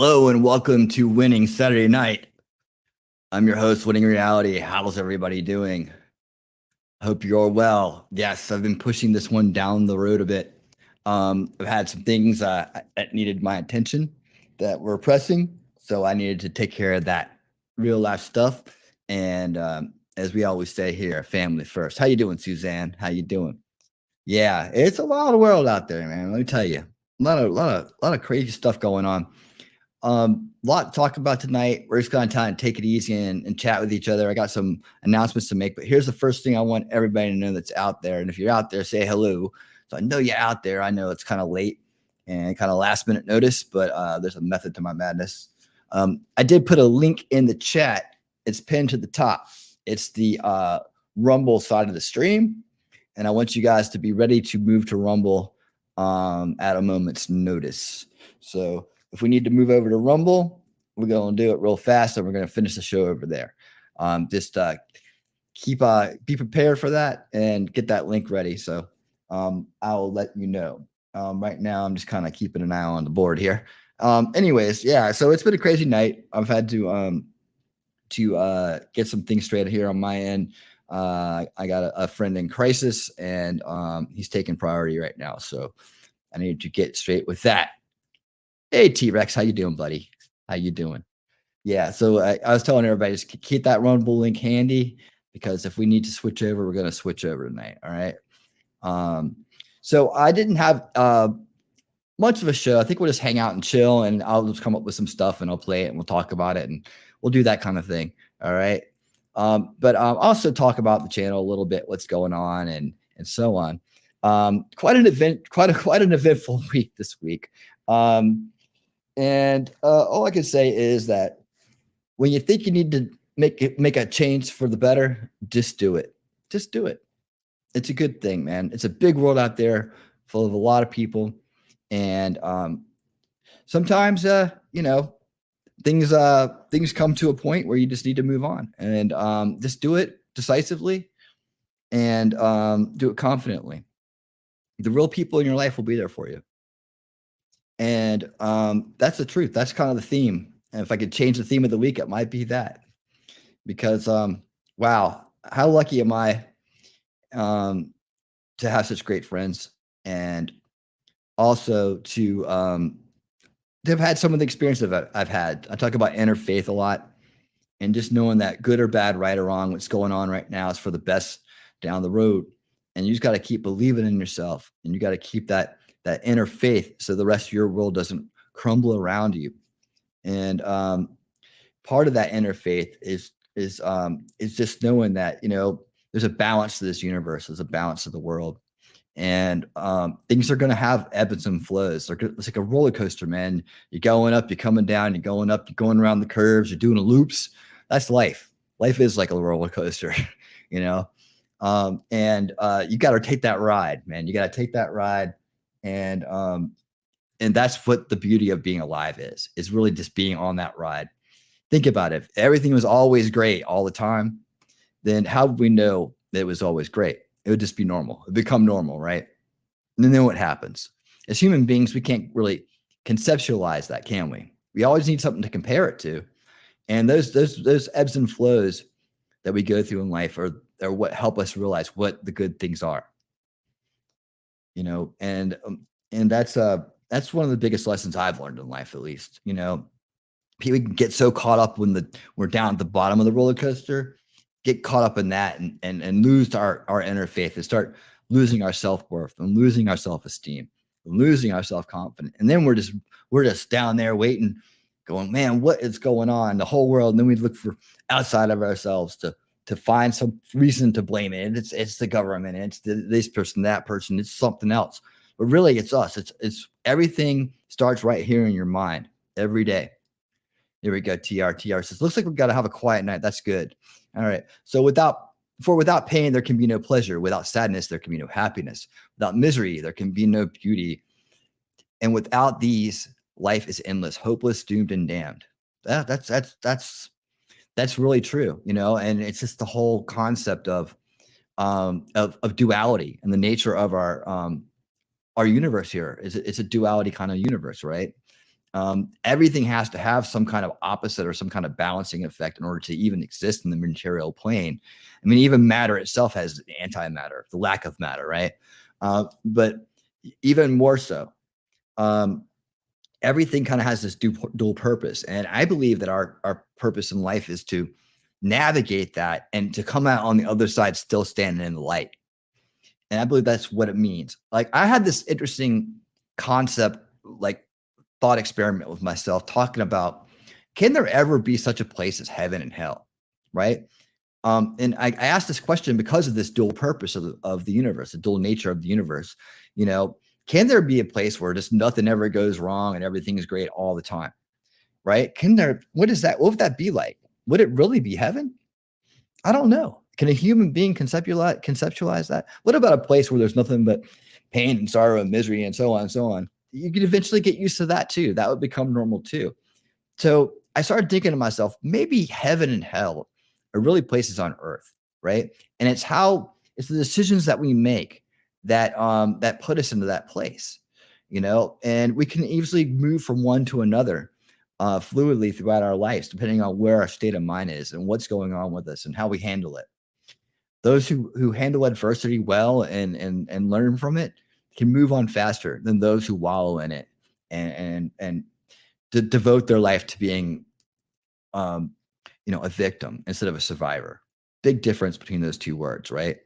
Hello and welcome to Winning Saturday Night. I'm your host, Winning Reality. How's everybody doing? I hope you're all well. Yes, I've been pushing this one down the road a bit. I've had some things that needed my attention that were pressing, so I needed to take care of that real life stuff. And as we always say here, family first. How you doing, Suzanne? How you doing? Yeah, it's a wild world out there, man. Let me tell you, a lot of crazy stuff going on. Lot to talk about tonight. We're just going to kind of take it easy and chat with each other. I got some announcements to make, but here's the first thing I want everybody to know that's out there. And if you're out there, say hello. So I know you're out there. I know it's kind of late and kind of last minute notice, but there's a method to my madness. I did put a link in the chat. It's pinned to the top. It's the Rumble side of the stream. And I want you guys to be ready to move to Rumble at a moment's notice. So if we need to move over to Rumble, we're going to do it real fast, and we're going to finish the show over there. Just be prepared for that and get that link ready. So I'll let you know. Right now, I'm just kind of keeping an eye on the board here. Anyways, yeah. So it's been a crazy night. I've had to get some things straight here on my end. I got a friend in crisis, and he's taking priority right now. So I need to get straight with that. Hey, T-Rex, how you doing, buddy? How you doing? Yeah, so I was telling everybody, just keep that Rumble link handy, because if we need to switch over, we're going to switch over tonight, all right? So I didn't have much of a show. I think we'll just hang out and chill, and I'll just come up with some stuff, and I'll play it, and we'll talk about it, and we'll do that kind of thing, all right? But also talk about the channel a little bit, what's going on, and so on. Quite an eventful week this week. And all I can say is that when you think you need to make a change for the better, just do it. Just do it. It's a good thing, man. It's a big world out there full of a lot of people. And sometimes, things come to a point where you just need to move on, and just do it decisively, and do it confidently. The real people in your life will be there for you. And that's the truth. That's kind of the theme. And if I could change the theme of the week, it might be that. Because wow, how lucky am I to have such great friends, and also to have had some of the experiences that I've had. I talk about inner faith a lot, and just knowing that good or bad, right or wrong, what's going on right now is for the best down the road. And you just got to keep believing in yourself, and you got to keep that inner faith, so the rest of your world doesn't crumble around you. And part of that inner faith is just knowing that, there's a balance to this universe, there's a balance to the world, and things are going to have ebbs and flows. It's like a roller coaster, man. You're going up, you're coming down, you're going up, you're going around the curves, you're doing loops. That's life. Life is like a roller coaster, and you got to take that ride, man. You got to take that ride. And that's what the beauty of being alive is really just being on that ride. Think about it. If everything was always great all the time, then how would we know that it was always great? It would just be normal. It'd become normal, right? And then what happens? As human beings, we can't really conceptualize that, can we? We always need something to compare it to. And those ebbs and flows that we go through in life are what help us realize what the good things are. And that's one of the biggest lessons I've learned in life, at least. People get so caught up when we're down at the bottom of the roller coaster, get caught up in that, and lose our inner faith, and start losing our self-worth, and losing our self-esteem, and losing our self-confidence. And then we're just down there waiting, going, man, what is going on? The whole world. And then we look for outside of ourselves to find some reason to blame it. It's the government, it's this person, that person, it's something else. But really, it's us. It's everything starts right here in your mind every day. Here we go. TR says, looks like we've got to have a quiet night. That's good. All right. So without pain, there can be no pleasure. Without sadness, there can be no happiness. Without misery, there can be no beauty. And without these, life is endless, hopeless, doomed, and damned. That's really true, and it's just the whole concept of duality, and the nature of our universe here. It's a duality kind of universe, right? Everything has to have some kind of opposite or some kind of balancing effect in order to even exist in the material plane. I mean, even matter itself has antimatter, the lack of matter, right? But even more so, um, everything kind of has this dual purpose. And I believe that our purpose in life is to navigate that and to come out on the other side still standing in the light. And I believe that's what it means. Like I had this interesting concept, like thought experiment with myself, talking about can there ever be such a place as heaven and hell, right? And I asked this question because of this dual purpose of the universe, the dual nature of the universe. You know, can there be a place where just nothing ever goes wrong and everything is great all the time, right? Can there? What is that? What would that be like? Would it really be heaven? I don't know. Can a human being conceptualize that? What about a place where there's nothing but pain and sorrow and misery and so on and so on? You could eventually get used to that too. That would become normal too. So I started thinking to myself, maybe heaven and hell are really places on earth, right? And it's the decisions that we make that put us into that place, and we can easily move from one to another fluidly throughout our lives, depending on where our state of mind is and what's going on with us and how we handle it. Those who handle adversity well and learn from it can move on faster than those who wallow in it and devote their life to being um, a victim instead of a survivor. Big difference between those two words, right?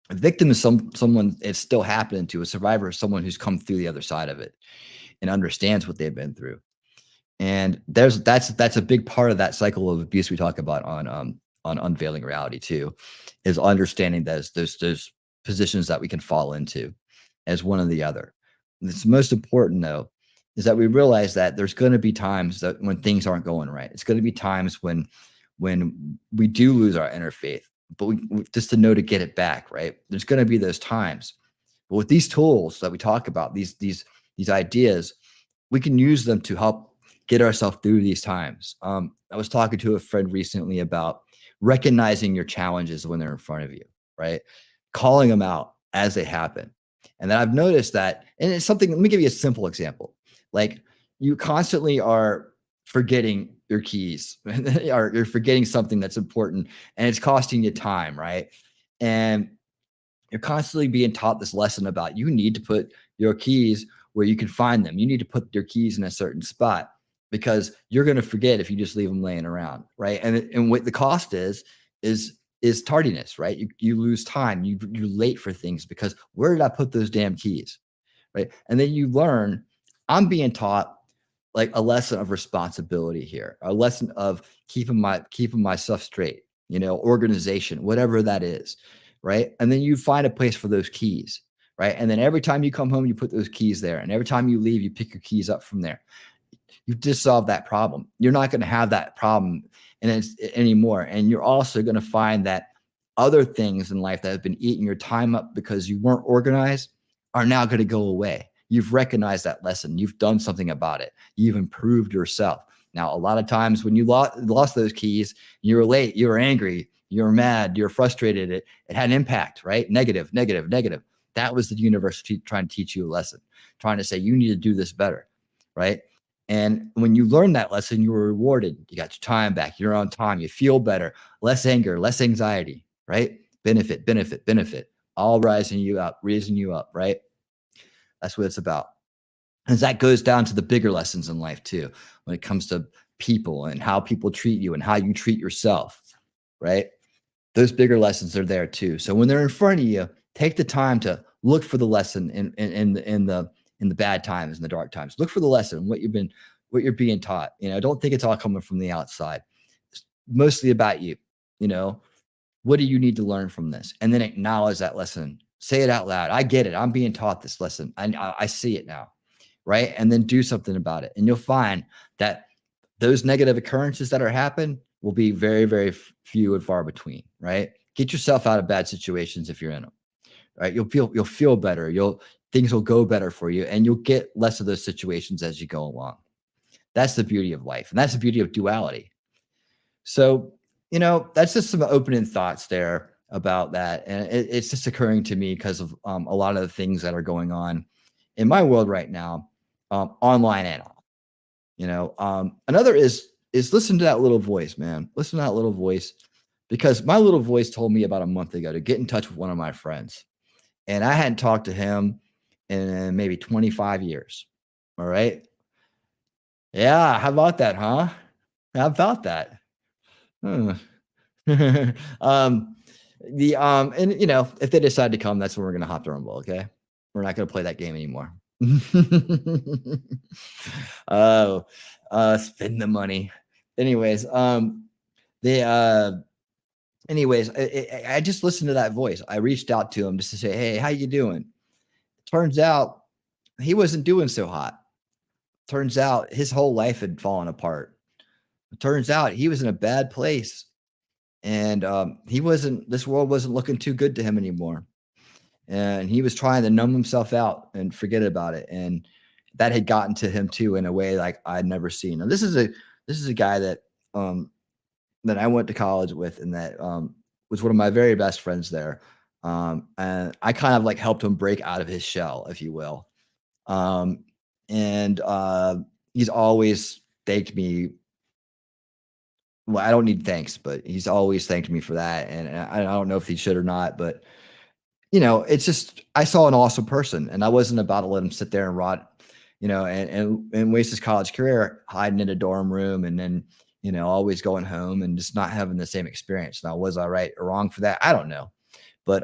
A victim is someone it's still happening to. A survivor is someone who's come through the other side of it and understands what they've been through. And that's a big part of that cycle of abuse we talk about on unveiling reality too, is understanding those positions that we can fall into as one or the other. And it's most important though, is that we realize that there's going to be times that when things aren't going right. It's going to be times when we do lose our inner faith, but just to know to get it back, right? There's going to be those times. But with these tools that we talk about, these ideas, we can use them to help get ourselves through these times. I was talking to a friend recently about recognizing your challenges when they're in front of you, right? Calling them out as they happen. And then I've noticed that, and it's something, let me give you a simple example. Like you constantly are forgetting your keys or you're forgetting something that's important and it's costing you time, right? And you're constantly being taught this lesson about you need to put your keys where you can find them. You need to put your keys in a certain spot because you're going to forget if you just leave them laying around, right? And what the cost is tardiness, right? You lose time. You're late for things because where did I put those damn keys, right? And then you learn I'm being taught like a lesson of responsibility here, a lesson of keeping myself straight, organization, whatever that is, right? And then you find a place for those keys, right? And then every time you come home, you put those keys there, and every time you leave, you pick your keys up from there. You just solved that problem. You're not going to have that problem anymore, and you're also going to find that other things in life that have been eating your time up because you weren't organized are now going to go away. You've recognized that lesson. You've done something about it. You've improved yourself. Now, a lot of times when you lost those keys, you were late, you were angry, you were mad, you were frustrated. It had an impact, right? Negative, negative, negative. That was the universe trying to teach you a lesson, trying to say you need to do this better, right? And when you learn that lesson, you were rewarded. You got your time back. You're on time. You feel better. Less anger, less anxiety, right? Benefit, benefit, benefit. All raising you up, right? That's what it's about. And that goes down to the bigger lessons in life too, when it comes to people and how people treat you and how you treat yourself, right? Those bigger lessons are there too. So when they're in front of you, take the time to look for the lesson in the bad times, in the dark times. Look for the lesson, what you're being taught. Don't think it's all coming from the outside. It's mostly about you. What do you need to learn from this? And then acknowledge that lesson. Say it out loud. I get it. I'm being taught this lesson. I see it now, right? And then do something about it. And you'll find that those negative occurrences that are happening will be very, very few and far between, right? Get yourself out of bad situations if you're in them, right? You'll feel better. Things will go better for you, and you'll get less of those situations as you go along. That's the beauty of life, and that's the beauty of duality. So, that's just some opening thoughts there about that, and it's just occurring to me because of a lot of the things that are going on in my world right now, online and off. Another is listen to that little voice, man. Listen to that little voice, because my little voice told me about a month ago to get in touch with one of my friends, and I hadn't talked to him in maybe 25 years. All right. Yeah. How about that, huh? How about that? Hmm. um, and if they decide to come, that's when we're gonna hop the rumble. Okay, we're not gonna play that game anymore. Oh, spend the money. Anyways, they anyways, I just listened to that voice. I reached out to him just to say, "Hey, how you doing?" Turns out he wasn't doing so hot. Turns out his whole life had fallen apart. Turns out he was in a bad place, and he wasn't. This world wasn't looking too good to him anymore, and he was trying to numb himself out and forget about it. And that had gotten to him too in a way like I'd never seen. And this is a guy um, that I went to college with, and that was one of my very best friends there. And I kind of like helped him break out of his shell, if you will. Um, and he's always thanked me. Well, I don't need thanks, but he's always thanked me for that. And I don't know if he should or not, but it's just I saw an awesome person, and I wasn't about to let him sit there and rot, and waste his college career hiding in a dorm room, and then always going home and just not having the same experience. Now, was I right or wrong for that? I don't know, but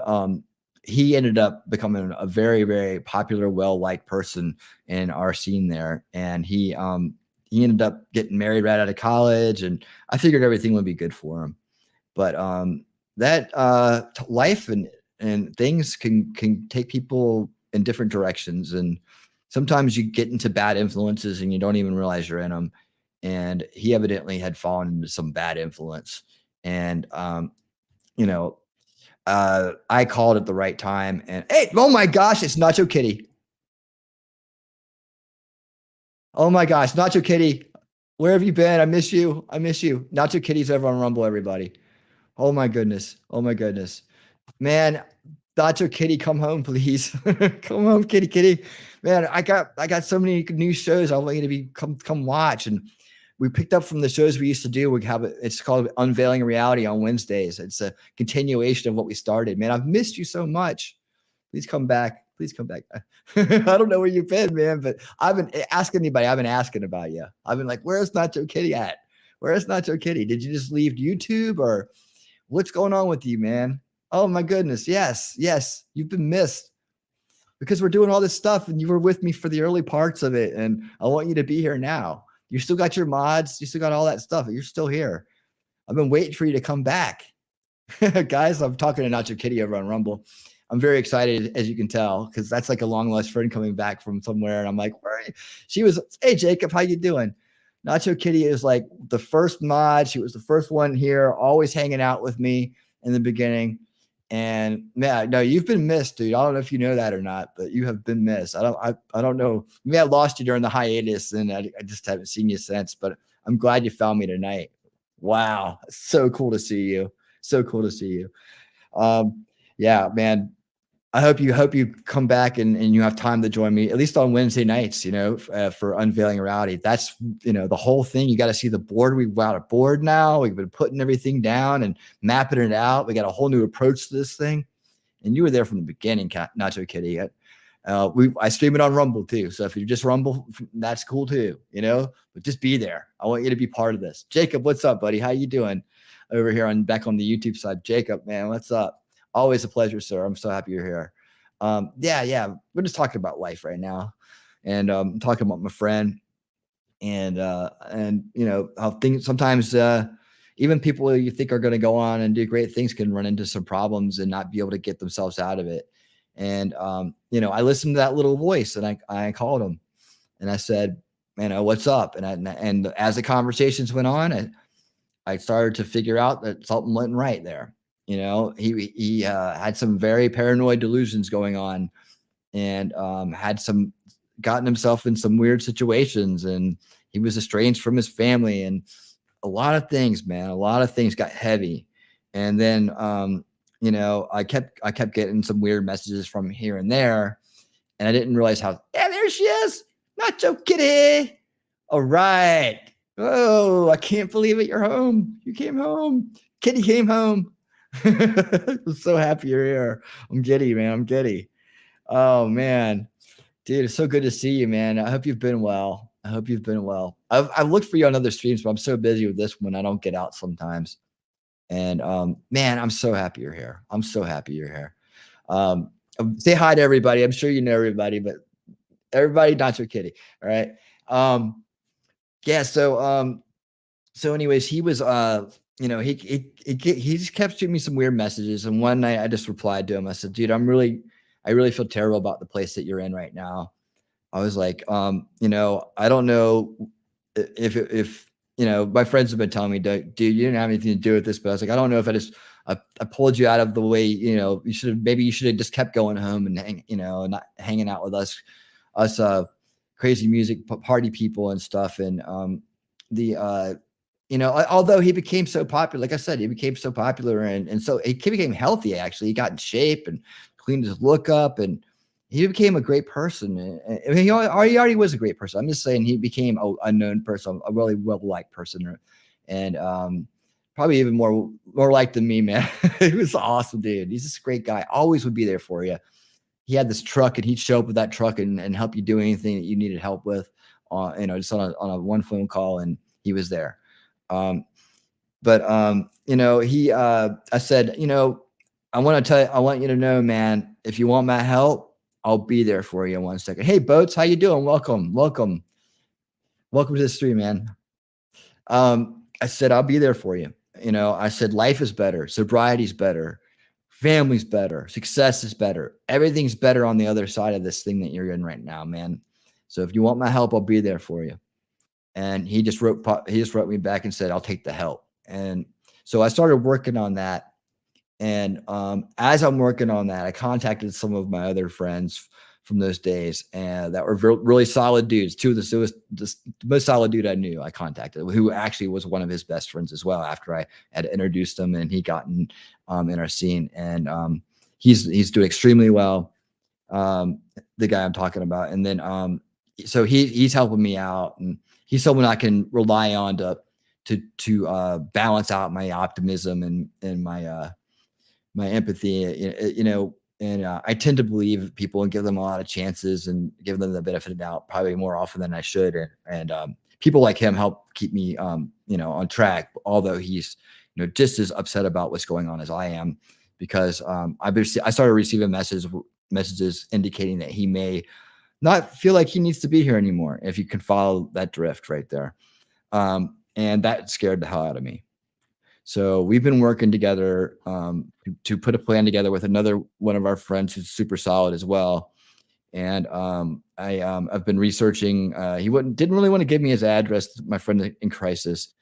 he ended up becoming a very, very popular, well liked person in our scene there, and he ended up getting married right out of college, and I figured everything would be good for him. But that life and things can take people in different directions, and sometimes you get into bad influences and you don't even realize you're in them. And he evidently had fallen into some bad influence, and you know I called at the right time. And hey, oh my gosh, it's Nacho Kitty. Oh my gosh, Nacho Kitty, where have you been? I miss you. I miss you. Nacho Kitty's over on Rumble, everybody. Oh my goodness. Oh my goodness. Man, Nacho Kitty, come home, please. Come home, Kitty Kitty. Man, I got so many new shows I want you to come watch. And we picked up from the shows we used to do. It's called Unveiling Reality on Wednesdays. It's a continuation of what we started. Man, I've missed you so much. Please come back. Please come back. I don't know where you've been, man, but I've been asking anybody. I've been asking about you. I've been like, where's Nacho Kitty at? Where's Nacho Kitty? Did you just leave YouTube, or what's going on with you, man? Oh my goodness. Yes, yes. You've been missed because we're doing all this stuff, and you were with me for the early parts of it. And I want you to be here now. You still got your mods, you still got all that stuff. You're still here. I've been waiting for you to come back. Guys, I'm talking to Nacho Kitty over on Rumble. I'm very excited, as you can tell, because that's like a long lost friend coming back from somewhere. And I'm like, where are you? She was, hey, Jacob, how you doing? Nacho Kitty is like the first mod. She was the first one here, always hanging out with me in the beginning. And man, no, you've been missed, dude. I don't know if you know that or not, but you have been missed. I don't know. Maybe I lost you during the hiatus, and I just haven't seen you since. But I'm glad you found me tonight. Wow, so cool to see you. So cool to see you. Yeah, man. I hope you come back, and you have time to join me at least on Wednesday nights, for Unveiling Reality. That's, the whole thing. You got to see the board. We've got a board now. We've been putting everything down and mapping it out. We got a whole new approach to this thing. And you were there from the beginning, Nacho Kitty. I stream it on Rumble too. So if you just Rumble, that's cool too, but just be there. I want you to be part of this. Jacob, what's up, buddy? How you doing over here back on the YouTube side? Jacob, man, what's up? Always a pleasure, sir. I'm so happy you're here. Yeah. We're just talking about life right now, and talking about my friend, and how things sometimes, even people you think are going to go on and do great things can run into some problems and not be able to get themselves out of it. And I listened to that little voice, and I called him, and I said, what's up? And as the conversations went on, I started to figure out that something wasn't right there. He had some very paranoid delusions going on, and had gotten himself in some weird situations, and he was estranged from his family, and a lot of things, man. A lot of things got heavy, and then I kept getting some weird messages from here and there, and I didn't realize how. Yeah, there she is, Nacho Kitty. All right. Oh, I can't believe it. You're home. You came home. Kitty came home. I'm so happy you're here. I'm giddy, man. I'm giddy. Oh man, dude, it's so good to see you, man. I hope you've been well. I hope you've been well. I've looked for you on other streams, but I'm so busy with this one, I don't get out sometimes. And man, I'm so happy you're here. I'm so happy you're here. Um, say hi to everybody. I'm sure you know everybody, but everybody, not your kitty. All right. Yeah. So anyways, he was he just kept shooting me some weird messages. And one night I just replied to him. I said, dude, I really feel terrible about the place that you're in right now. I was like, I don't know if my friends have been telling me, dude, you didn't have anything to do with this, but I was like, I don't know if I pulled you out of the way, you should have just kept going home and not hanging out with us crazy music party people and stuff. And the although he became so popular, like I said, he became so popular and so he became healthy. Actually, he got in shape and cleaned his look up, and he became a great person. I mean, he already was a great person. I'm just saying he became a known person, a really well liked person, and probably even more liked than me, man. He was an awesome dude. He's just a great guy. Always would be there for you. He had this truck, and he'd show up with that truck and help you do anything that you needed help with, just on a one phone call, and he was there. But I said, I want you to know, man, if you want my help, I'll be there for you in 1 second. Hey, Boats, how you doing? Welcome to the stream, man. I said, I'll be there for you. I said, life is better. Sobriety's better. Family's better. Success is better. Everything's better on the other side of this thing that you're in right now, man. So if you want my help, I'll be there for you. And he just wrote me back and said, I'll take the help. And so I started working on that. And as I'm working on that, I contacted some of my other friends from those days, and that were really solid dudes. It was the most solid dude I knew. I contacted, who actually was one of his best friends as well. After I had introduced him, and he got in our scene, and he's doing extremely well. The guy I'm talking about, and then so he's helping me out, and he's someone I can rely on to balance out my optimism and my empathy, and I tend to believe people and give them a lot of chances and give them the benefit of the doubt probably more often than I should. And people like him help keep me, on track, although he's, just as upset about what's going on as I am, because I started receiving messages indicating that he may not feel like he needs to be here anymore, if you can follow that drift right there. And that scared the hell out of me. So we've been working together to put a plan together with another one of our friends who's super solid as well. And I've been researching. He didn't really want to give me his address, my friend in crisis,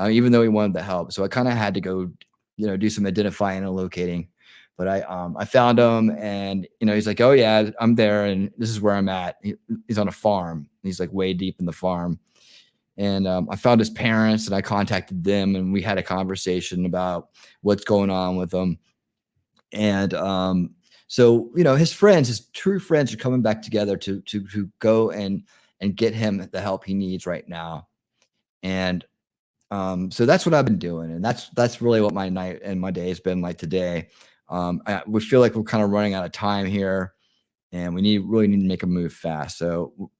even though he wanted the help. So I kind of had to go, do some identifying and locating. But I found him, and he's like, oh yeah, I'm there, and this is where I'm at. He's on a farm. He's like way deep in the farm. And I found his parents, and I contacted them, and we had a conversation about what's going on with them. And so his friends, his true friends, are coming back together to go and get him the help he needs right now. And so that's what I've been doing, and that's really what my night and my day has been like today. We feel like we're kind of running out of time here, and we really need to make a move fast. So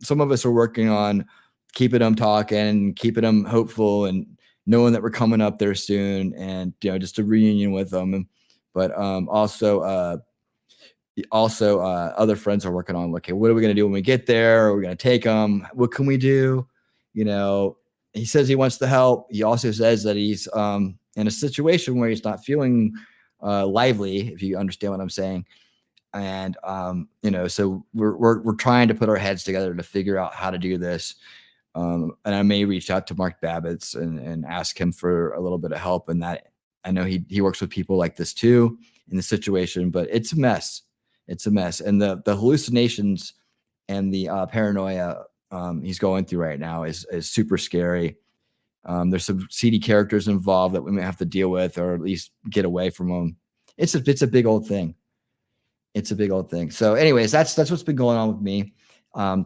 some of us are working on keeping them talking, keeping them hopeful, and knowing that we're coming up there soon, and just a reunion with them. But also other friends are working on, okay, what are we going to do when we get there? Are we going to take them? What can we do? He says he wants to help. He also says that he's in a situation where he's not feeling lively, if you understand what I'm saying. And so we're trying to put our heads together to figure out how to do this. And I may reach out to Mark Babbitts and ask him for a little bit of help. And that, I know he works with people like this too in the situation, but it's a mess. It's a mess. And the hallucinations and the paranoia he's going through right now is super scary. There's some seedy characters involved that we may have to deal with, or at least get away from them. It's a big old thing. It's a big old thing. So anyways, that's what's been going on with me.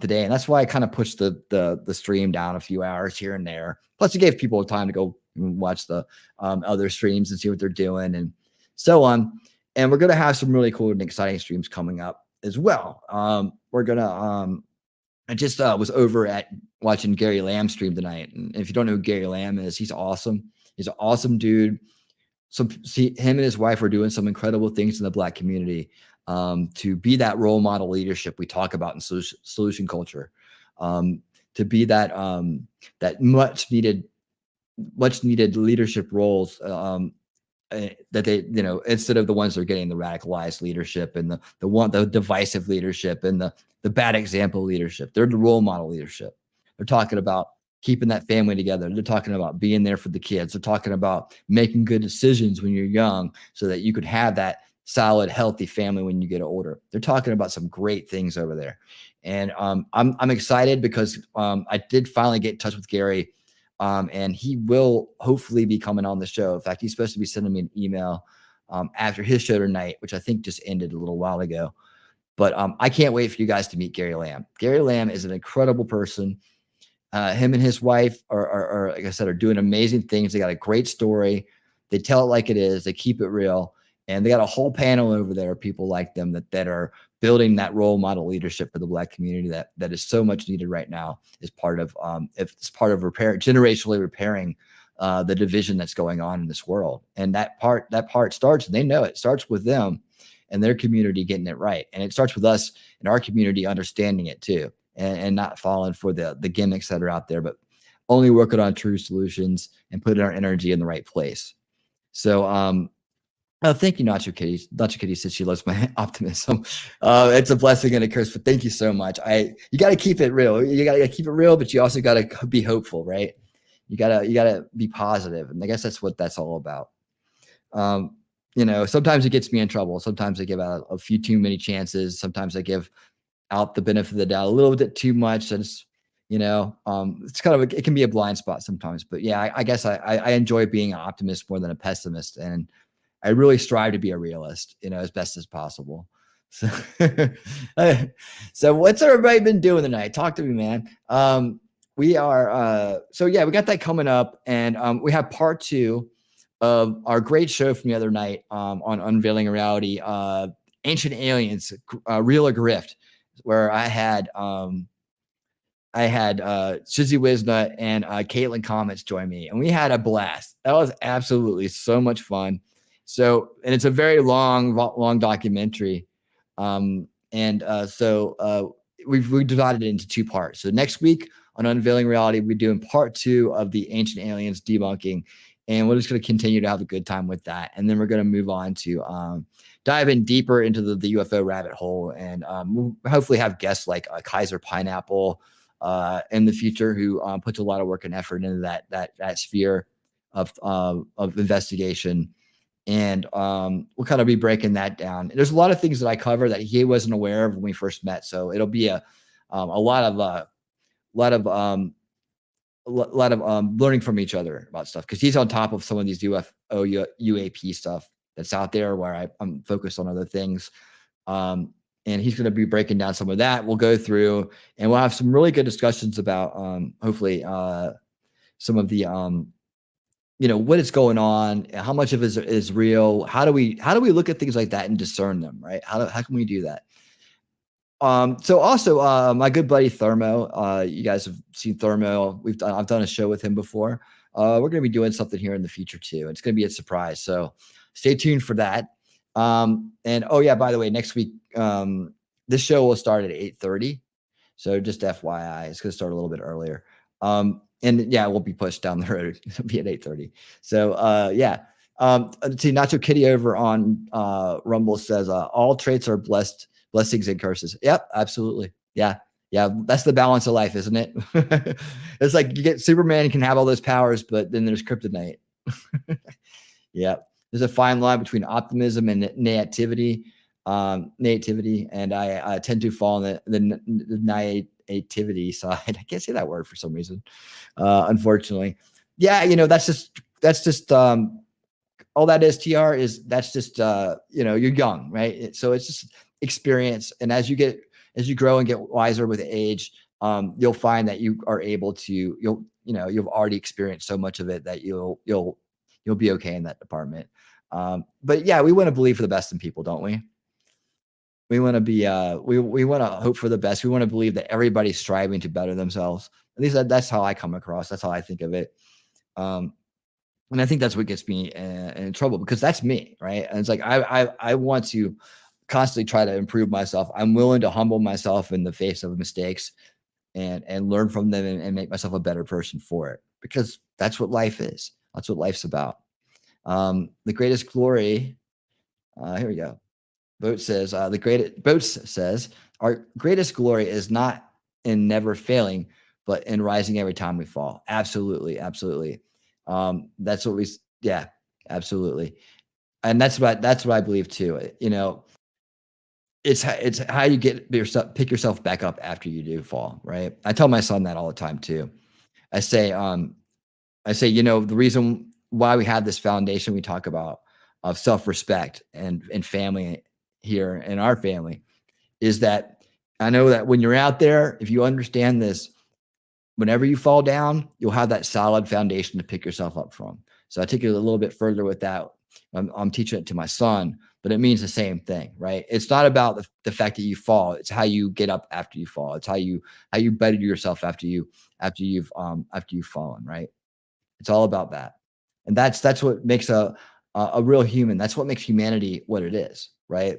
today, and that's why I kind of pushed the stream down a few hours here and there. Plus, it gave people time to go watch the other streams and see what they're doing and so on. And we're gonna have some really cool and exciting streams coming up as well. We're gonna I just was over at watching Gary Lamb stream tonight. And if you don't know who Gary Lamb is, he's awesome. He's an awesome dude. Him and his wife are doing some incredible things in the Black community to be that role model leadership we talk about in solution culture, to be that that much needed leadership roles that they, instead of the ones that are getting the radicalized leadership and the divisive leadership and the bad example leadership. They're the role model leadership. They're talking about keeping that family together. They're talking about being there for the kids. They're talking about making good decisions when you're young so that you could have that solid, healthy family when you get older. They're talking about some great things over there. And I'm excited because I did finally get in touch with Gary. And he will hopefully be coming on the show. In fact, he's supposed to be sending me an email after his show tonight, which I think just ended a little while ago. But I can't wait for you guys to meet Gary Lamb. Gary Lamb is an incredible person. Him and his wife are, like I said, are doing amazing things. They got a great story. They tell it like it is. They keep it real. And they got a whole panel over there of people like them that are building that role model leadership for the Black community that is so much needed right now as part of generationally repairing the division that's going on in this world. And that part starts, and they know it starts with them and their community getting it right. And it starts with us in our community understanding it too, and not falling for the gimmicks that are out there, but only working on true solutions and putting our energy in the right place. So thank you, Nacho Kitty. Nacho Kitty says she loves my optimism. It's a blessing and a curse, but thank you so much. You got to keep it real. You got to keep it real, but you also got to be hopeful, right? You gotta be positive, and I guess that's what that's all about. Sometimes it gets me in trouble. Sometimes I give out a few too many chances. Sometimes I give out the benefit of the doubt a little bit too much. And it's kind of it can be a blind spot sometimes. But yeah, I guess I enjoy being an optimist more than a pessimist, and I really strive to be a realist, as best as possible. So, so what's everybody been doing tonight? Talk to me, man. We are, we got that coming up, and we have part 2 of our great show from the other night on Unveiling Reality, Ancient Aliens, Real or Grift, where I had Shizzy Wisna and Caitlin Comets join me, and we had a blast. That was absolutely so much fun. So, and it's a very long documentary. We divided it into 2 parts. So next week on Unveiling Reality, we're doing part 2 of the Ancient Aliens debunking, and we're just going to continue to have a good time with that. And then we're going to move on to dive in deeper into the UFO rabbit hole, and we'll hopefully have guests like Kaiser Pineapple in the future, who puts a lot of work and effort into that sphere of investigation. And we'll kind of be breaking that down. There's a lot of things that I cover that he wasn't aware of when we first met, so it'll be a lot of learning from each other about stuff, because he's on top of some of these UFO UAP stuff that's out there, where I'm focused on other things. And he's going to be breaking down some of that. We'll go through, and we'll have some really good discussions about hopefully some of the what is going on, how much of it is real, how do we look at things like that and discern them, right? How can we do that? So also my good buddy Thermo, you guys have seen Thermo. I've done a show with him before. We're going to be doing something here in the future too. It's going to be a surprise, so stay tuned for that. And oh yeah, by the way, next week this show will start at 8:30, so just FYI, it's going to start a little bit earlier. And yeah, it will be pushed down the road. It'll be at 8:30. So yeah. See, Nacho Kitty over on Rumble says all traits are blessings and curses. Yep, absolutely. Yeah. That's the balance of life, isn't it? It's like you get Superman can have all those powers, but then there's kryptonite. Yeah. There's a fine line between optimism and naivety. And I tend to fall on the naivety side. I can't say that word for some reason, unfortunately. Yeah, that's just all that is, TR, is that's just you're young, right? So it's just experience, and as as you grow and get wiser with age, you'll find that you are able to, you've already experienced so much of it that you'll be okay in that department. But yeah, we want to believe for the best in people, don't we? We want to be, we want to hope for the best. We want to believe that everybody's striving to better themselves. At least that's how I come across. That's how I think of it. Um, and I think that's what gets me in trouble, because that's me, right? And it's like I want to constantly try to improve myself. I'm willing to humble myself in the face of mistakes and learn from them, and make myself a better person for it, because that's what life is. That's what life's about. The greatest glory. Here we go. Boats says our greatest glory is not in never failing, but in rising every time we fall. Absolutely, absolutely. That's what yeah, absolutely. And that's what I believe too. It's how you pick yourself back up after you do fall, right? I tell my son that all the time too. I say, the reason why we have this foundation we talk about of self-respect and family here in our family is that I know that when you're out there, if you understand this, whenever you fall down, you'll have that solid foundation to pick yourself up from. So I take it a little bit further with that. I'm teaching it to my son, but it means the same thing, right? It's not about the fact that you fall; it's how you get up after you fall. It's how you better yourself after you've fallen, right? It's all about that, and that's what makes a real human. That's what makes humanity what it is, right?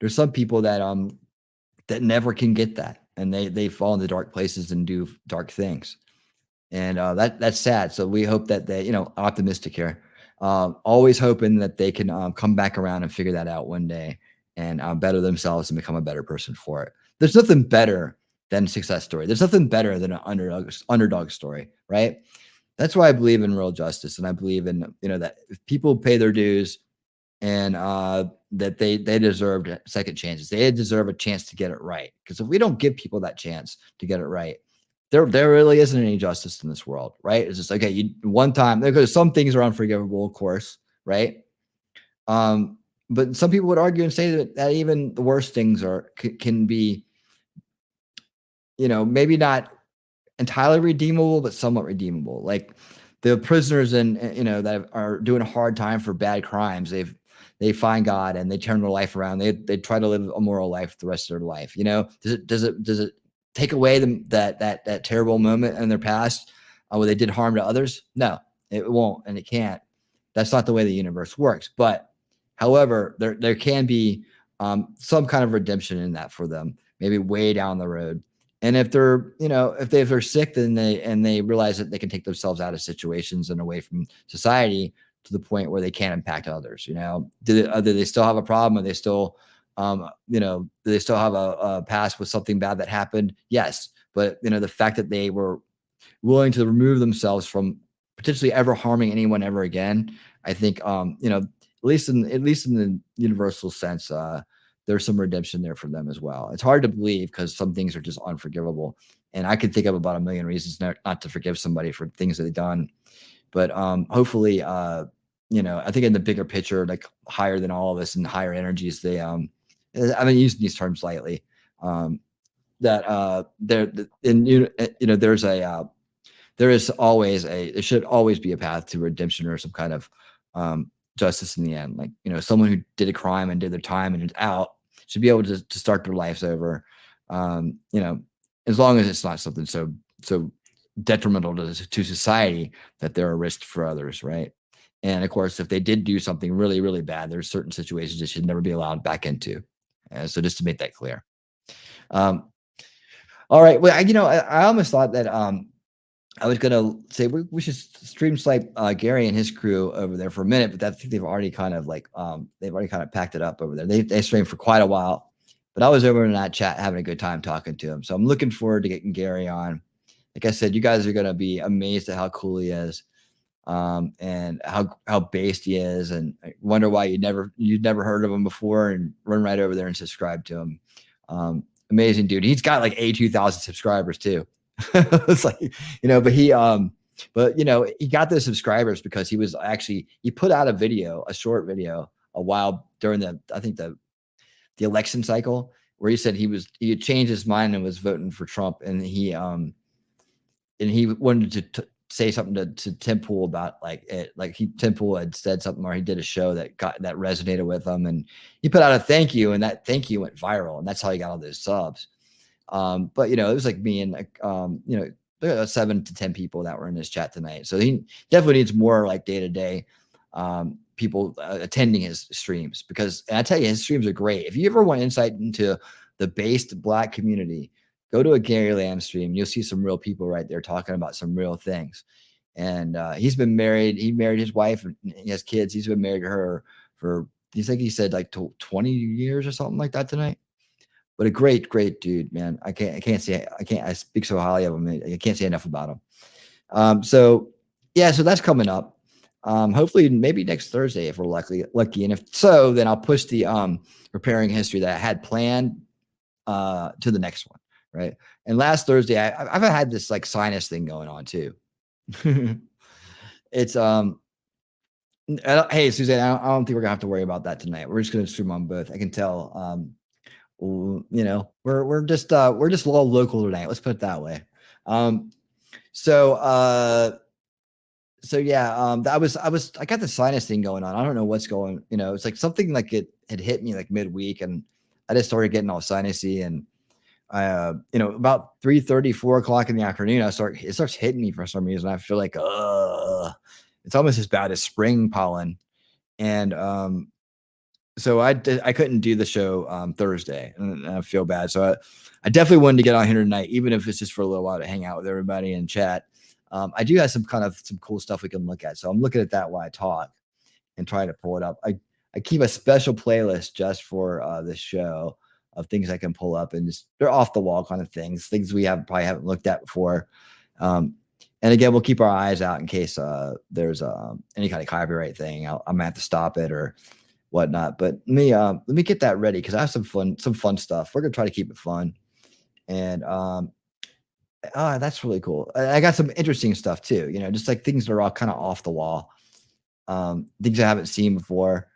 There's some people that never can get that, and they fall into dark places and do dark things, and that's sad. So we hope that they, optimistic here, always hoping that they can come back around and figure that out one day, and better themselves and become a better person for it. There's nothing better than a success story. There's nothing better than an underdog story, right? That's why I believe in real justice, and I believe in, that if people pay their dues, and that they deserved second chances. They deserve a chance to get it right. Because if we don't give people that chance to get it right, there really isn't any justice in this world, right? It's just okay. You one time, because some things are unforgivable, of course, right? Um, but some people would argue and say that even the worst things can be, maybe not entirely redeemable, but somewhat redeemable. Like the prisoners that are doing a hard time for bad crimes, they find God and they turn their life around. They try to live a moral life the rest of their life. Does it take away that terrible moment in their past where they did harm to others? No, it won't, and it can't. That's not the way the universe works. But however, there can be some kind of redemption in that for them, maybe way down the road. And if they're sick, then they realize that they can take themselves out of situations and away from society to the point where they can't impact others. Do they still have a problem? Are they still, do they still have a past with something bad that happened? Yes. But the fact that they were willing to remove themselves from potentially ever harming anyone ever again, I think, at least in the universal sense, there's some redemption there for them as well. It's hard to believe because some things are just unforgivable, and I could think of about a million reasons not to forgive somebody for things that they've done. But hopefully, I think in the bigger picture, like higher than all of us and higher energies, I've been using these terms lightly. That there, and there should always be a path to redemption or some kind of justice in the end. Like, someone who did a crime and did their time and is out should be able to start their lives over. Um, you know, as long as it's not something so detrimental to society that they're a risk for others, right? And of course, if they did do something really, really bad, there's certain situations they should never be allowed back into. So just to make that clear. Um, all right. Well, I almost thought that I was gonna say we should stream swipe Gary and his crew over there for a minute, but I think they've already kind of packed it up over there. They streamed for quite a while, but I was over in that chat having a good time talking to him. So I'm looking forward to getting Gary on. Like I said, you guys are gonna be amazed at how cool he is, and how based he is, and I wonder why you'd never heard of him before, and run right over there and subscribe to him. Amazing dude. He's got like 82,000 subscribers too. It's like, he got those subscribers because he put out a short video a while during I think the election cycle where he said he had changed his mind and was voting for Trump, and he wanted to say something to Tim Pool about like it, like Tim Pool had said something, or he did a show that resonated with him, and he put out a thank you, and that thank you went viral, and that's how he got all those subs. But it was like me and like there are 7 to 10 people that were in this chat tonight, so he definitely needs more like day-to-day people attending his streams, because, and I tell you, his streams are great. If you ever want insight into the based Black community, go to a Gary Lamb stream. You'll see some real people right there talking about some real things. And he's been married. He married his wife, and he has kids. He's been married to her for, he said like 20 years or something like that tonight. But a great, great dude, man. I speak so highly of him. I can't say enough about him. So that's coming up. Hopefully maybe next Thursday if we're lucky. And if so, then I'll push the repairing history that I had planned to the next one. Right. And last Thursday, I've had this like sinus thing going on too. It's hey Suzanne, I don't think we're gonna have to worry about that tonight. We're just gonna stream on both. I can tell. We're just all local tonight. Let's put it that way. I got the sinus thing going on. I don't know what's going. It's like something like it had hit me like midweek, and I just started getting all sinusy, and about 3:30, 4 o'clock in the afternoon, it starts hitting me for some reason. I feel like, it's almost as bad as spring pollen. And, so I couldn't do the show, Thursday, and I feel bad. So I definitely wanted to get on here tonight, even if it's just for a little while to hang out with everybody and chat. I do have some cool stuff we can look at. So I'm looking at that while I talk and trying to pull it up. I keep a special playlist just for this show of things I can pull up, and just they're off the wall kind of things we probably haven't looked at before. And again, we'll keep our eyes out in case there's any kind of copyright thing. I'm gonna have to stop it or whatnot. But let me get that ready, because I have some fun stuff. We're gonna try to keep it fun, and that's really cool. I got some interesting stuff too. Just like things that are all kind of off the wall, things I haven't seen before.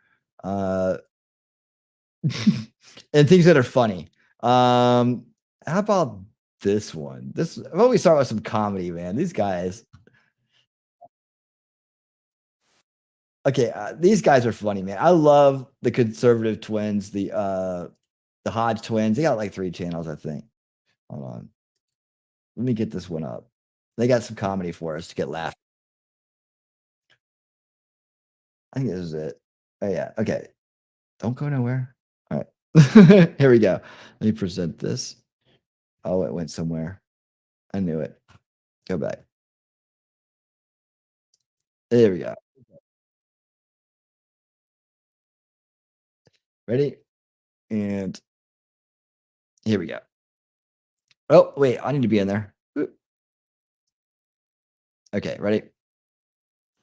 And things that are funny. How about this one? Why don't we start with some comedy, man? These guys. Okay, these guys are funny, man. I love the conservative twins, the Hodge twins. They got like 3 channels, I think. Hold on. Let me get this one up. They got some comedy for us to get laughed. I think this is it. Oh yeah. Okay. Don't go nowhere. All right. Here we go. Let me present this. Oh, it went somewhere. I knew it. Go back. There we go. Ready? And here we go. Oh, wait. I need to be in there. Okay. Ready?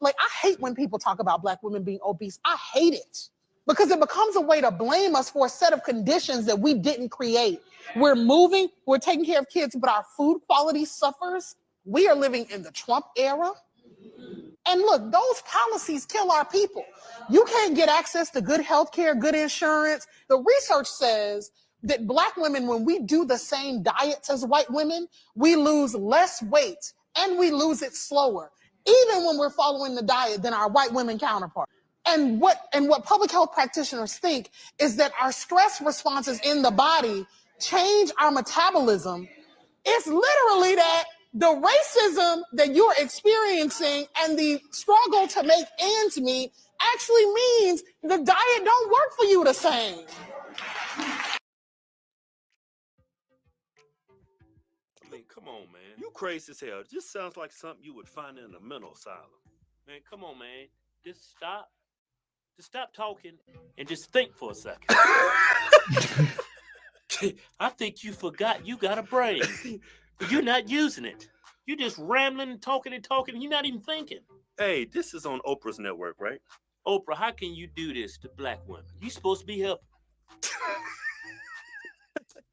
Like, I hate when people talk about Black women being obese. I hate it, because it becomes a way to blame us for a set of conditions that we didn't create. We're moving, we're taking care of kids, but our food quality suffers. We are living in the Trump era. And look, those policies kill our people. You can't get access to good health care, good insurance. The research says that Black women, when we do the same diets as white women, we lose less weight and we lose it slower, even when we're following the diet, than our white women counterparts. And what public health practitioners think is that our stress responses in the body change our metabolism. It's literally that the racism that you're experiencing and the struggle to make ends meet actually means the diet don't work for you the same. I mean, come on, man. You crazy as hell. This sounds like something you would find in a mental asylum. Man, come on, man. Just stop. Just stop talking and just think for a second. I think you forgot you got a brain. You're not using it. You're just rambling and talking. You're not even thinking. Hey, this is on Oprah's network, right? Oprah, how can you do this to Black women? You're supposed to be helping.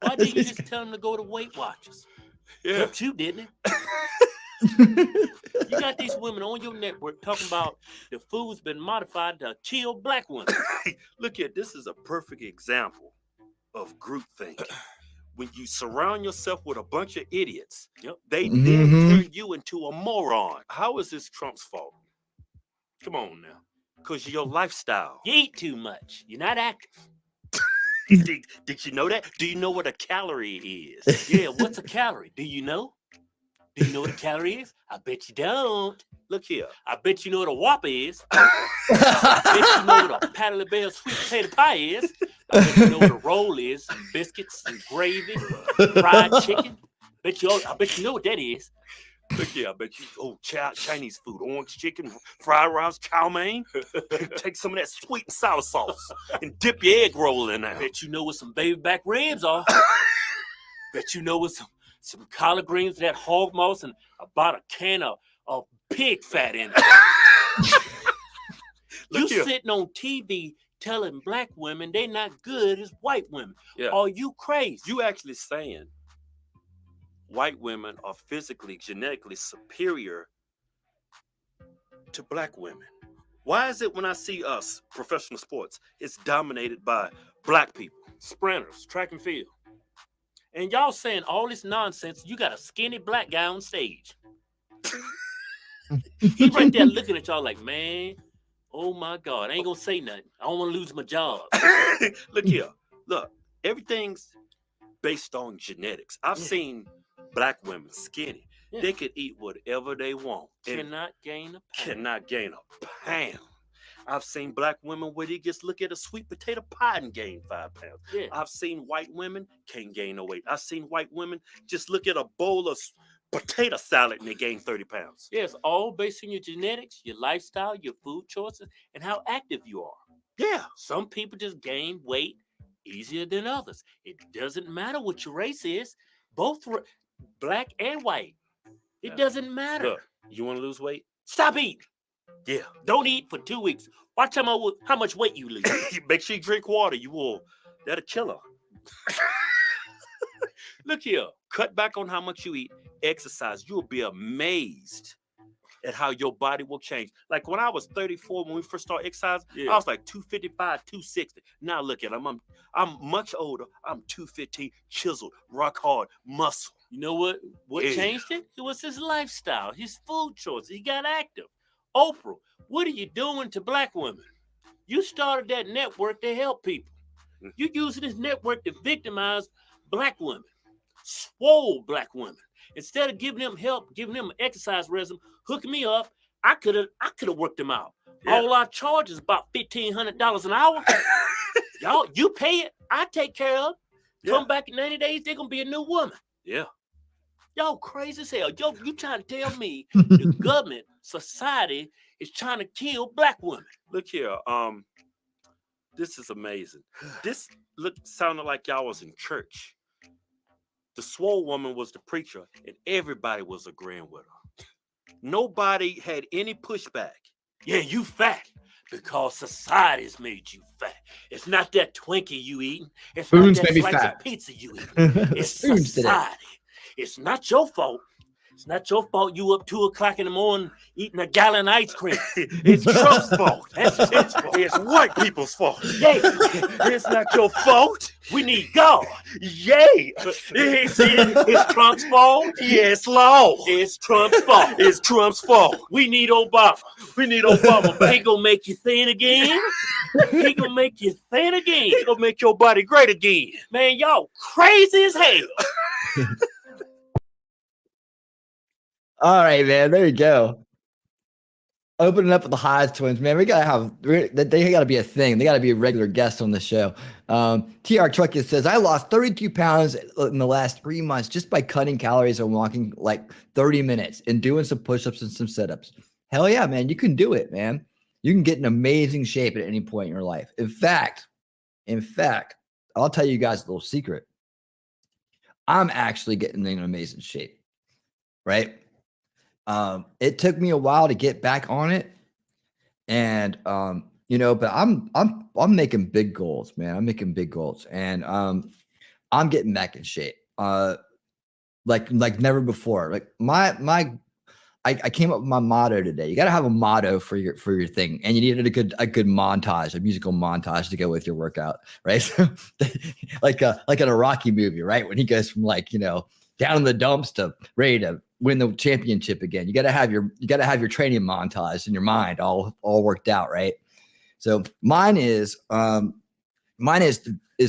Why didn't you just tell them to go to Weight Watchers? Yeah. Helped you, didn't it? You got these women on your network talking about the food's been modified to kill Black women. Look here, this is a perfect example of groupthink. When you surround yourself with a bunch of idiots, they Mhm. then turn you into a moron. How is this Trump's fault? Come on now. Because your lifestyle. You eat too much. You're not active. Did you know that? Do you know what a calorie is? Yeah, what's a calorie? Do you know? Do you know what a calorie is? I bet you don't. Look here. I bet you know what a Whopper is. I bet you know what a Patty LaBelle sweet potato pie is. I bet you know what a roll is. Some biscuits, some gravy, fried chicken. I bet you know what that is. Look here, I bet you, Chinese food, orange chicken, fried rice, chow mein. Take some of that sweet and sour sauce and dip your egg roll in there. I bet you know what some baby back ribs are. Bet you know what some collard greens, that hog moss, and about a can of pig fat in it. You sitting on TV telling black women they're not good as white women. Yeah. Are you crazy? You actually saying white women are physically, genetically superior to black women. Why is it when I see us, professional sports, it's dominated by black people? Sprinters, track and field. And y'all saying all this nonsense, you got a skinny black guy on stage. He right there looking at y'all like, man, oh my God, I ain't gonna say nothing. I don't want to lose my job. Look here. Look, everything's based on genetics. I've seen black women skinny. Yeah. They could eat whatever they want. Cannot gain a pound. Cannot gain a pound. I've seen black women where they just look at a sweet potato pie and gain 5 pounds. Yeah. I've seen white women can't gain no weight. I've seen white women just look at a bowl of potato salad and they gain 30 pounds. Yeah, it's all based on your genetics, your lifestyle, your food choices, and how active you are. Yeah. Some people just gain weight easier than others. It doesn't matter what your race is, both black and white. It doesn't matter. Look, you want to lose weight? Stop eating. Yeah. Don't eat for 2 weeks. Watch how much weight you lose. Make sure you drink water. You will. That'll kill her. Look here. Cut back on how much you eat. Exercise. You'll be amazed at how your body will change. Like when I was 34, when we first started exercising, I was like 255, 260. Now look at I'm much older. I'm 215, chiseled, rock hard, muscle. You know what? What changed it? It was his lifestyle, his food choices. He got active. Oprah, what are you doing to black women? You started that network to help people. You're using this network to victimize black women, swole black women. Instead of giving them help, giving them an exercise regimen, hooking me up, I could have worked them out. Yeah. All our charges about $1,500 an hour. Y'all, you pay it, I take care of. Come back in 90 days, they're gonna be a new woman. Yeah. Y'all crazy as hell. Yo, you trying to tell me the government, society is trying to kill black women? Look here, this is amazing. This sounded like y'all was in church. The swole woman was the preacher, and everybody was agreeing with her. Nobody had any pushback. Yeah, you fat because society's made you fat. It's not that Twinkie you eating. It's Spoons not that made me slice fat. of pizza you eating. It's society. It's not your fault. It's not your fault you up 2 o'clock in the morning eating a gallon of ice cream. It's Trump's fault. That's Trump's fault. It's white people's fault. Yay. It's not your fault. We need God. Yay. It's Trump's fault. Yes, law. It's Trump's fault. It's Trump's fault. We need Obama. We need Obama back. He gonna make you thin again. He gonna make you thin again. He gonna make your body great again. Man, y'all crazy as hell. All right, man. There you go. Opening up with the Hodge twins, man. They gotta be a thing. They gotta be a regular guest on the show. TR Truckett says, I lost 32 pounds in the last 3 months just by cutting calories and walking like 30 minutes and doing some push-ups and some sit-ups. Hell yeah, man. You can do it, man. You can get in amazing shape at any point in your life. In fact, I'll tell you guys a little secret. I'm actually getting in amazing shape, right? It took me a while to get back on it, and but I'm making big goals, man. I'm making big goals, and I'm getting back in shape, like never before. Like I came up with my motto today. You got to have a motto for your thing, and you needed a good montage, a musical montage to go with your workout, right? So, like in a Rocky movie, right? When he goes from like down in the dumps to ready to win the championship again. You got to have your training montage in your mind all worked out, right? So mine is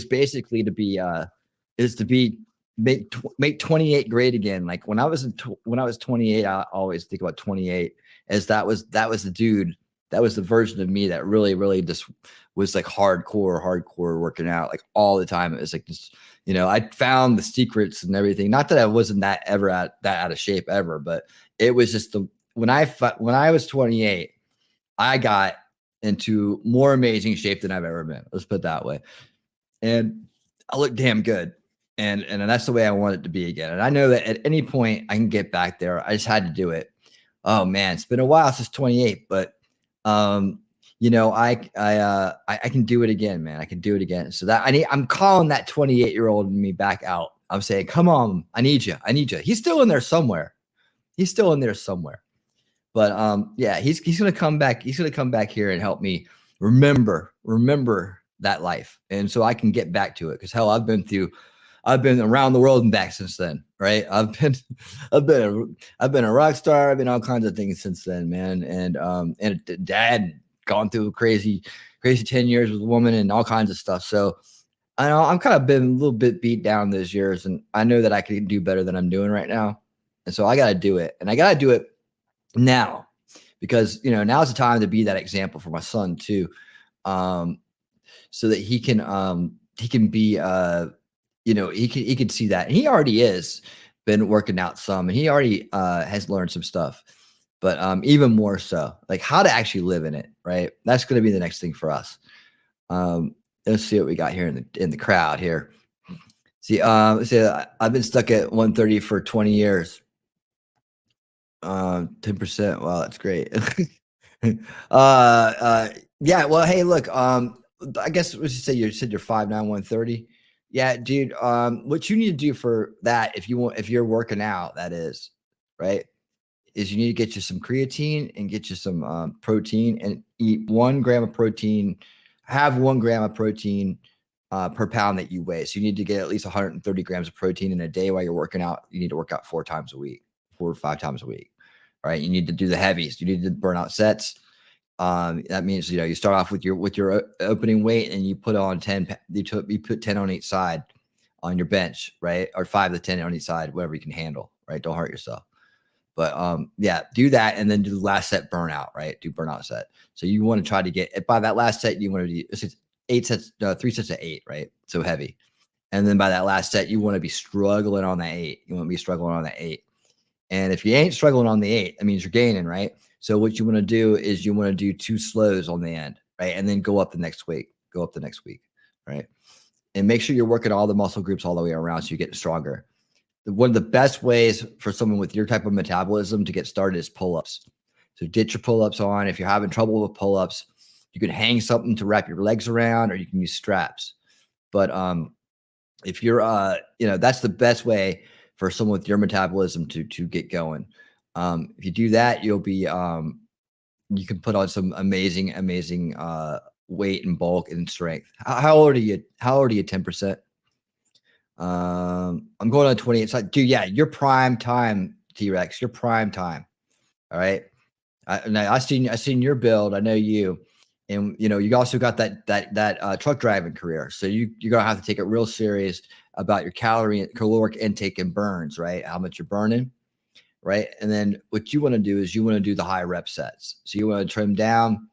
basically to be make 28 great again. Like when I was 28, I always think about 28 as that was the dude, that was the version of me that really just was like hardcore working out like all the time. It was like just, I found the secrets and everything. Not that I wasn't that out of shape ever, but it was just when I was 28, I got into more amazing shape than I've ever been. Let's put it that way. And I look damn good. And that's the way I want it to be again. And I know that at any point I can get back there. I just had to do it. Oh man, it's been a while since 28, but I can do it again, man. I can do it again. So that I'm calling that 28-year-old in me back out. I'm saying, come on, I need you. He's still in there somewhere. But yeah, he's gonna come back. He's gonna come back here and help me remember that life, and so I can get back to it. Because hell, I've been around the world and back since then, right? I've been a rock star. I've been all kinds of things since then, man. And dad gone through crazy 10 years with a woman and all kinds of stuff. So I know I'm kind of been a little bit beat down those years, and I know that I can do better than I'm doing right now. And so I got to do it, and I got to do it now, because now's the time to be that example for my son too, so that he can be he can see that, and he already is been working out some, and he already has learned some stuff, but even more so like how to actually live in it, right? That's going to be the next thing for us. Let's see what we got here in the crowd here. See, I've been stuck at 130 for 20 years. 10%. Wow, that's great. Yeah. Well, hey, look. I guess what you said you're 5'9", 130. Yeah, dude. What you need to do for that, if you're working out, that is, right, is you need to get you some creatine and get you some protein and eat 1 gram of protein. Have 1 gram of protein per pound that you weigh. So you need to get at least 130 grams of protein in a day while you're working out. You need to work out 4 times a week, 4 or 5 times a week. All right. You need to do the heavies. You need to burn out sets. That means, you start off with your opening weight, and you put on 10, you put 10 on each side on your bench, right? Or 5 to 10 on each side, whatever you can handle, right? Don't hurt yourself. But yeah, do that, and then do the last set burnout, right? Do burnout set. So you want to try to get by that last set, you want to do 8 sets, 3 sets of 8, right? So heavy. And then by that last set, you want to be struggling on that 8. You want to be struggling on that 8. And if you ain't struggling on the 8, that means you're gaining, right? So what you want to do is you want to do 2 slows on the end, right? And then go up the next week, right? And make sure you're working all the muscle groups all the way around so you get stronger. One of the best ways for someone with your type of metabolism to get started is pull-ups. So get your pull-ups on. If you're having trouble with pull-ups, you can hang something to wrap your legs around, or you can use straps. But if you're that's the best way for someone with your metabolism to get going. If you do that, you'll be you can put on some amazing weight and bulk and strength. How old are you? 10%. I'm going on 28. It's like, dude, yeah, your prime time, T-Rex, your prime time. All right. I seen your build. I know you, and you also got that truck driving career. So you're gonna have to take it real serious about your caloric intake and burns, right? How much you're burning, right? And then what you want to do is you want to do the high rep sets. So you want to trim down,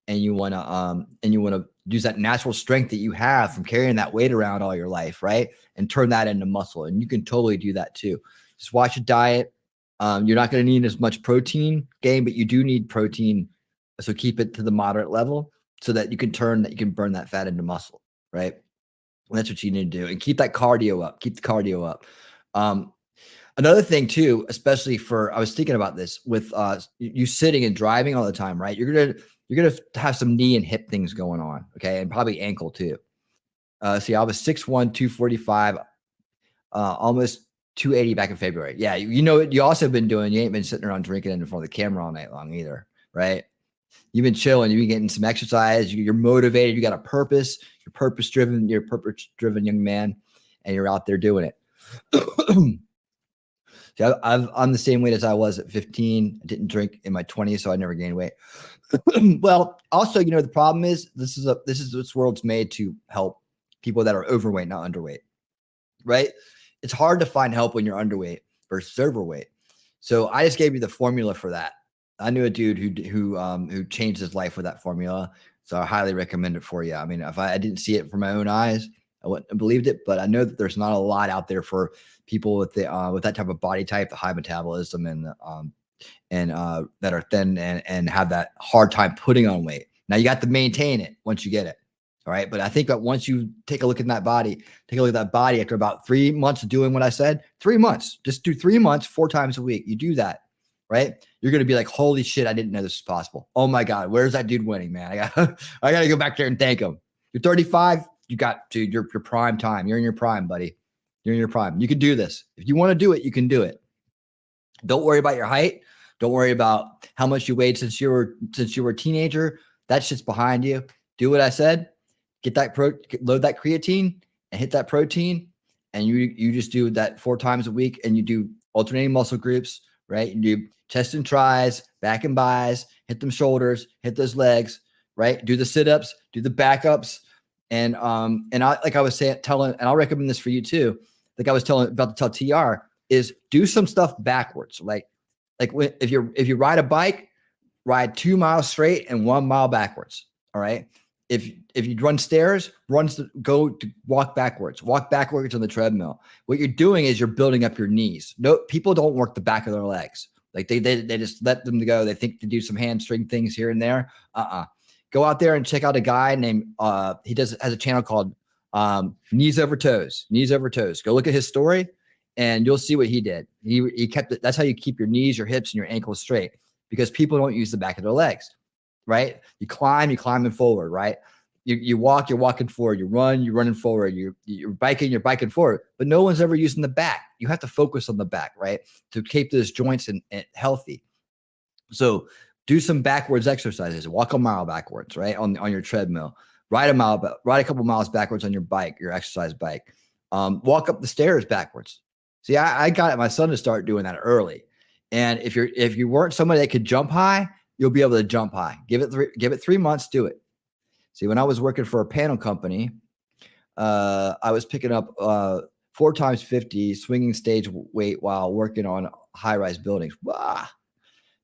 and you want to use that natural strength that you have from carrying that weight around all your life, right? And turn that into muscle. And you can totally do that too. Just watch your diet. You're not going to need as much protein gain, but you do need protein. So keep it to the moderate level so that you can burn that fat into muscle, right? And that's what you need to do. And keep that cardio up. Keep the cardio up. Another thing too, especially I was thinking about this with you sitting and driving all the time, right? You're gonna have some knee and hip things going on, okay, and probably ankle too. See, I was 6'1", 245, almost 280 back in February. Yeah, you know what you also been doing? You ain't been sitting around drinking in front of the camera all night long either, right? You've been chilling. You've been getting some exercise. You're motivated. You got a purpose. You're purpose-driven. You're a purpose-driven young man, and you're out there doing it. See, I'm the same weight as I was at 15. I didn't drink in my 20s, so I never gained weight. Well, also, you know, the problem is this world's made to help people that are overweight, not underweight, right? It's hard to find help when you're underweight versus overweight. So I just gave you the formula for that. I knew a dude who changed his life with that formula. So I highly recommend it for you. I mean, if I didn't see it from my own eyes, I wouldn't have believed it, but I know that there's not a lot out there for people with that type of body type, the high metabolism and that are thin and have that hard time putting on weight. Now you got to maintain it once you get it. All right. But I think that once you take a look at that body after about 3 months of doing what I said, 3 months, just do 3 months, 4 times a week. You do that, right? You're going to be like, holy shit, I didn't know this was possible. Oh my God, where's that dude winning, man? I got to go back there and thank him. You're 35, your prime time. You're in your prime, buddy. You're in your prime. You can do this. If you want to do it, you can do it. Don't worry about your height. Don't worry about how much you weighed since you were a teenager. That shit's behind you. Do what I said. Load that creatine and hit that protein, and you just do that 4 times a week, and you do alternating muscle groups, right? You do chest and tries, back and bis, hit them shoulders, hit those legs, right? Do the sit-ups, do the backups, and I was saying, and I'll recommend this for you too. Like I was about to tell TR, is do some stuff backwards, like if you ride a bike, ride 2 miles straight and 1 mile backwards. All right. If you run stairs, walk backwards on the treadmill. What you're doing is you're building up your knees. No, people don't work the back of their legs. Like they just let them go. They think to do some hamstring things here and there. Go out there and check out a guy named has a channel called Knees Over Toes. Go look at his story and you'll see what he did. He kept it. That's how you keep your knees, your hips, and your ankles straight, because people don't use the back of their legs. Right? You're climbing forward, right? You walk, you're walking forward. You run, you're running forward. You're biking forward. But no one's ever using the back. You have to focus on the back, right? To keep those joints and healthy. So do some backwards exercises. Walk a mile backwards, right? On your treadmill. Ride a couple miles backwards on your bike, your exercise bike. Walk up the stairs backwards. See, I got my son to start doing that early. And if you weren't somebody that could jump high, you'll be able to jump high. Give it 3 months, do it. See, when I was working for a panel company, I was picking up 4 times 50 swinging stage weight while working on high-rise buildings. Wow.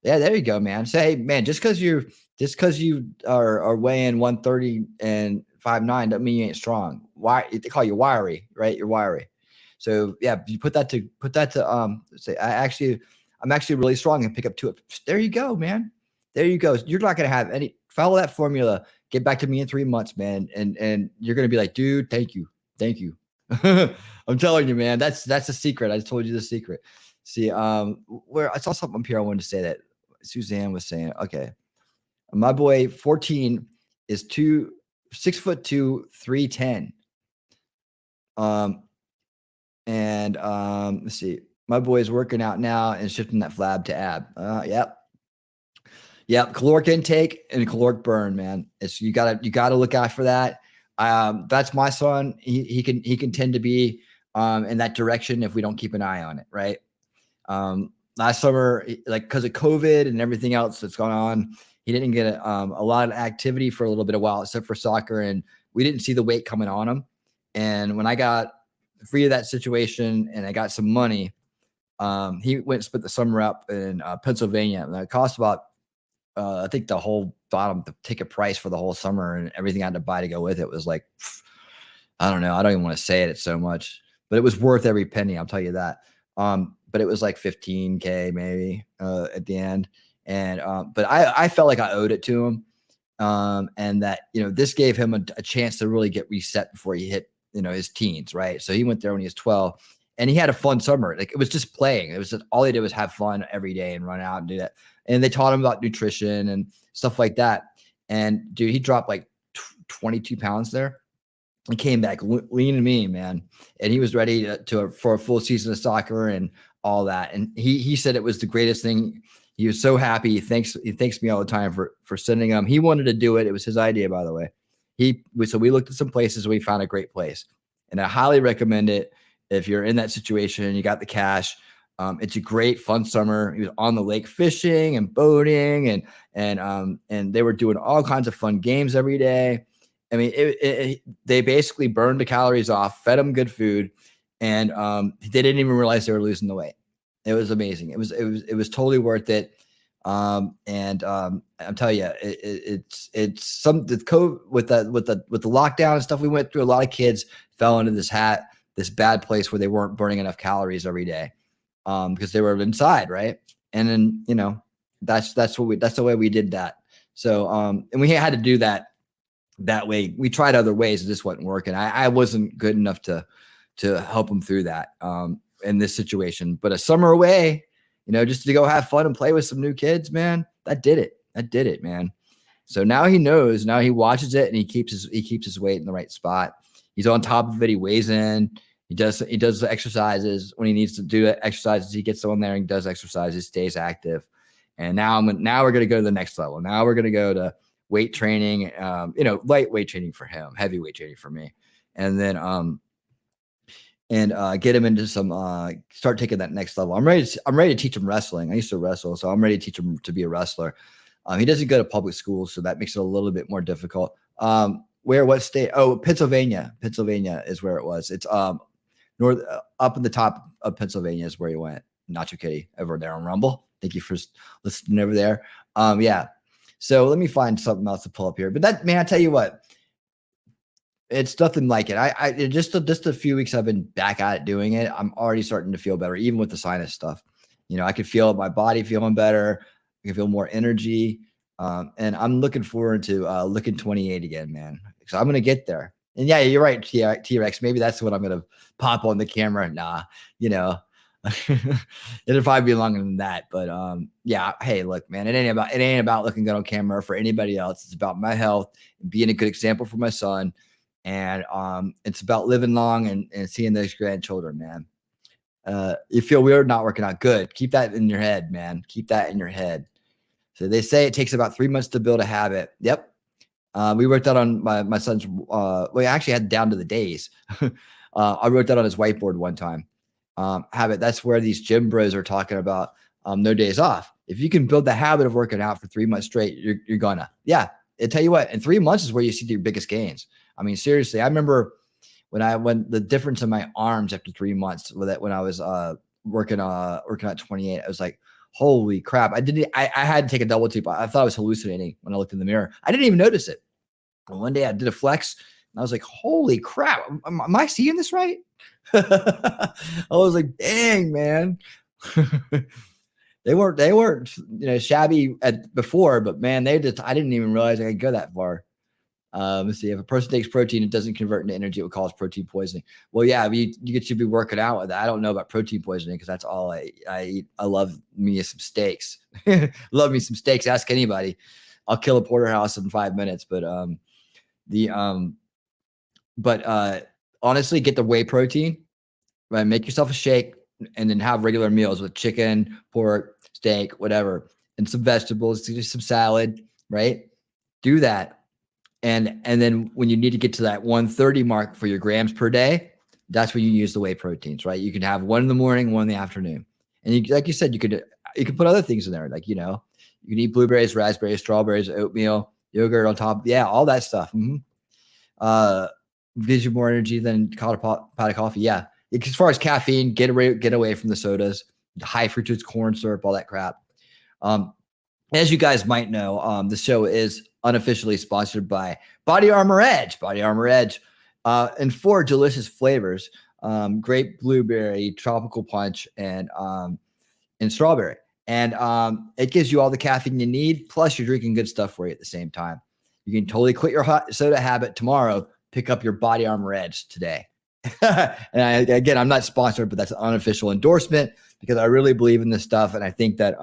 Yeah, there you go, man. Say, hey, man, just because you are weighing 130 and 5'9" doesn't mean you ain't strong. Why they call you wiry, right? You're wiry. So yeah, you put that to say I'm actually really strong and pick up 2. There you go, man. There you go. You're not going to have any, follow that formula. Get back to me in 3 months, man. And you're going to be like, dude, thank you. Thank you. I'm telling you, man, that's the secret. I just told you the secret. See, where I saw something up here. I wanted to say that Suzanne was saying, okay, my boy 14 is 6'2", 310. Let's see, my boy is working out now and shifting that flab to ab. Yep. Caloric intake and caloric burn, man. You gotta look out for that. That's my son. He can tend to be in that direction if we don't keep an eye on it, right? Last summer, like because of COVID and everything else that's gone on, he didn't get a lot of activity for a little bit of while, except for soccer, and we didn't see the weight coming on him. And when I got free of that situation and I got some money, he went and spent the summer up in Pennsylvania, and it cost about I think the whole the ticket price for the whole summer and everything I had to buy to go with it was like, I don't know. I don't even want to say it so much, but it was worth every penny. I'll tell you that. But it was like $15K maybe at the end. And but I felt like I owed it to him. And that, this gave him a chance to really get reset before he hit, his teens. Right. So he went there when he was 12 and he had a fun summer. Like it was just playing. It was just, all he did was have fun every day and run out and do that. And they taught him about nutrition and stuff like that. And dude, he dropped like 22 pounds there. He came back lean and mean, man, and he was ready for a full season of soccer and all that. And he said it was the greatest thing. He was so happy. He thanks me all the time for sending him. He wanted to do it. It was his idea, by the way. So we looked at some places. And we found a great place, and I highly recommend it if you're in that situation and you got the cash. It's a great fun summer. He was on the lake fishing and boating, and they were doing all kinds of fun games every day. I mean, they basically burned the calories off, fed them good food, and they didn't even realize they were losing the weight. It was amazing. It was totally worth it. I'm telling you, it's the COVID with the lockdown and stuff we went through. A lot of kids fell into this bad place where they weren't burning enough calories every day because they were inside, right? And then that's the way we did that. So and we had to do that way. We tried other ways and this wasn't working. I wasn't good enough to help them through that in this situation. But a summer away, just to go have fun and play with some new kids, man, that did it, man. So now he knows. Now he watches it and he keeps his weight in the right spot. He's on top of it. He weighs in. He does the exercises when he needs to do exercises. He gets on there and does exercises, stays active. And now we're going to go to the next level. Now we're going to go to weight training, lightweight training for him, heavyweight training for me. And then, get him into start taking that next level. I'm ready to teach him wrestling. I used to wrestle, so I'm ready to teach him to be a wrestler. He doesn't go to public school, so that makes it a little bit more difficult. What state? Oh, Pennsylvania. Pennsylvania is where it was. It's north, up in the top of Pennsylvania is where he went. Nacho Kitty over there on Rumble. Thank you for listening over there. Yeah. So let me find something else to pull up here. But that, man, I tell you what, it's nothing like it. I just a few weeks I've been back at it doing it. I'm already starting to feel better, even with the sinus stuff. I could feel my body feeling better. I can feel more energy. And I'm looking forward to looking 28 again, man. So I'm gonna get there. And yeah, you're right, T-Rex. Maybe that's what I'm gonna pop on the camera. Nah, it'll probably be longer than that. But yeah, hey, look, man, it ain't about looking good on camera for anybody else. It's about my health and being a good example for my son. And it's about living long and seeing those grandchildren, man. You feel weird not working out, good. Keep that in your head, man. Keep that in your head. So they say it takes about 3 months to build a habit. Yep. We worked out on my son's, we actually had down to the days. I wrote that on his whiteboard one time. Habit. That's where these gym bros are talking about no days off. If you can build the habit of working out for 3 months straight, you're gonna. Yeah. I tell you what, in 3 months is where you see your biggest gains. I mean, seriously, I remember when the difference in my arms after 3 months with it, when I was working at 28, I was like, holy crap. I had to take a double tube. I thought I was hallucinating when I looked in the mirror. I didn't even notice it. And one day I did a flex and I was like, holy crap. Am I seeing this right? I was like, dang, man. They weren't, shabby before, but man, I didn't even realize I could go that far. Let's see. If a person takes protein, it doesn't convert into energy. It would cause protein poisoning. Well, yeah, you should be working out with that. I don't know about protein poisoning because that's all I eat. I love me some steaks. Love me some steaks. Ask anybody. I'll kill a porterhouse in 5 minutes. But honestly, get the whey protein. Right, make yourself a shake and then have regular meals with chicken, pork, steak, whatever, and some vegetables, some salad. Right, do that. And then when you need to get to that 130 mark for your grams per day, that's when you use the whey proteins, right? You can have one in the morning, one in the afternoon. And like you said, you could put other things in there. Like, you can eat blueberries, raspberries, strawberries, oatmeal, yogurt on top. Yeah, all that stuff. Gives you more energy than a pot of coffee. Yeah. As far as caffeine, get away from the sodas, high fructose corn syrup, all that crap. As you guys might know, the show is unofficially sponsored by Body Armor Edge. Body Armor Edge, and 4 delicious flavors: grape, blueberry, tropical punch, and strawberry. And it gives you all the caffeine you need. Plus, you're drinking good stuff for you at the same time. You can totally quit your hot soda habit tomorrow. Pick up your Body Armor Edge today. And again, I'm not sponsored, but that's an unofficial endorsement because I really believe in this stuff, and I think that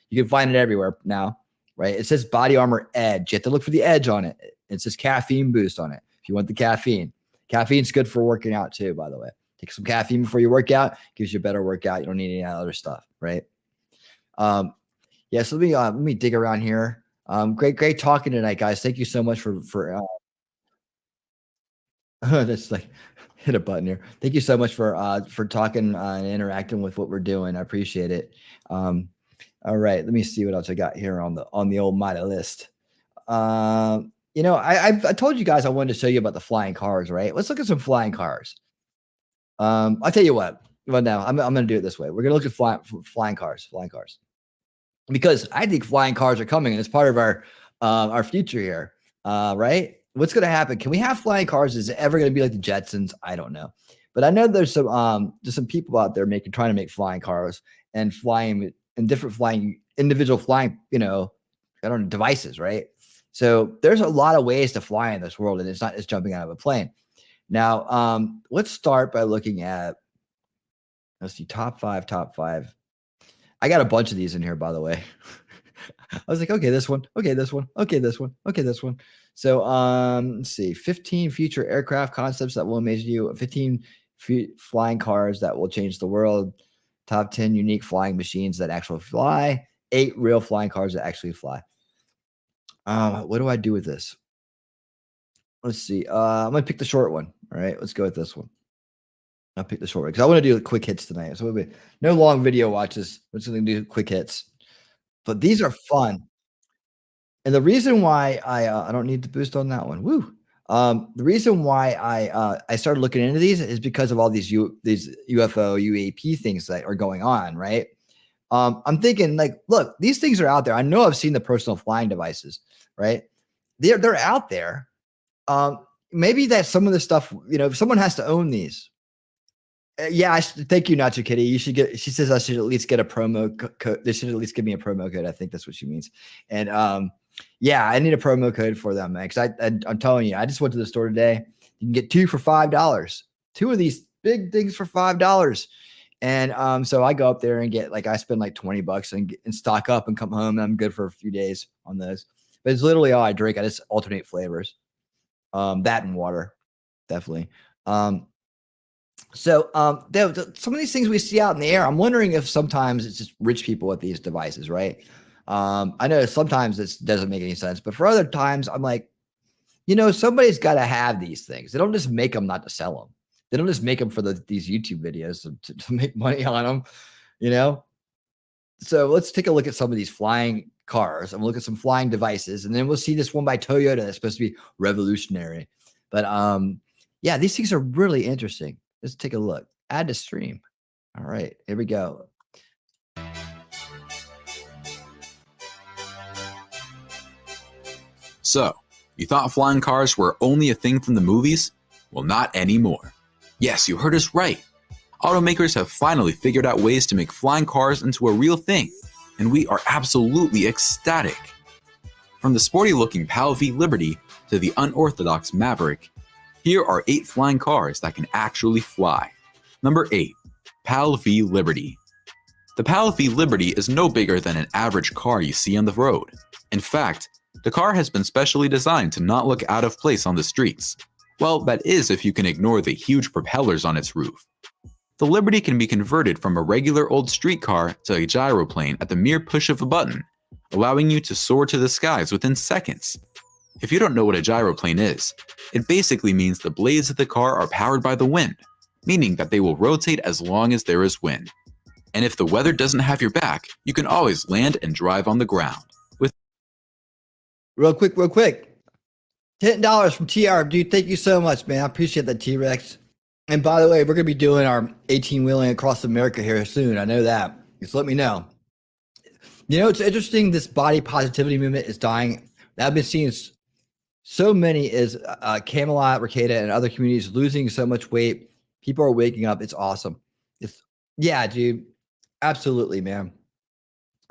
you can find it everywhere now, right? It says Body Armor Edge. You have to look for the edge on it. It says caffeine boost on it if you want the caffeine. Caffeine's good for working out too, by the way. Take some caffeine before you work out, gives you a better workout. You don't need any other stuff, right? Yeah, so let me dig around here. Great talking tonight, guys. Thank you so much for that's like hit a button here. Thank you so much for talking and interacting with what we're doing. I appreciate it. All right, let me see what else I got here on the almighty list. I told you guys I wanted to show you about the flying cars, right? Let's look at some flying cars. I'll tell you what. Well, now I'm going to do it this way. We're going to look at flying cars, because I think flying cars are coming, and it's part of our future here, right? What's going to happen? Can we have flying cars? Is it ever going to be like the Jetsons? I don't know, but I know there's some people out there trying to make flying cars and flying in different individual flying, devices, right? So there's a lot of ways to fly in this world, and it's not just jumping out of a plane. Now, let's start by looking at, let's see, top five. I got a bunch of these in here, by the way. I was like, okay, this one, okay, this one, okay, this one, okay, this one. So, let's see, 15 future aircraft concepts that will amaze you, 15 flying cars that will change the world, top 10 unique flying machines that actually fly, 8 real flying cars that actually fly. What do I do with this? Let's see. I'm gonna pick the short one. All right, let's go with this one. I'll pick the short one because I want to do quick hits tonight. So we'll be no long video watches. We're just gonna do quick hits. But these are fun. And the reason why I don't need to boost on that one. Woo. The reason why I started looking into these is because of all these UFO UAP things that are going on, right? I'm thinking like, look, these things are out there. I know I've seen the personal flying devices, right? They're out there. Maybe that some of the stuff, someone has to own these. Yeah, thank you, Nacho Kitty. You should get. She says I should at least get a promo code. They should at least give me a promo code. I think that's what she means. And yeah, I need a promo code for them, man. Because I'm telling you, I just went to the store today. You can get 2 for $5. 2 of these big things for $5. And so I go up there and get I spend like $20 and stock up and come home, and I'm good for a few days on those. But it's literally all I drink. I just alternate flavors. That and water, definitely. So some of these things we see out in the air, I'm wondering if sometimes it's just rich people with these devices, right? I know sometimes this doesn't make any sense, but for other times, I'm like, somebody's got to have these things. They don't just make them not to sell them. They don't just make them for these YouTube videos to make money on them, So let's take a look at some of these flying cars and we'll look at some flying devices, and then we'll see this one by Toyota that's supposed to be revolutionary. But yeah, these things are really interesting. Let's take a look. Add to stream. All right, here we go. So, you thought flying cars were only a thing from the movies? Well, not anymore. Yes, you heard us right. Automakers have finally figured out ways to make flying cars into a real thing, and we are absolutely ecstatic. From the sporty-looking PAL v Liberty to the unorthodox Maverick, here are 8 flying cars that can actually fly. Number 8, PAL v Liberty. The PAL v Liberty is no bigger than an average car you see on the road. In fact, the car has been specially designed to not look out of place on the streets. Well, that is if you can ignore the huge propellers on its roof. The Liberty can be converted from a regular old street car to a gyroplane at the mere push of a button, allowing you to soar to the skies within seconds. If you don't know what a gyroplane is, it basically means the blades of the car are powered by the wind, meaning that they will rotate as long as there is wind. And if the weather doesn't have your back, you can always land and drive on the ground. Real quick. $10 from TR, dude. Thank you so much, man. I appreciate that, T-Rex. And by the way, we're going to be doing our 18-wheeling across America here soon. I know that. Just let me know. It's interesting. This body positivity movement is dying. I've been seeing so many is Camelot, Ricada, and other communities losing so much weight. People are waking up. It's awesome. Yeah, dude. Absolutely, man.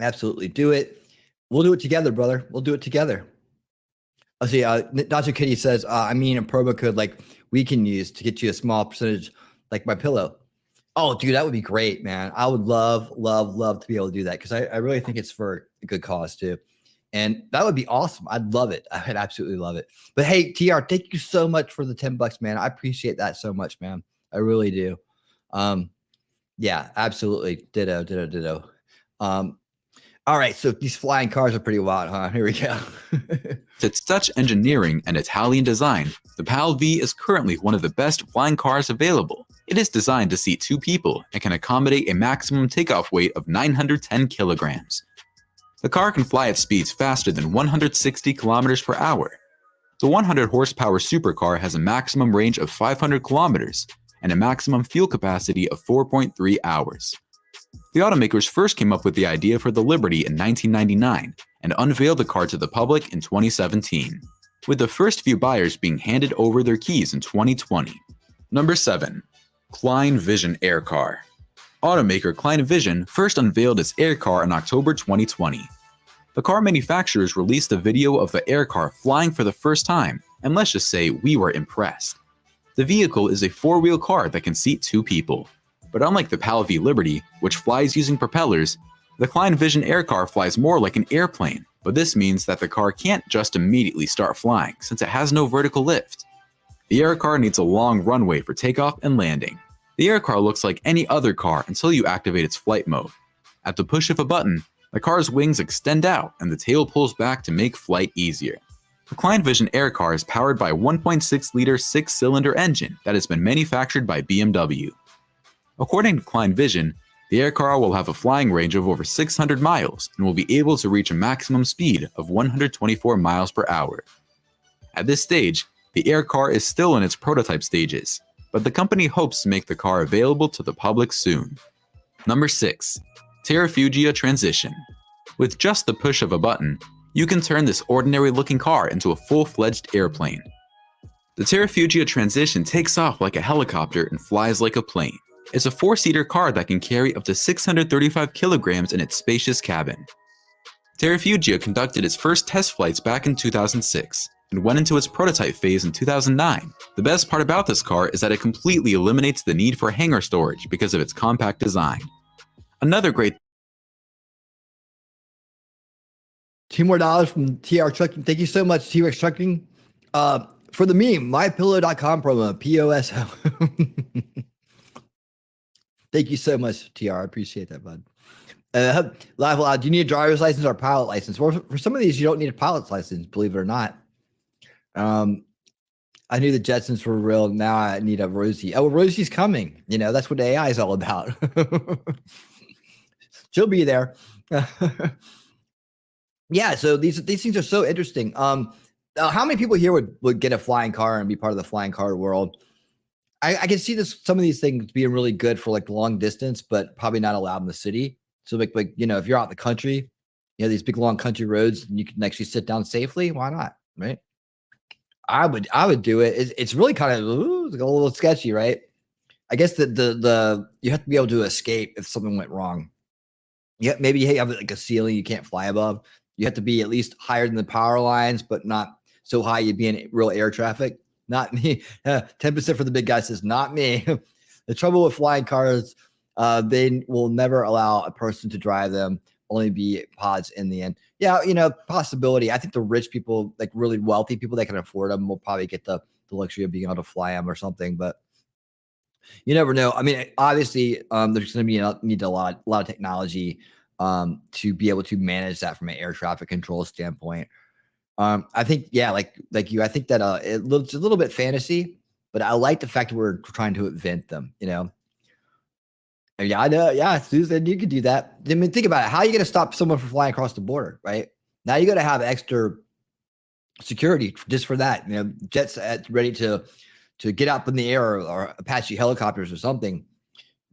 Absolutely. Do it. We'll do it together, brother. We'll do it together. Let's see. Nacho Kitty says, a promo code like we can use to get you a small percentage like my pillow. Oh, dude, that would be great, man. I would love to be able to do that because I really think it's for a good cause too. And that would be awesome. I'd love it. I'd absolutely love it. But hey, TR, thank you so much for the $10, man. I appreciate that so much, man. I really do. Yeah, absolutely. Ditto, ditto, ditto. All right, so these flying cars are pretty wild, huh? Here we go. With its Dutch engineering and Italian design, the PAL V is currently one of the best flying cars available. It is designed to seat 2 people and can accommodate a maximum takeoff weight of 910 kilograms. The car can fly at speeds faster than 160 kilometers per hour. The 100 horsepower supercar has a maximum range of 500 kilometers and a maximum fuel capacity of 4.3 hours. The automakers first came up with the idea for the Liberty in 1999 and unveiled the car to the public in 2017, with the first few buyers being handed over their keys in 2020. Number 7. Klein Vision Air Car. Automaker Klein Vision first unveiled its air car in October 2020. The car manufacturers released a video of the air car flying for the first time, and let's just say we were impressed. The vehicle is a 4-wheel car that can seat 2 people. But unlike the PAL V Liberty, which flies using propellers, the Klein Vision Air Car flies more like an airplane, but this means that the car can't just immediately start flying since it has no vertical lift. The air car needs a long runway for takeoff and landing. The air car looks like any other car until you activate its flight mode. At the push of a button, the car's wings extend out and the tail pulls back to make flight easier. The Klein Vision Air Car is powered by a 1.6-liter 6-cylinder engine that has been manufactured by BMW. According to Klein Vision, the air car will have a flying range of over 600 miles and will be able to reach a maximum speed of 124 miles per hour. At this stage, the air car is still in its prototype stages, but the company hopes to make the car available to the public soon. Number 6. Terrafugia Transition. With just the push of a button, you can turn this ordinary-looking car into a full-fledged airplane. The Terrafugia Transition takes off like a helicopter and flies like a plane. It's a 4-seater car that can carry up to 635 kilograms in its spacious cabin. Terrafugia conducted its first test flights back in 2006 and went into its prototype phase in 2009. The best part about this car is that it completely eliminates the need for hangar storage because of its compact design. Another great $2 more from TR Trucking. Thank you so much, T-Rex Trucking. For the meme, mypillow.com promo, POSO. Thank you so much, TR. I appreciate that, bud. Laugh aloud. Do you need a driver's license or a pilot license? Well, for some of these, you don't need a pilot's license, believe it or not. I knew the Jetsons were real. Now I need a Rosie. Oh, Rosie's coming. You know, that's what AI is all about. She'll be there. Yeah, so these things are so interesting. How many people here would get a flying car and be part of the flying car world? I can see some of these things being really good for like long distance, but probably not allowed in the city. So like you know, if you're out in the country, you know, these big long country roads, and you can actually sit down safely. Why not? Right? I would do it. It's really kind of a little sketchy, right? I guess the you have to be able to escape if something went wrong. Yeah, maybe you have like a ceiling you can't fly above. You have to be at least higher than the power lines, but not so high you'd be in real air traffic. Not me. 10% for the big guy says, not me. The trouble with flying cars, they will never allow a person to drive them, only be pods in the end. Yeah, you know, possibility. I think the rich people, like really wealthy people that can afford them, will probably get the luxury of being able to fly them or something, but you never know. I mean, obviously, there's going to need a lot of technology to be able to manage that from an air traffic control standpoint. I think, yeah, like you, I think that it looks a little bit fantasy, but I like the fact that we're trying to invent them, you know? And yeah, I know. Yeah, Susan, you could do that. I mean, think about it. How are you going to stop someone from flying across the border, right? Now you got to have extra security just for that. You know, jets ready to get up in the air or Apache helicopters or something.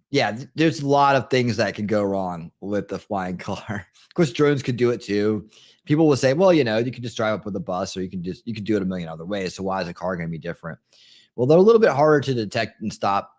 Yeah, there's a lot of things that can go wrong with the flying car. Of course, drones could do it too. People will say, well, you know, you can just drive up with a bus, or you can do it a million other ways. So why is a car going to be different? Well, they're a little bit harder to detect and stop.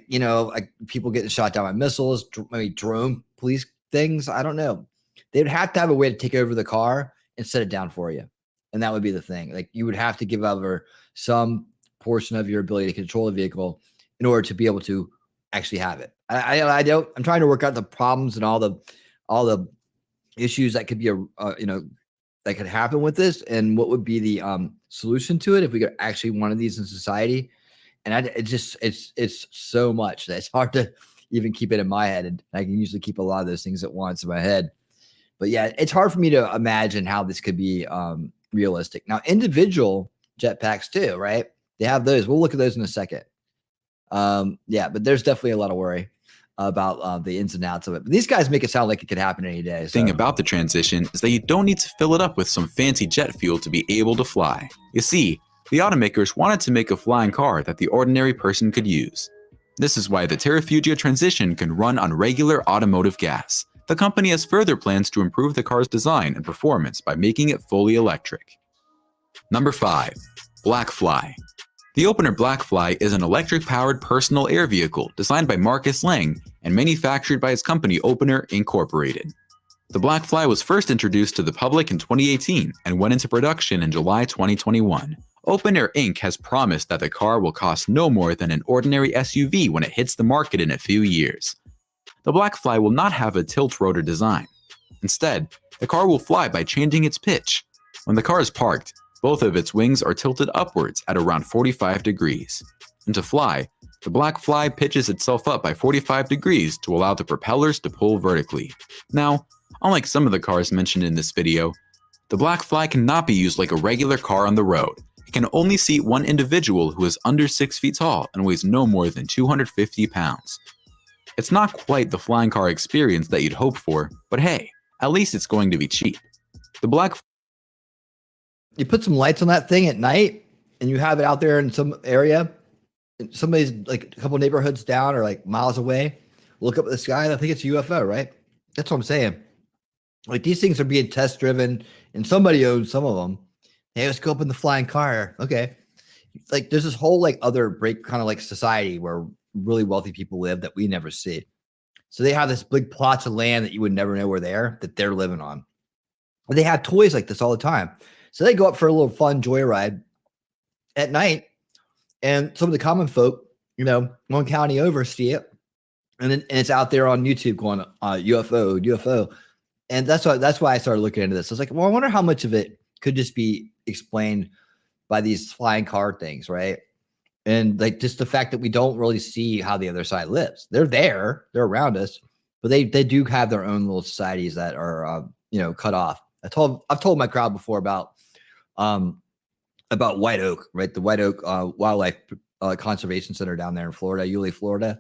You know, like people getting shot down by missiles, maybe drone police things. I don't know. They'd have to have a way to take over the car and set it down for you. And that would be the thing. Like you would have to give over some portion of your ability to control the vehicle in order to be able to actually have it. I'm trying to work out the problems and all the issues that could be that could happen with this, and what would be the solution to it if we could actually one of these in society. And it's so much that it's hard to even keep it in my head. And I can usually keep a lot of those things at once in my head. But yeah, it's hard for me to imagine how this could be realistic. Now, individual jetpacks too, right? They have those. We'll look at those in a second. Yeah, but there's definitely a lot of worry about the ins and outs of it. But these guys make it sound like it could happen any day. The thing about the transition is that you don't need to fill it up with some fancy jet fuel to be able to fly. You see, the automakers wanted to make a flying car that the ordinary person could use. This is why the Terrafugia Transition can run on regular automotive gas. The company has further plans to improve the car's design and performance by making it fully electric. Number 5. Blackfly. The Opener Blackfly is an electric-powered personal air vehicle designed by Marcus Lang and manufactured by his company Opener Incorporated. The Blackfly was first introduced to the public in 2018 and went into production in July 2021. Opener Inc. has promised that the car will cost no more than an ordinary SUV when it hits the market in a few years. The Blackfly will not have a tilt-rotor design. Instead, the car will fly by changing its pitch. When the car is parked, both of its wings are tilted upwards at around 45 degrees. And to fly, the Blackfly pitches itself up by 45 degrees to allow the propellers to pull vertically. Now, unlike some of the cars mentioned in this video, the Blackfly cannot be used like a regular car on the road. It can only seat one individual who is under 6 feet tall and weighs no more than 250 pounds. It's not quite the flying car experience that you'd hope for, but hey, at least it's going to be cheap. You put some lights on that thing at night and you have it out there in some area, and somebody's like a couple neighborhoods down or like miles away, look up at the sky and I think it's a UFO, right? That's what I'm saying. Like these things are being test driven and somebody owns some of them. Hey, let's go up in the flying car. Okay. Like there's this whole like other break kind of like society where really wealthy people live that we never see. So they have this big plots of land that you would never know were there that they're living on. And they have toys like this all the time. So they go up for a little fun joyride at night, and some of the common folk, you know, one county over see it, and it's out there on YouTube going UFO, and that's why I started looking into this. I was like, well, I wonder how much of it could just be explained by these flying car things, right? And like just the fact that we don't really see how the other side lives. They're there, they're around us, but they do have their own little societies that are cut off. I've told my crowd before about White Oak, right? The White Oak Wildlife Conservation Center down there in Florida, Yulee, Florida.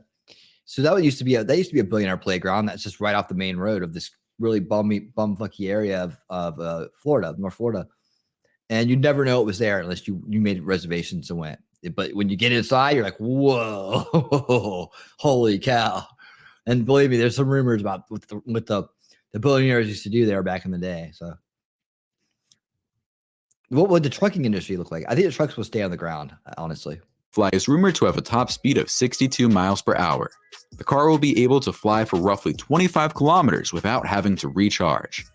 So that used to be a billionaire playground that's just right off the main road of this really bumfucky area of Florida, North Florida. And you'd never know it was there unless you made reservations and went. But when you get inside, you're like, whoa, holy cow. And believe me, there's some rumors about what the billionaires used to do there back in the day. So what would the trucking industry look like? I think the trucks will stay on the ground, honestly. Fly is rumored to have a top speed of 62 miles per hour. The car will be able to fly for roughly 25 kilometers without having to recharge.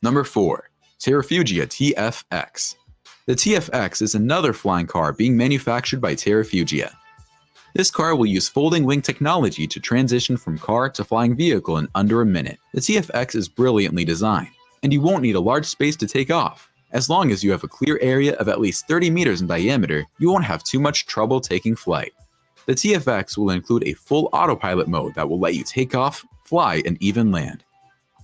Number 4. Terrafugia TFX. The TFX is another flying car being manufactured by Terrafugia. This car will use folding wing technology to transition from car to flying vehicle in under a minute. The TFX is brilliantly designed, and you won't need a large space to take off. As long as you have a clear area of at least 30 meters in diameter, you won't have too much trouble taking flight. The TFX will include a full autopilot mode that will let you take off, fly, and even land.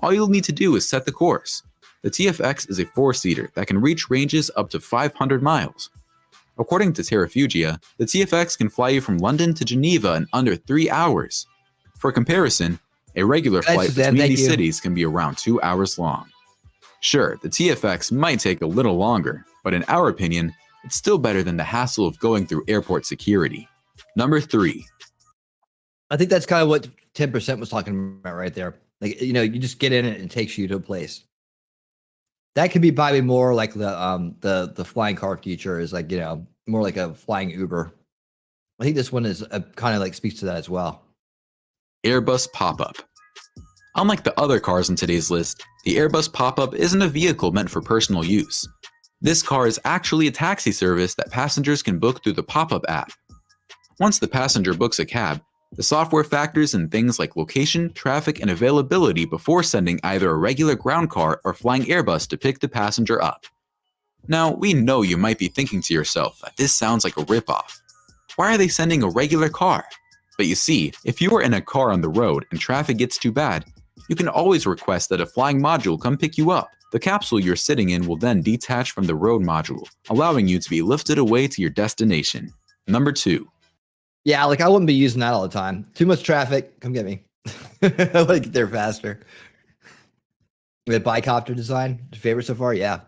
All you'll need to do is set the course. The TFX is a 4-seater that can reach ranges up to 500 miles. According to Terrafugia, the TFX can fly you from London to Geneva in under 3 hours. For comparison, a regular flight between these cities can be around 2 hours long. Sure, the TFX might take a little longer, but in our opinion, it's still better than the hassle of going through airport security. Number 3. I think that's kind of what 10% was talking about right there. Like, you just get in it and it takes you to a place. That could be probably more like the flying car feature is like, more like a flying Uber. I think this one is kind of like speaks to that as well. Airbus Pop-Up. Unlike the other cars on today's list, the Airbus Pop-Up isn't a vehicle meant for personal use. This car is actually a taxi service that passengers can book through the Pop-Up app. Once the passenger books a cab, The software factors in things like location, traffic, and availability before sending either a regular ground car or flying Airbus to pick the passenger up. Now, we know you might be thinking to yourself that this sounds like a ripoff. Why are they sending a regular car? But you see, if you are in a car on the road and traffic gets too bad, you can always request that a flying module come pick you up. The capsule you're sitting in will then detach from the road module, allowing you to be lifted away to your destination. Number 2. Yeah, like I wouldn't be using that all the time. Too much traffic. Come get me. I want to get there faster. The bicopter design, your favorite so far? Yeah.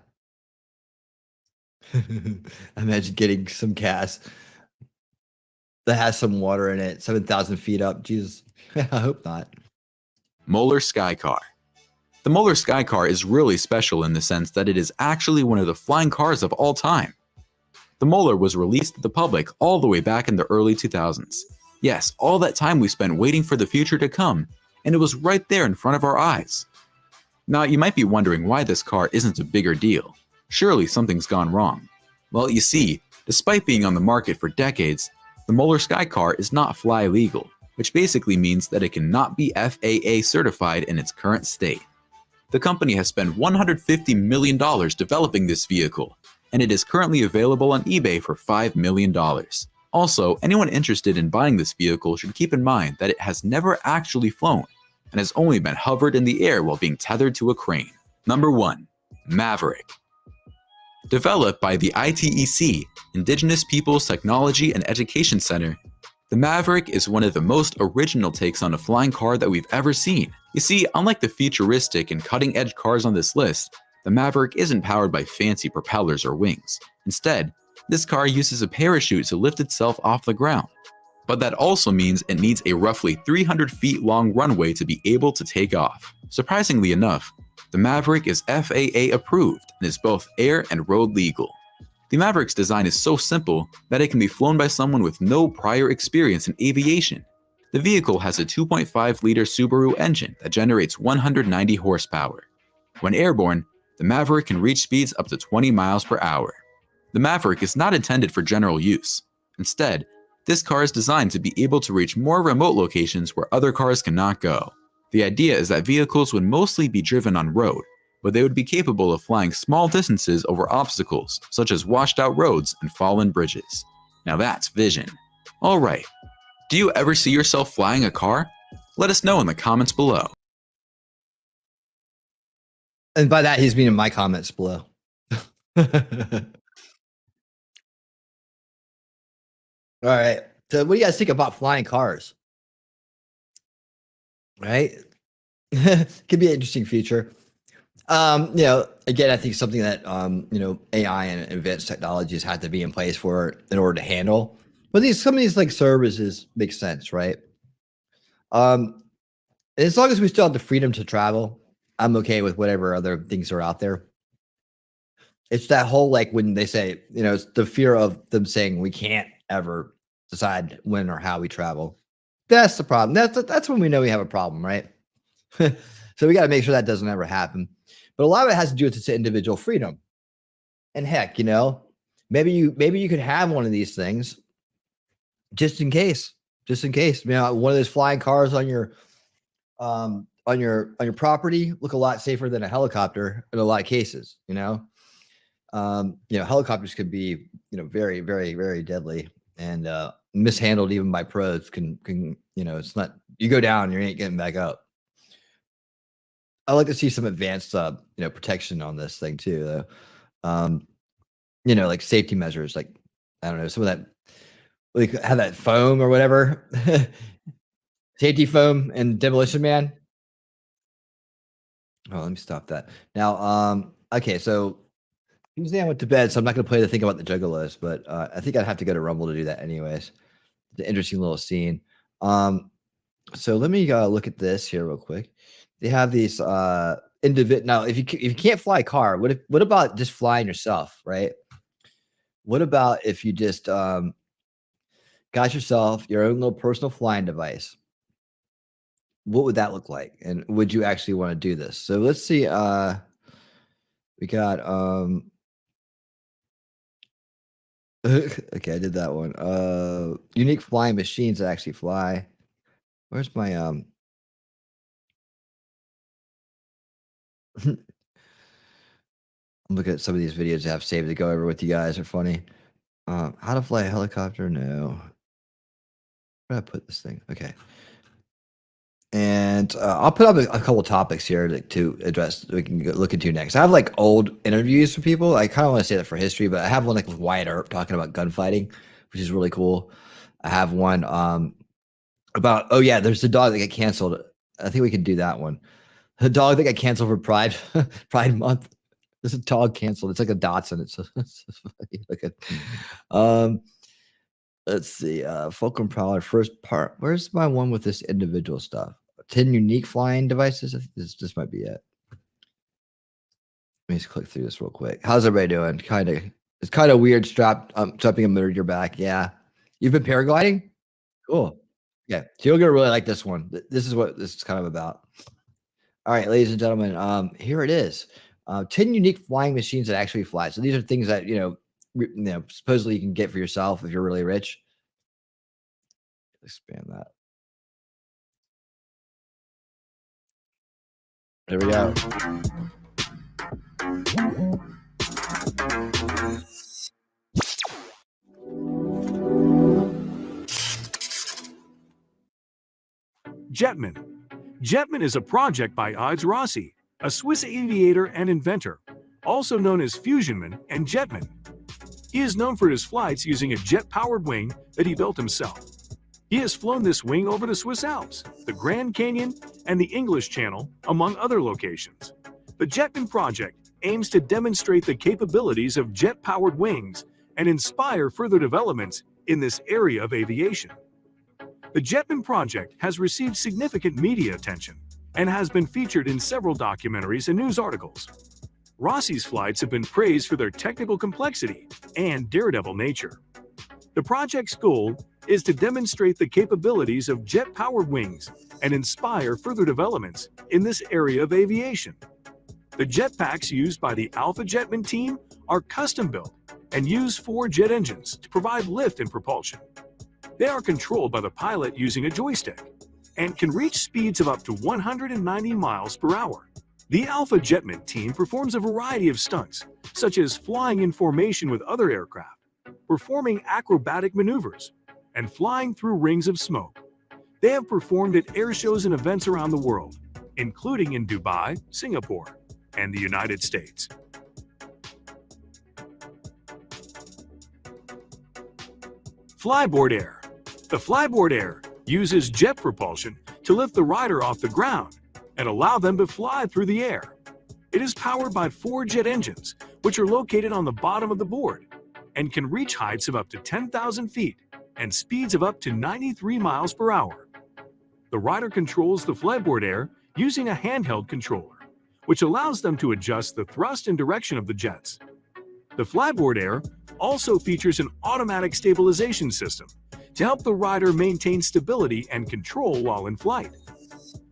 Imagine getting some gas that has some water in it, 7,000 feet up. Jesus, I hope not. Molar Sky Car. The Molar Sky Car is really special in the sense that it is actually one of the flying cars of all time. The Molar was released to the public all the way back in the early 2000s. Yes, all that time we spent waiting for the future to come, and it was right there in front of our eyes. Now, you might be wondering why this car isn't a bigger deal. Surely something's gone wrong. Well, you see, despite being on the market for decades, the Molar Sky Car is not fly legal, which basically means that it cannot be FAA certified in its current state. The company has spent $150 million developing this vehicle, and it is currently available on eBay for $5 million. Also, anyone interested in buying this vehicle should keep in mind that it has never actually flown, and has only been hovered in the air while being tethered to a crane. Number 1. Maverick. Developed by the ITEC, Indigenous Peoples Technology and Education Center, the Maverick is one of the most original takes on a flying car that we've ever seen. You see, unlike the futuristic and cutting-edge cars on this list, the Maverick isn't powered by fancy propellers or wings. Instead, this car uses a parachute to lift itself off the ground. But that also means it needs a roughly 300 feet long runway to be able to take off. Surprisingly enough, the Maverick is FAA approved and is both air and road legal. The Maverick's design is so simple that it can be flown by someone with no prior experience in aviation. The vehicle has a 2.5-liter Subaru engine that generates 190 horsepower. When airborne, the Maverick can reach speeds up to 20 miles per hour. The Maverick is not intended for general use. Instead, this car is designed to be able to reach more remote locations where other cars cannot go. The idea is that vehicles would mostly be driven on road, but they would be capable of flying small distances over obstacles, such as washed out roads and fallen bridges. Now that's vision. Alright, do you ever see yourself flying a car? Let us know in the comments below. And by that, he's meaning my comments below. All right. So what do you guys think about flying cars? Right? Could be an interesting feature. Again, I think something that AI and advanced technologies had to be in place for in order to handle. But some of these like services make sense, right? As long as we still have the freedom to travel, I'm okay with whatever other things are out there. It's that whole like when they say, it's the fear of them saying we can't ever decide when or how we travel. That's the problem. That's when we know we have a problem, right? So we got to make sure that doesn't ever happen. But a lot of it has to do with its individual freedom. And heck, maybe you could have one of these things just in case. One of those flying cars on your property look a lot safer than a helicopter in a lot of cases. Helicopters could be very, very, very deadly and mishandled even by pros. Can it's not, you go down, you ain't getting back up. I like to see some advanced protection on this thing too, though. Like safety measures, like I don't know, some of that, like have that foam or whatever, safety foam and Demolition Man. Oh, let me stop that now. Okay, so Tuesday I went to bed, so I'm not going to play the thing about the Juggalos, but I think I'd have to go to Rumble to do that anyways. It's an interesting little scene. So let me look at this here real quick. They have these individual. Now, if you can't fly a car, what about just flying yourself, right? What about if you just got yourself your own little personal flying device? What would that look like? And would you actually want to do this? So let's see. We got okay, I did that one. Unique flying machines that actually fly. Where's my I'm looking at some of these videos I have saved to go over with you guys. They're funny. How to fly a helicopter? No. Where did I put this thing? Okay. And I'll put up a couple topics here to address we can look into next. I have like old interviews for people. I kind of want to say that for history, but I have one like with Wyatt Earp talking about gunfighting, which is really cool. I have one about there's a dog that got canceled. I think we could do that one. The dog that got canceled for Pride Pride Month. There's a dog canceled. It's like a Dachshund. It's like a let's see. Fulcrum Prowler first part. Where's my one with this individual stuff? 10 unique flying devices. I think this might be it. Let me just click through this real quick. How's everybody doing? It's kind of weird strapping a motor to your back. Yeah. You've been paragliding? Cool. Yeah. So you're gonna really like this one. This is what this is kind of about. All right, ladies and gentlemen, here it is. 10 unique flying machines that actually fly. So these are things that supposedly you can get for yourself if you're really rich. Expand that. There we go. Jetman. Jetman is a project by Ides Rossi, a Swiss aviator and inventor, also known as Fusionman and Jetman. He is known for his flights using a jet-powered wing that he built himself. He has flown this wing over the Swiss Alps, the Grand Canyon, and the English Channel, among other locations. The Jetman project aims to demonstrate the capabilities of jet-powered wings and inspire further developments in this area of aviation. The Jetman project has received significant media attention and has been featured in several documentaries and news articles. Rossi's flights have been praised for their technical complexity and daredevil nature. The project's goal is to demonstrate the capabilities of jet-powered wings and inspire further developments in this area of aviation. The jetpacks used by the Alpha Jetman team are custom-built and use 4 jet engines to provide lift and propulsion. They are controlled by the pilot using a joystick and can reach speeds of up to 190 miles per hour. The Alpha Jetman team performs a variety of stunts, such as flying in formation with other aircraft, performing acrobatic maneuvers, and flying through rings of smoke. They have performed at air shows and events around the world, including in Dubai, Singapore, and the United States. Flyboard Air. The Flyboard Air uses jet propulsion to lift the rider off the ground and allow them to fly through the air. It is powered by 4 jet engines, which are located on the bottom of the board and can reach heights of up to 10,000 feet and speeds of up to 93 miles per hour. The rider controls the Flyboard Air using a handheld controller, which allows them to adjust the thrust and direction of the jets. The Flyboard Air also features an automatic stabilization system to help the rider maintain stability and control while in flight.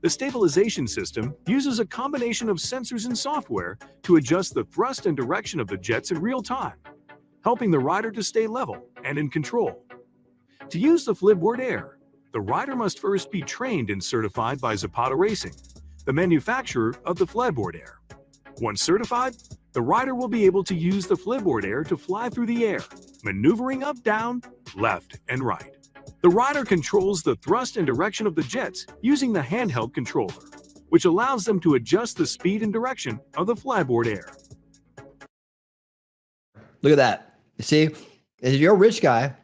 The stabilization system uses a combination of sensors and software to adjust the thrust and direction of the jets in real time, helping the rider to stay level and in control. To use the Flyboard Air, the rider must first be trained and certified by Zapata Racing, the manufacturer of the Flyboard Air. Once certified, the rider will be able to use the Flyboard Air to fly through the air, maneuvering up, down, left, and right. The rider controls the thrust and direction of the jets using the handheld controller, which allows them to adjust the speed and direction of the Flyboard Air. Look at that. You see, if you're a rich guy,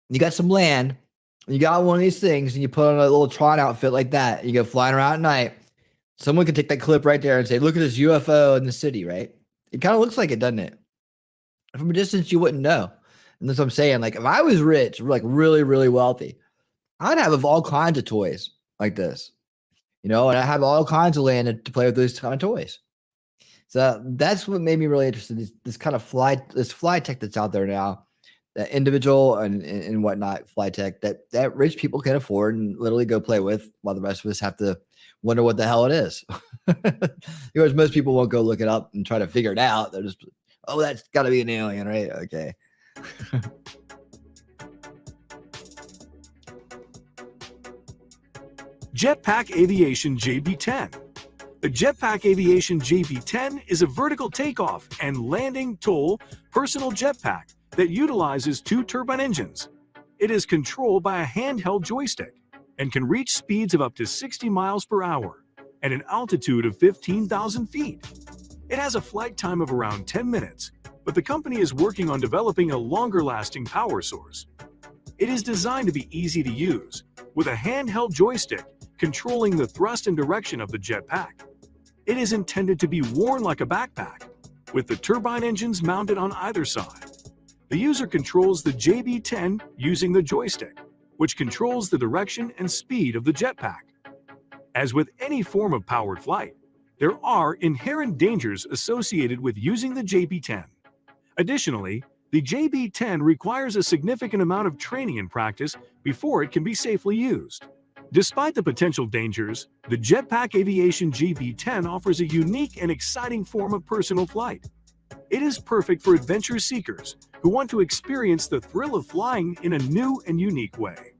you got some land, and you got one of these things, and you put on a little Tron outfit like that, and you go flying around at night, someone could take that clip right there and say, look at this UFO in the city, right? It kind of looks like it, doesn't it? From a distance, you wouldn't know. And that's what I'm saying. Like, if I was rich, like really, really wealthy, I'd have all kinds of toys like this, and I have all kinds of land to play with those kind of toys. So that's what made me really interested. This kind of fly tech that's out there now, that individual and whatnot fly tech that rich people can afford and literally go play with, while the rest of us have to wonder what the hell it is. Because most people won't go look it up and try to figure it out. They're just, oh, that's got to be an alien, right? Okay. Jetpack Aviation JB-10. The Jetpack Aviation JB-10 is a vertical takeoff and landing toll personal jetpack that utilizes 2 turbine engines. It is controlled by a handheld joystick and can reach speeds of up to 60 miles per hour at an altitude of 15,000 feet. It has a flight time of around 10 minutes, but the company is working on developing a longer-lasting power source. It is designed to be easy to use, with a handheld joystick controlling the thrust and direction of the jetpack. It is intended to be worn like a backpack, with the turbine engines mounted on either side. The user controls the JB-10 using the joystick, which controls the direction and speed of the jetpack. As with any form of powered flight, there are inherent dangers associated with using the JB-10. Additionally, the JB-10 requires a significant amount of training and practice before it can be safely used. Despite the potential dangers, the Jetpack Aviation JB-10 offers a unique and exciting form of personal flight. It is perfect for adventure seekers who want to experience the thrill of flying in a new and unique way.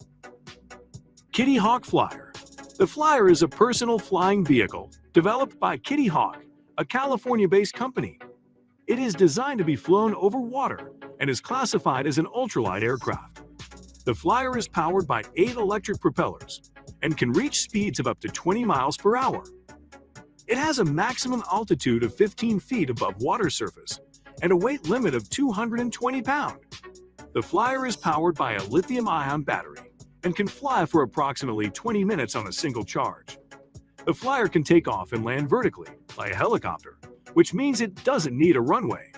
Kitty Hawk Flyer. The Flyer is a personal flying vehicle developed by Kitty Hawk, a California-based company. It is designed to be flown over water and is classified as an ultralight aircraft. The Flyer is powered by 8 electric propellers and can reach speeds of up to 20 miles per hour. It has a maximum altitude of 15 feet above water surface and a weight limit of 220 pounds. The Flyer is powered by a lithium-ion battery and can fly for approximately 20 minutes on a single charge. The Flyer can take off and land vertically, like a helicopter, which means it doesn't need a runway.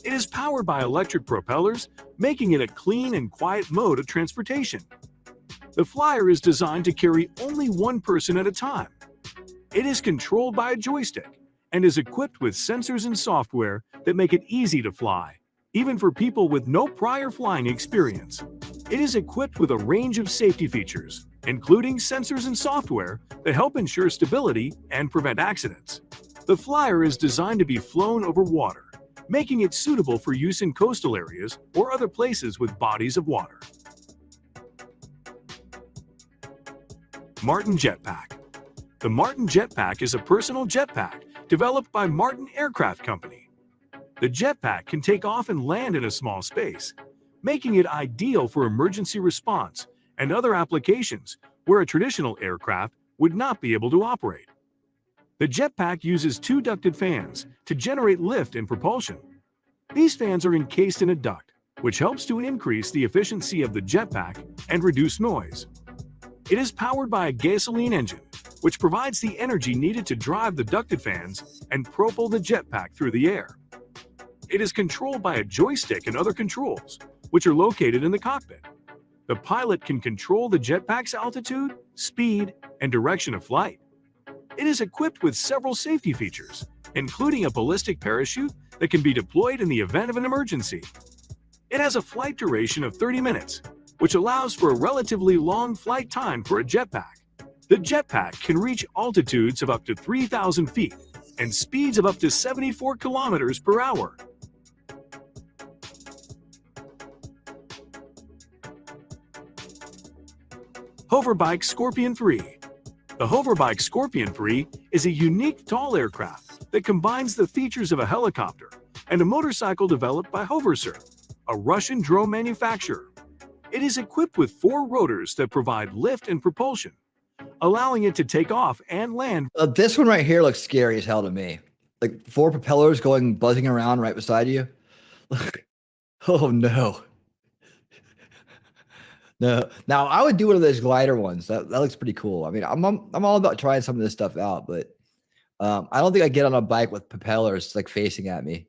It is powered by electric propellers, making it a clean and quiet mode of transportation. The Flyer is designed to carry only one person at a time. It is controlled by a joystick and is equipped with sensors and software that make it easy to fly, even for people with no prior flying experience. It is equipped with a range of safety features, including sensors and software that help ensure stability and prevent accidents. The Flyer is designed to be flown over water, making it suitable for use in coastal areas or other places with bodies of water. Martin Jetpack. The Martin Jetpack is a personal jetpack developed by Martin Aircraft Company. The jetpack can take off and land in a small space, making it ideal for emergency response and other applications where a traditional aircraft would not be able to operate. The jetpack uses 2 ducted fans to generate lift and propulsion. These fans are encased in a duct, which helps to increase the efficiency of the jetpack and reduce noise. It is powered by a gasoline engine, which provides the energy needed to drive the ducted fans and propel the jetpack through the air. It is controlled by a joystick and other controls, which are located in the cockpit. The pilot can control the jetpack's altitude, speed, and direction of flight. It is equipped with several safety features, including a ballistic parachute that can be deployed in the event of an emergency. It has a flight duration of 30 minutes, which allows for a relatively long flight time for a jetpack. The jetpack can reach altitudes of up to 3,000 feet and speeds of up to 74 kilometers per hour. Hoverbike Scorpion 3. The Hoverbike Scorpion 3 is a unique tall aircraft that combines the features of a helicopter and a motorcycle developed by Hoversurf, a Russian drone manufacturer. It is equipped with 4 rotors that provide lift and propulsion, allowing it to take off and land. This one right here looks scary as hell to me. Like 4 propellers going buzzing around right beside you. Oh no. No. Now I would do one of those glider ones. That looks pretty cool. I mean, I'm all about trying some of this stuff out, but I don't think I get on a bike with propellers like facing at me.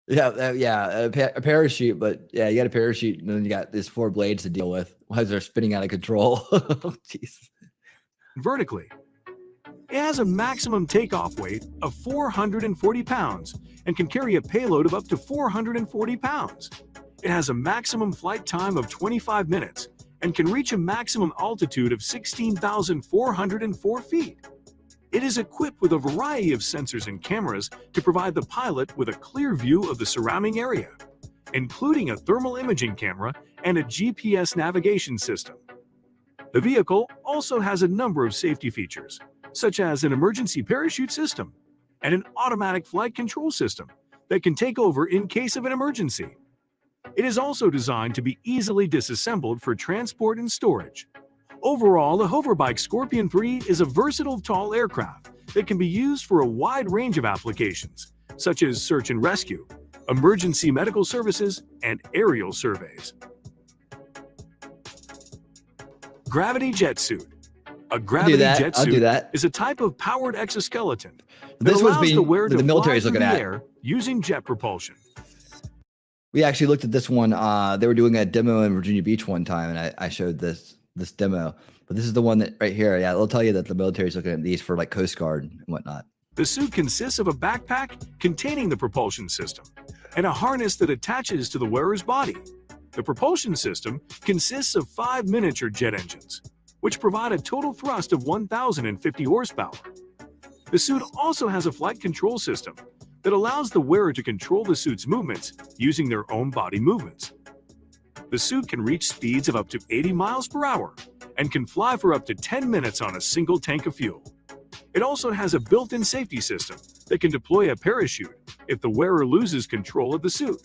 A parachute, but yeah, you got a parachute, and then you got these 4 blades to deal with as they're spinning out of control. Jeez. Vertically. It has a maximum takeoff weight of 440 pounds and can carry a payload of up to 440 pounds. It has a maximum flight time of 25 minutes and can reach a maximum altitude of 16,404 feet. It is equipped with a variety of sensors and cameras to provide the pilot with a clear view of the surrounding area, including a thermal imaging camera and a GPS navigation system. The vehicle also has a number of safety features, such as an emergency parachute system and an automatic flight control system that can take over in case of an emergency. It is also designed to be easily disassembled for transport and storage. Overall, the Hoverbike Scorpion 3 is a versatile tall aircraft that can be used for a wide range of applications, such as search and rescue, emergency medical services, and aerial surveys. Gravity jet suit. A gravity jet I'll do suit that. is a type of powered exoskeleton that This was allows the wearer to the fly military's through looking the at. air using jet propulsion. We actually looked at this one. They were doing a demo in Virginia Beach one time, and I showed this demo. But this is the one that right here. Yeah, it'll tell you that the military's looking at these for like Coast Guard and whatnot. The suit consists of a backpack containing the propulsion system and a harness that attaches to the wearer's body. The propulsion system consists of 5 miniature jet engines, which provide a total thrust of 1,050 horsepower. The suit also has a flight control system that allows the wearer to control the suit's movements using their own body movements. The suit can reach speeds of up to 80 miles per hour and can fly for up to 10 minutes on a single tank of fuel. It also has a built-in safety system that can deploy a parachute if the wearer loses control of the suit.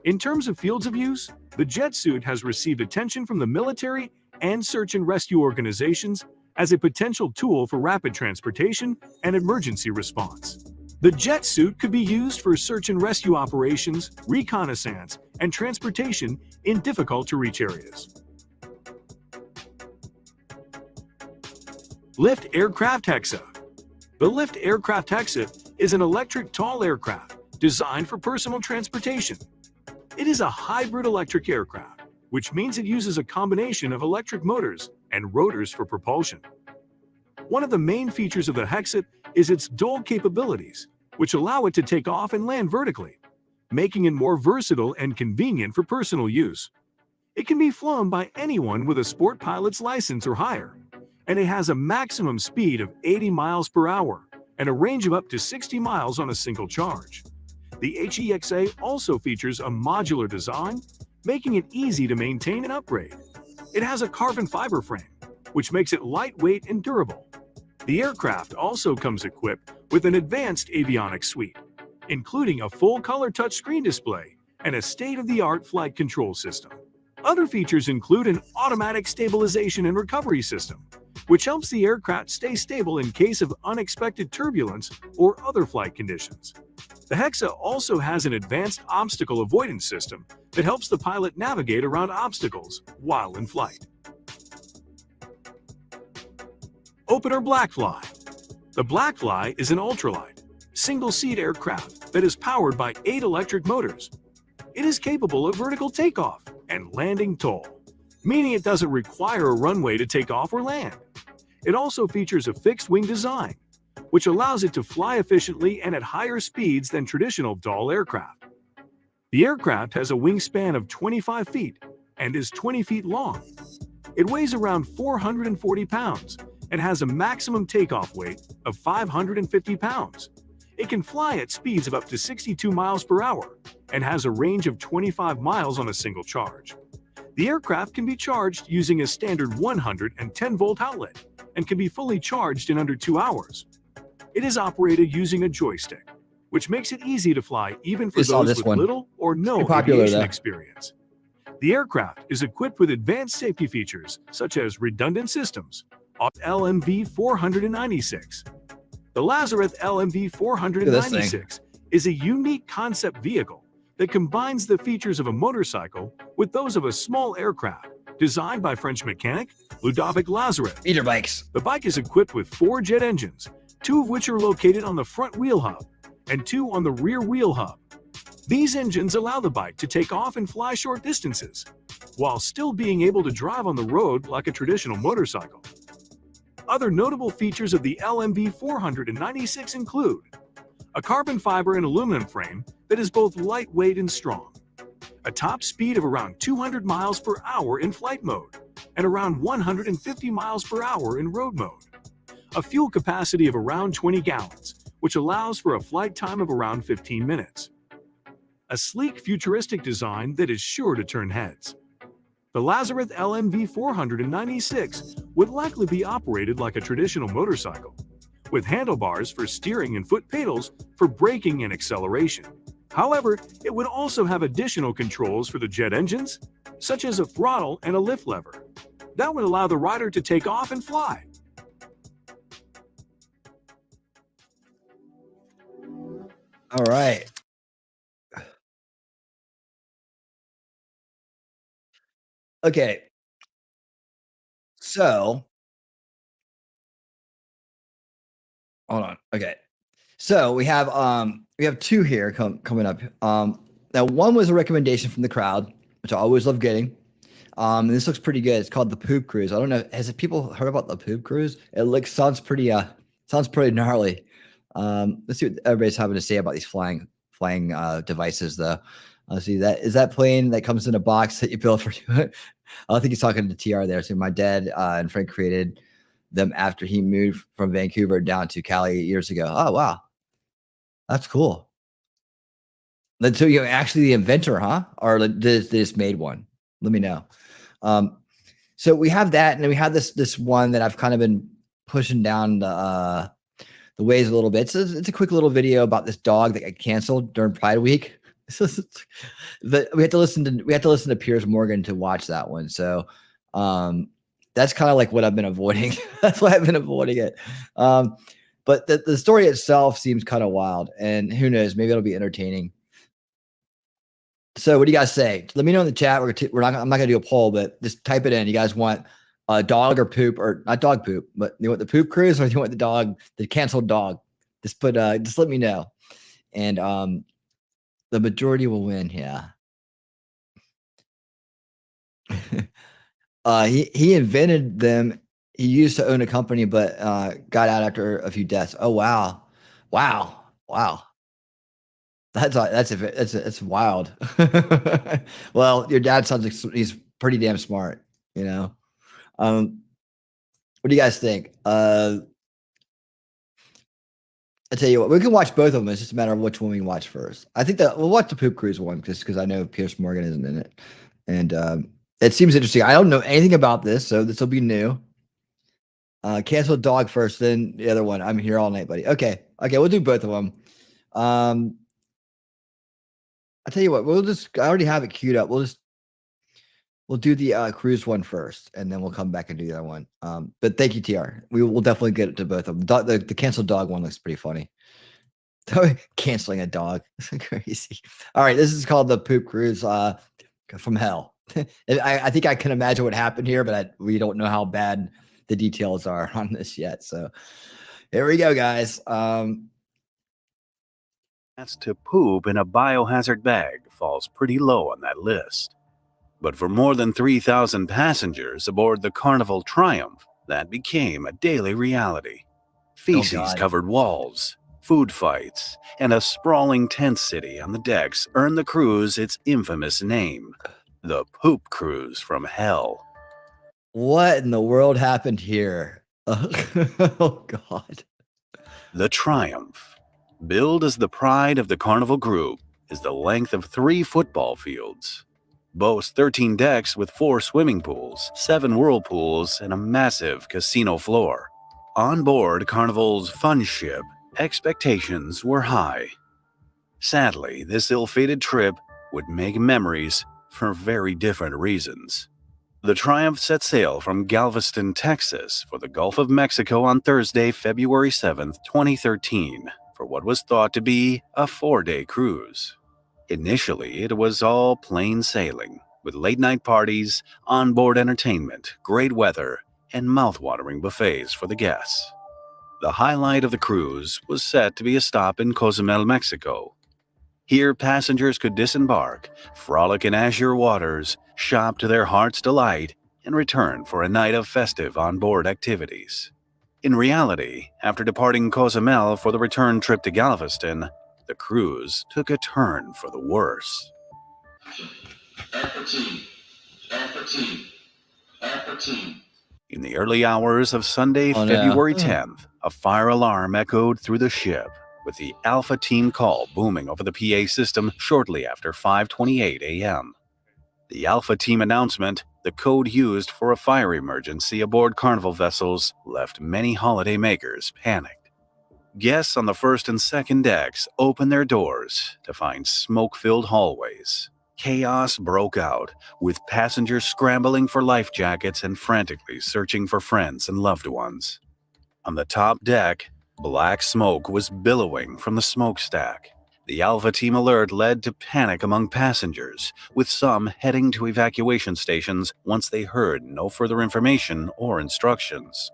In terms of fields of use, the jet suit has received attention from the military and search and rescue organizations as a potential tool for rapid transportation and emergency response. The jet suit could be used for search and rescue operations, reconnaissance, and transportation in difficult-to-reach areas. Lift Aircraft Hexa. The Lift Aircraft Hexa is an electric tall aircraft designed for personal transportation. It is a hybrid electric aircraft, which means it uses a combination of electric motors and rotors for propulsion. One of the main features of the Hexa is its dual capabilities, which allow it to take off and land vertically, making it more versatile and convenient for personal use. It can be flown by anyone with a sport pilot's license or higher, and it has a maximum speed of 80 miles per hour and a range of up to 60 miles on a single charge. The HEXA also features a modular design, making it easy to maintain and upgrade. It has a carbon fiber frame, which makes it lightweight and durable. The aircraft also comes equipped with an advanced avionics suite, including a full-color touchscreen display and a state-of-the-art flight control system. Other features include an automatic stabilization and recovery system, which helps the aircraft stay stable in case of unexpected turbulence or other flight conditions. The Hexa also has an advanced obstacle avoidance system that helps the pilot navigate around obstacles while in flight. Opener Blackfly. The Blackfly is an ultralight, single-seat aircraft that is powered by 8 electric motors. It is capable of vertical takeoff and landing tall, meaning it doesn't require a runway to take off or land. It also features a fixed-wing design, which allows it to fly efficiently and at higher speeds than traditional tall aircraft. The aircraft has a wingspan of 25 feet and is 20 feet long. It weighs around 440 pounds and has a maximum takeoff weight of 550 pounds. It can fly at speeds of up to 62 miles per hour and has a range of 25 miles on a single charge. The aircraft can be charged using a standard 110-volt outlet and can be fully charged in under 2 hours. It is operated using a joystick, which makes it easy to fly even for those with little or no aviation experience. The aircraft is equipped with advanced safety features such as redundant systems, LMV 496. The Lazareth LMV 496 is a unique concept vehicle that combines the features of a motorcycle with those of a small aircraft, designed by French mechanic Ludovic Lazareth. Meter bikes. The bike is equipped with 4 jet engines, 2 of which are located on the front wheel hub and 2 on the rear wheel hub. These engines allow the bike to take off and fly short distances, while still being able to drive on the road like a traditional motorcycle. Other notable features of the LMV 496 include a carbon fiber and aluminum frame that is both lightweight and strong, a top speed of around 200 miles per hour in flight mode, and around 150 miles per hour in road mode, a fuel capacity of around 20 gallons, which allows for a flight time of around 15 minutes, a sleek futuristic design that is sure to turn heads. The Lazarus LMV 496 would likely be operated like a traditional motorcycle, with handlebars for steering and foot pedals for braking and acceleration. However, it would also have additional controls for the jet engines, such as a throttle and a lift lever. That would allow the rider to take off and fly. All right. Okay. So, hold on. Okay. So we have two here coming up. Now one was a recommendation from the crowd, which I always love getting. And this looks pretty good. It's called the Poop Cruise. I don't know. Has people heard about the Poop Cruise? It sounds pretty gnarly. Let's see what everybody's having to say about these flying devices, though. Let's see, that plane that comes in a box that you build for you. I think he's talking to TR there. So my dad and Frank created them after he moved from Vancouver down to Cali years ago. Oh wow, that's cool. So you're actually the inventor, huh? Or they just made one? Let me know. So we have that, and then we have this one that I've kind of been pushing down the ways a little bit. So it's a quick little video about this dog that got canceled during Pride Week. But we had to listen to Piers Morgan to watch that one. So that's kind of like what I've been avoiding. That's why I've been avoiding it. But the story itself seems kind of wild, and who knows, maybe it'll be entertaining. So what do you guys say? Let me know in the chat. I'm not gonna do a poll, but just type it in. You guys want dog or poop, or not dog poop, but you want the Poop Cruise, or you want the canceled dog? Just let me know. And the majority will win. Yeah. He invented them. He used to own a company, but got out after a few deaths. Oh wow. That's wild. Well, your dad sounds like he's pretty damn smart, you know. What do you guys think? I tell you what, we can watch both of them. It's just a matter of which one we watch first. I think that we'll watch the Poop Cruise one just because I know Piers Morgan isn't in it, and it seems interesting. I don't know anything about this, so this will be new. Cancel dog first, then the other one. I'm here all night, buddy. Okay, we'll do both of them. I tell you what, I already have it queued up. We'll do the cruise one first, and then we'll come back and do the other one. But thank you, TR. We will definitely get it to both of them. The canceled dog one looks pretty funny. Canceling a dog, crazy. All right, this is called the Poop Cruise from hell. I think I can imagine what happened here, but we don't know how bad the details are on this yet. So here we go, guys. That's to poop in a biohazard bag falls pretty low on that list. But for more than 3,000 passengers aboard the Carnival Triumph, that became a daily reality. Feces-covered walls, food fights, and a sprawling tent city on the decks earned the cruise its infamous name, the Poop Cruise from Hell. What in the world happened here? Oh, God. The Triumph, billed as the pride of the Carnival Group, is the length of 3 football fields, boasts 13 decks with 4 swimming pools, 7 whirlpools, and a massive casino floor. On board Carnival's fun ship, expectations were high. Sadly, this ill-fated trip would make memories for very different reasons. The Triumph set sail from Galveston, Texas for the Gulf of Mexico on Thursday, February 7th, 2013, for what was thought to be a 4-day cruise. Initially, it was all plain sailing, with late-night parties, onboard entertainment, great weather, and mouth-watering buffets for the guests. The highlight of the cruise was set to be a stop in Cozumel, Mexico. Here, passengers could disembark, frolic in azure waters, shop to their heart's delight, and return for a night of festive onboard activities. In reality, after departing Cozumel for the return trip to Galveston, the cruise took a turn for the worse. In the early hours of Sunday, February 10th, a fire alarm echoed through the ship, with the Alpha Team call booming over the PA system shortly after 5:28 a.m. The Alpha Team announcement, the code used for a fire emergency aboard Carnival vessels, left many holiday makers panicked. Guests on the first and second decks opened their doors to find smoke-filled hallways. Chaos broke out, with passengers scrambling for life jackets and frantically searching for friends and loved ones. On the top deck, black smoke was billowing from the smokestack. The Alpha Team alert led to panic among passengers, with some heading to evacuation stations once they heard no further information or instructions.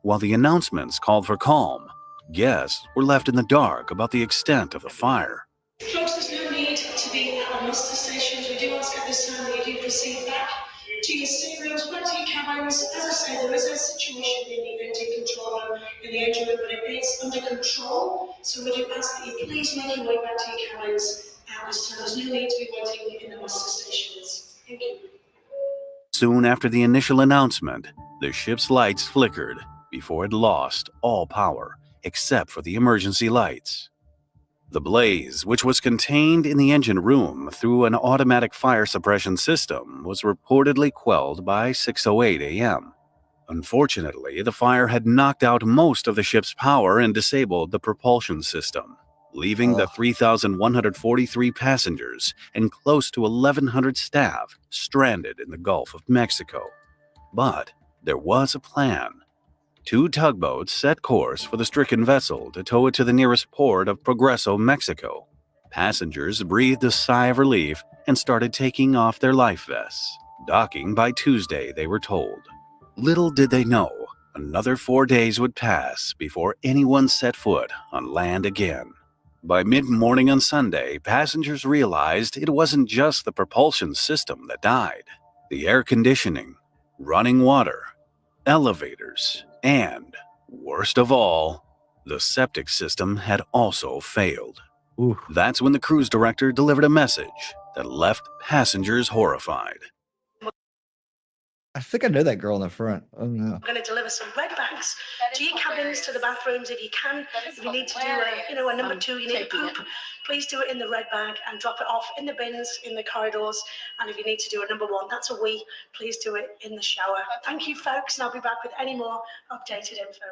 While the announcements called for calm, guests were left in the dark about the extent of the fire. Folks, there's no need to be at muster stations. We do ask at this time that you do proceed back to your staterooms, back to your cabins. As I say, there is a situation in the engine control room in the engine room, but it is under control. So we do ask that you please make your way back to your cabins at this time. There's no need to be waiting in the muster stations. Thank you. Soon after the initial announcement, the ship's lights flickered before it lost all power, except for the emergency lights. The blaze, which was contained in the engine room through an automatic fire suppression system, was reportedly quelled by 6:08 a.m. Unfortunately, the fire had knocked out most of the ship's power and disabled the propulsion system, leaving the 3,143 passengers and close to 1,100 staff stranded in the Gulf of Mexico. But there was a plan. 2 tugboats set course for the stricken vessel to tow it to the nearest port of Progreso, Mexico. Passengers breathed a sigh of relief and started taking off their life vests, docking by Tuesday, they were told. Little did they know, another 4 days would pass before anyone set foot on land again. By mid-morning on Sunday, passengers realized it wasn't just the propulsion system that died. The air conditioning, running water, elevators, and, worst of all, the septic system had also failed. Ooh. That's when the cruise director delivered a message that left passengers horrified. I think I know that girl in the front. Oh no. I'm going to deliver some red bags to your cabins, to the bathrooms if you can. If you need to do a number 2, you need to poop, please do it in the red bag and drop it off in the bins, in the corridors. And if you need to do a number 1, that's a wee, please do it in the shower. Thank you, folks, and I'll be back with any more updated info.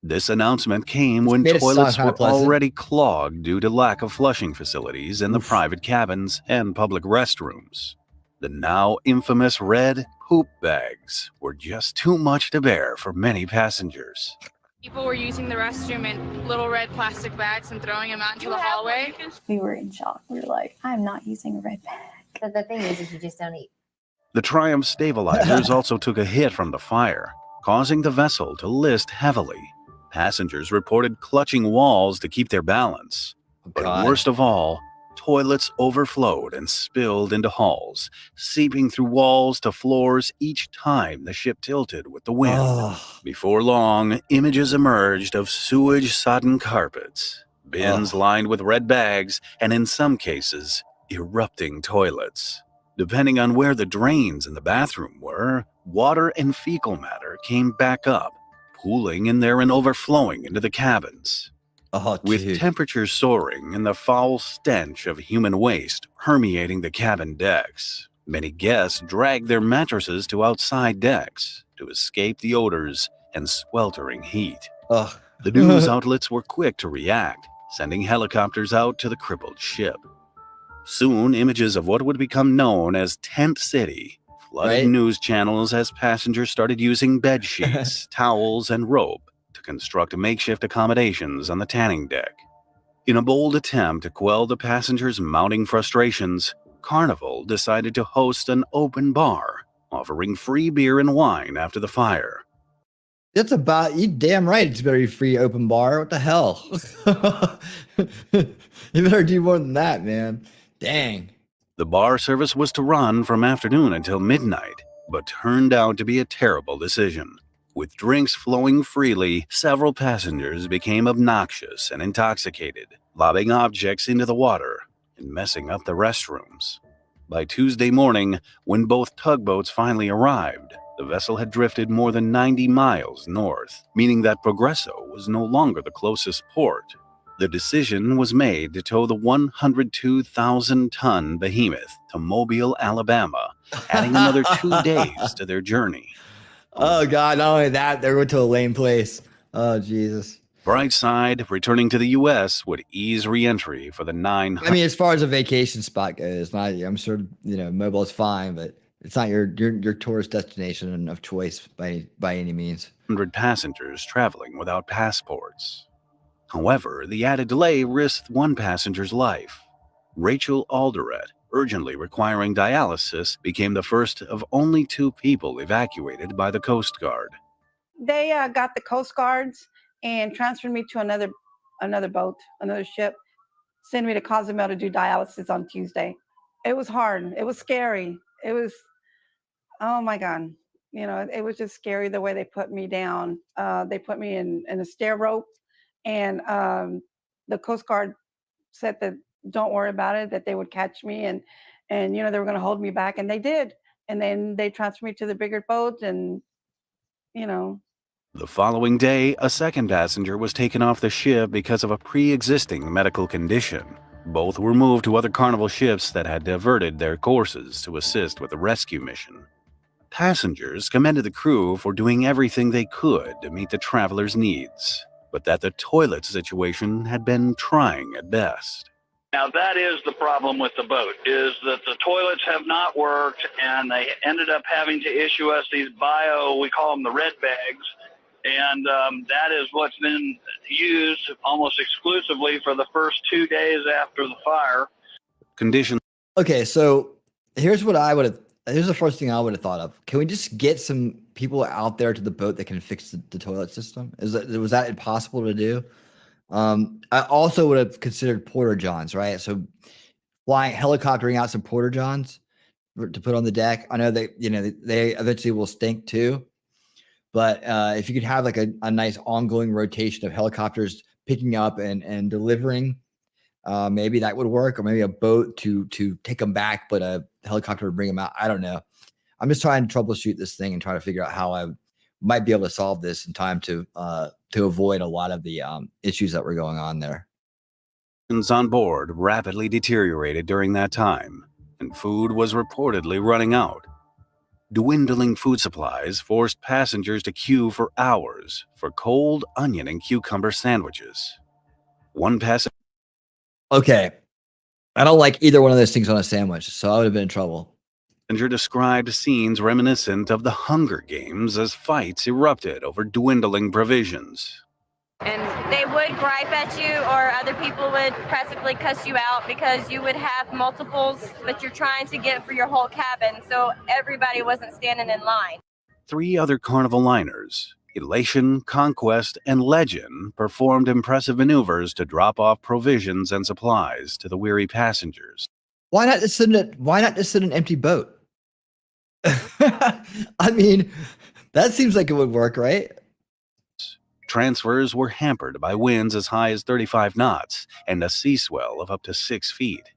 This announcement came when Made it sound toilets kinda were pleasant. already clogged due to lack of flushing facilities in the private cabins and public restrooms. The now infamous red poop bags were just too much to bear for many passengers. People were using the restroom in little red plastic bags and throwing them out into the hallway. We were in shock. We were like, I'm not using a red bag. But the thing is you just don't eat. The Triumph stabilizers also took a hit from the fire, causing the vessel to list heavily. Passengers reported clutching walls to keep their balance. But God. worst of all, toilets overflowed and spilled into halls, seeping through walls to floors each time the ship tilted with the wind. Oh. Before long, images emerged of sewage-sodden carpets, bins lined with red bags, and in some cases, erupting toilets. Depending on where the drains in the bathroom were, water and fecal matter came back up, pooling in there and overflowing into the cabins. Oh, With dude. temperatures soaring and the foul stench of human waste permeating the cabin decks, many guests dragged their mattresses to outside decks to escape the odors and sweltering heat. Ugh. The news outlets were quick to react, sending helicopters out to the crippled ship. Soon, images of what would become known as Tent City flooded Right. news channels as passengers started using bed sheets, towels, and rope to construct makeshift accommodations on the tanning deck. In a bold attempt to quell the passengers' mounting frustrations, Carnival decided to host an open bar, offering free beer and wine after the fire. It's about you. Damn right. It's very free open bar. What the hell? You better do more than that, man. Dang. The bar service was to run from afternoon until midnight, but turned out to be a terrible decision. With drinks flowing freely, several passengers became obnoxious and intoxicated, lobbing objects into the water and messing up the restrooms. By Tuesday morning, when both tugboats finally arrived, the vessel had drifted more than 90 miles north, meaning that Progreso was no longer the closest port. The decision was made to tow the 102,000-ton behemoth to Mobile, Alabama, adding another 2 days to their journey. Oh God! Not only that, they went to a lame place. Oh Jesus! Bright side, returning to the U.S. would ease re-entry for the 900. I mean, as far as a vacation spot goes, I'm sure Mobile is fine, but it's not your tourist destination of choice by any means. 100 passengers traveling without passports. However, the added delay risked one passenger's life. Rachel Alderet, urgently requiring dialysis, became the first of only 2 people evacuated by the Coast Guard. They got the Coast Guards and transferred me to another boat, another ship, sent me to Cozumel to do dialysis on Tuesday. It was hard. It was scary. It was, oh my God. It was just scary the way they put me down. They put me in a stair rope, and the Coast Guard said that don't worry about it, that they would catch me and they were going to hold me back, and they did. And then they transferred me to the bigger boat, and The following day, a second passenger was taken off the ship because of a pre-existing medical condition. Both were moved to other Carnival ships that had diverted their courses to assist with the rescue mission. Passengers commended the crew for doing everything they could to meet the travelers' needs, but that the toilet situation had been trying at best. Now that is the problem with the boat, is that the toilets have not worked, and they ended up having to issue us these we call them the red bags, and that is what's been used almost exclusively for the first 2 days after the fire. Conditions. Okay, so here's the first thing I would have thought of. Can we just get some people out there to the boat that can fix the toilet system? Was that impossible to do? I also would have considered porta johns, right? So helicoptering out some porta johns to put on the deck. I know that they eventually will stink too, but if you could have like a nice ongoing rotation of helicopters picking up and delivering, maybe that would work, or maybe a boat to take them back, but a helicopter to bring them out. I don't know. I'm just trying to troubleshoot this thing and try to figure out how I might be able to solve this in time to avoid a lot of the issues that were going on there. On board rapidly deteriorated during that time, and food was reportedly running out. Dwindling food supplies forced passengers to queue for hours for cold onion and cucumber sandwiches. One passenger. Okay, I don't like either one of those things on a sandwich, so I would have been in trouble. Described scenes reminiscent of the Hunger Games as fights erupted over dwindling provisions. And they would gripe at you, or other people would practically cuss you out because you would have multiples that you're trying to get for your whole cabin, so everybody wasn't standing in line. 3 other Carnival liners, Elation, Conquest, and Legend, performed impressive maneuvers to drop off provisions and supplies to the weary passengers. Why not just sit in an empty boat? I mean, that seems like it would work, right? Transfers were hampered by winds as high as 35 knots and a sea swell of up to 6 feet.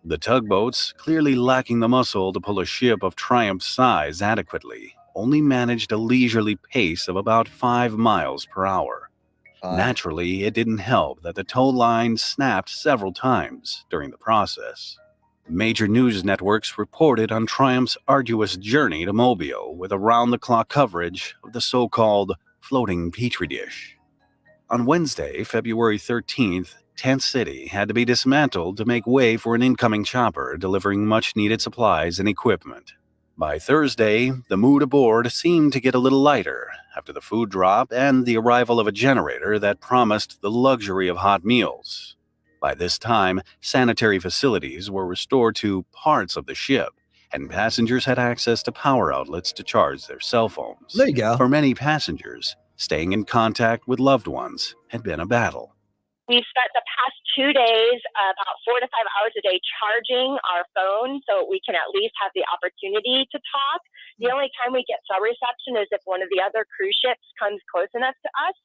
The tugboats, clearly lacking the muscle to pull a ship of Triumph's size adequately, only managed a leisurely pace of about 5 miles per hour. Naturally, it didn't help that the tow line snapped several times during the process. Major news networks reported on Triumph's arduous journey to Mobile with around-the-clock coverage of the so-called floating petri dish. On Wednesday, February 13th, Tent City had to be dismantled to make way for an incoming chopper delivering much-needed supplies and equipment. By Thursday, the mood aboard seemed to get a little lighter after the food drop and the arrival of a generator that promised the luxury of hot meals. By this time, sanitary facilities were restored to parts of the ship, and passengers had access to power outlets to charge their cell phones. There you go. For many passengers, staying in contact with loved ones had been a battle. We've spent the past 2 days about 4 to 5 hours a day charging our phone so we can at least have the opportunity to talk. The only time we get cell reception is if one of the other cruise ships comes close enough to us.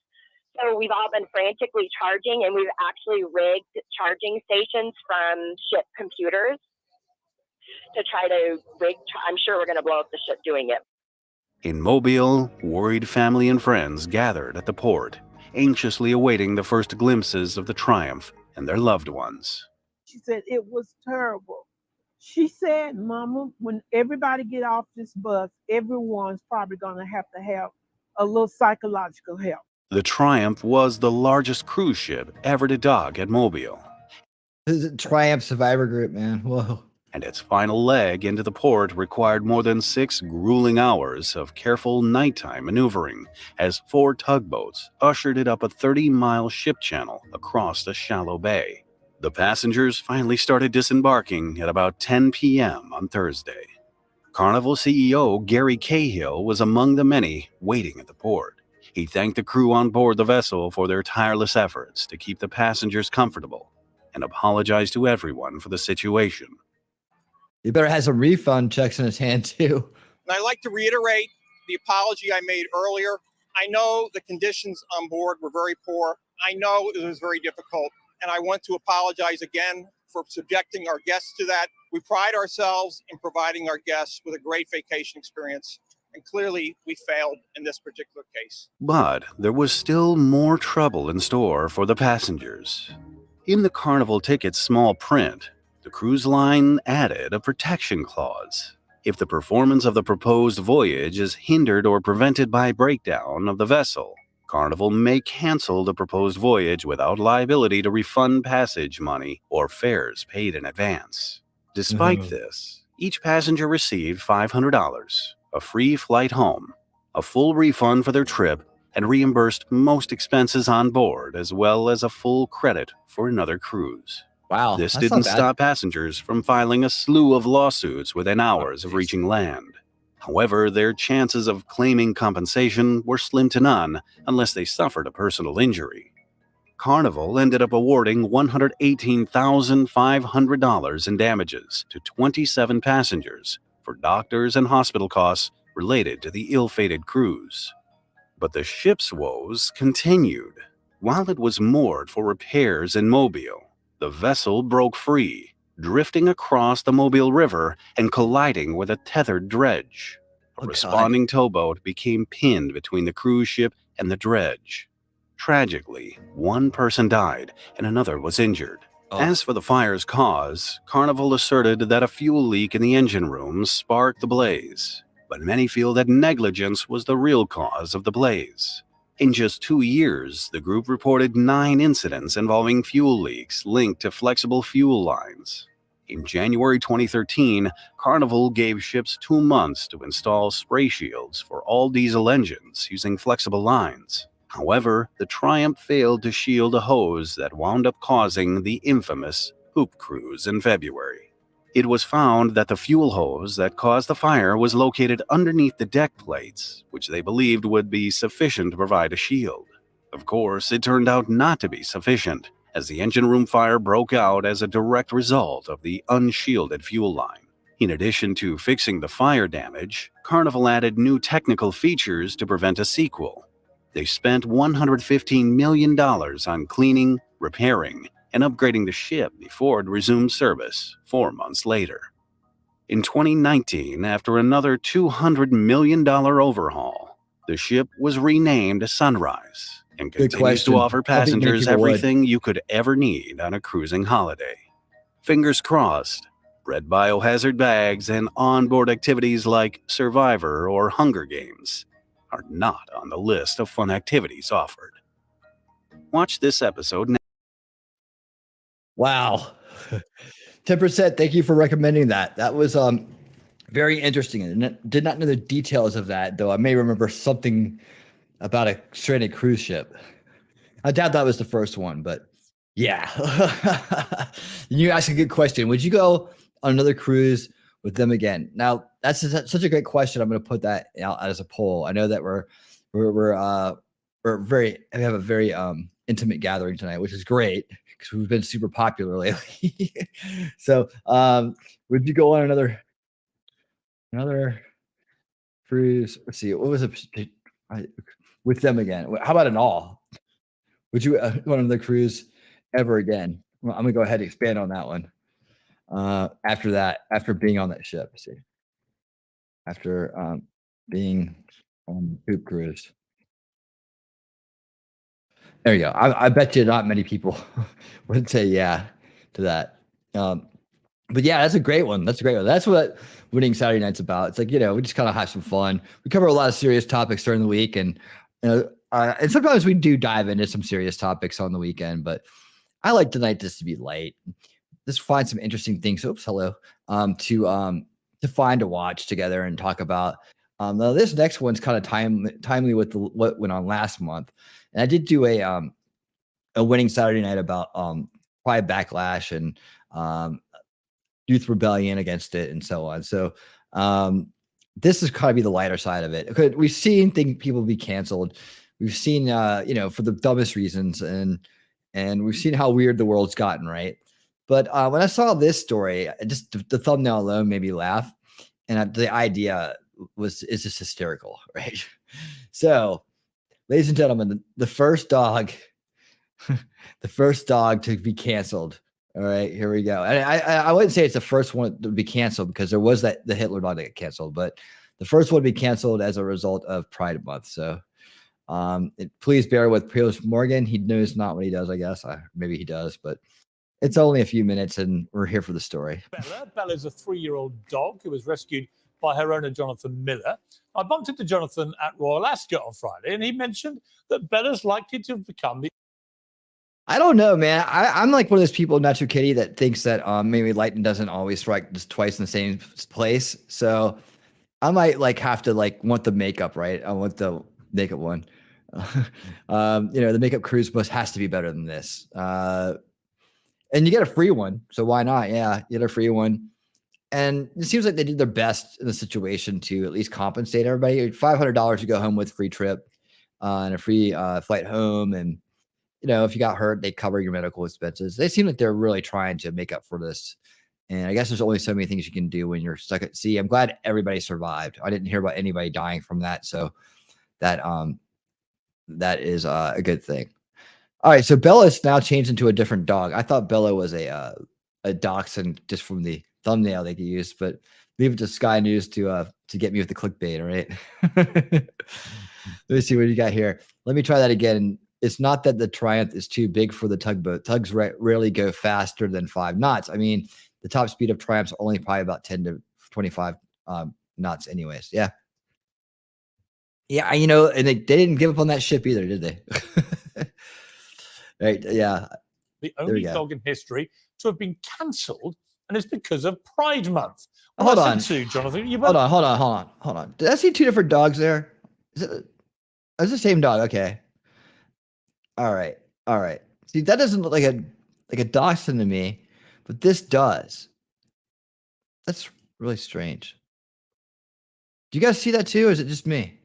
So we've all been frantically charging, and we've actually rigged charging stations from ship computers to try to I'm sure we're going to blow up the ship doing it. In Mobile, worried family and friends gathered at the port, anxiously awaiting the first glimpses of the Triumph and their loved ones. She said it was terrible. She said, Mama, when everybody get off this bus, everyone's probably going to have a little psychological help. The Triumph was the largest cruise ship ever to dock at Mobile. This is a Triumph Survivor Group, man. Whoa. And its final leg into the port required more than 6 grueling hours of careful nighttime maneuvering as 4 tugboats ushered it up a 30-mile ship channel across the shallow bay. The passengers finally started disembarking at about 10 p.m. on Thursday. Carnival CEO Gary Cahill was among the many waiting at the port. He thanked the crew on board the vessel for their tireless efforts to keep the passengers comfortable and apologized to everyone for the situation. He better have some refund checks in his hand, too. And I'd like to reiterate the apology I made earlier. I know the conditions on board were very poor. I know it was very difficult. And I want to apologize again for subjecting our guests to that. We pride ourselves in providing our guests with a great vacation experience. And clearly, we failed in this particular case. But there was still more trouble in store for the passengers. In the Carnival ticket's small print, the cruise line added a protection clause. If the performance of the proposed voyage is hindered or prevented by breakdown of the vessel, Carnival may cancel the proposed voyage without liability to refund passage money or fares paid in advance. Despite this, each passenger received $500, a free flight home, a full refund for their trip, and reimbursed most expenses on board, as well as a full credit for another cruise. Wow. This that's didn't not bad. stop passengers from filing a slew of lawsuits within hours of reaching land. However, their chances of claiming compensation were slim to none unless they suffered a personal injury. Carnival ended up awarding $118,500 in damages to 27 passengers for doctors and hospital costs related to the ill-fated cruise. But the ship's woes continued. While it was moored for repairs in Mobile, the vessel broke free, drifting across the Mobile River and colliding with a tethered dredge. A responding towboat became pinned between the cruise ship and the dredge. Tragically, one person died and another was injured. As for the fire's cause, Carnival asserted that a fuel leak in the engine room sparked the blaze, but many feel that negligence was the real cause of the blaze. In just 2 years, the group reported 9 incidents involving fuel leaks linked to flexible fuel lines. In January 2013, Carnival gave ships 2 months to install spray shields for all diesel engines using flexible lines. However, the Triumph failed to shield a hose that wound up causing the infamous Hoop Cruise in February. It was found that the fuel hose that caused the fire was located underneath the deck plates, which they believed would be sufficient to provide a shield. Of course, it turned out not to be sufficient, as the engine room fire broke out as a direct result of the unshielded fuel line. In addition to fixing the fire damage, Carnival added new technical features to prevent a sequel. They spent $115 million on cleaning, repairing, and upgrading the ship before it resumed service 4 months later. In 2019, after another $200 million overhaul, the ship was renamed Sunrise and Good continues to question. offer I think many passengers people would. everything you could ever need on a cruising holiday. Fingers crossed, red biohazard bags and onboard activities like Survivor or Hunger Games are not on the list of fun activities offered. Watch this episode now. Wow. 10%. Thank you for recommending that. That was very interesting. And did not know the details of that, though I may remember something about a stranded cruise ship. I doubt that was the first one, but yeah. You asked a good question. Would you go on another cruise with them again? Now, that's such a great question. I'm going to put that out as a poll. I know that we have a very intimate gathering tonight, which is great because we've been super popular lately. So, would you go on another cruise? Let's see. What was it with them again? How about an all? Would you go on another cruise ever again? Well, I'm gonna go ahead and expand on that one. After being on that ship, after being on Hoop Cruise. There you go. I bet you not many people would say yeah to that. But yeah, that's a great one. That's a great one. That's what Winning Saturday Night's about. It's like, we just kind of have some fun. We cover a lot of serious topics during the week, and and sometimes we do dive into some serious topics on the weekend. But I like tonight just to be light, just find some interesting things. Oops, hello. To find to watch together and talk about. Now this next one's kind of timely with what went on last month, and I did do a Winning Saturday Night about Pride backlash and youth rebellion against it and so on. So this is kind of be the lighter side of it. Okay, we've seen people be canceled. We've seen for the dumbest reasons, and we've seen how weird the world's gotten, right? But when I saw this story, just the thumbnail alone made me laugh, and the idea is just hysterical, right? So, ladies and gentlemen, the first dog, the first dog to be canceled. All right, here we go. And I wouldn't say it's the first one to be canceled, because there was the Hitler dog that got canceled, but the first one to be canceled as a result of Pride Month. So please bear with Piers Morgan. He knows not what he does, I guess. Maybe he does, but it's only a few minutes, and we're here for the story. Bella's a 3-year-old dog who was rescued by her owner, Jonathan Miller. I bumped into Jonathan at Royal Ascot on Friday, and he mentioned that Bella's likely to have become the... I don't know, man. I'm like one of those people, not too kitty, that thinks that maybe lightning doesn't always strike just twice in the same place. So I might have to want the makeup, right? I want the makeup one. The makeup cruise bus has to be better than this. And you get a free one, so why not? Yeah, you get a free one. And it seems like they did their best in the situation to at least compensate everybody. $500 to go home with free trip and a free flight home. And, if you got hurt, they cover your medical expenses. They seem like they're really trying to make up for this. And I guess there's only so many things you can do when you're stuck at sea. I'm glad everybody survived. I didn't hear about anybody dying from that. So that is a good thing. All right, so Bella's now changed into a different dog. I thought Bella was a dachshund just from the thumbnail they used, but leave it to Sky News to get me with the clickbait. All right. Let me see what you got here. Let me try that again. It's not that the Triumph is too big for the tugboat. Tugs rarely go faster than 5 knots. I mean, the top speed of Triumph's only probably about 10 to 25 knots, anyways. Yeah. Yeah, and they didn't give up on that ship either, did they? Right. Yeah. The only dog in history to have been cancelled, and it's because of Pride Month. Hold on. Jonathan. Hold on. Did I see 2 different dogs there? It's the same dog. Okay. All right. See, that doesn't look like a dachshund to me, but this does. That's really strange. Do you guys see that too, or is it just me?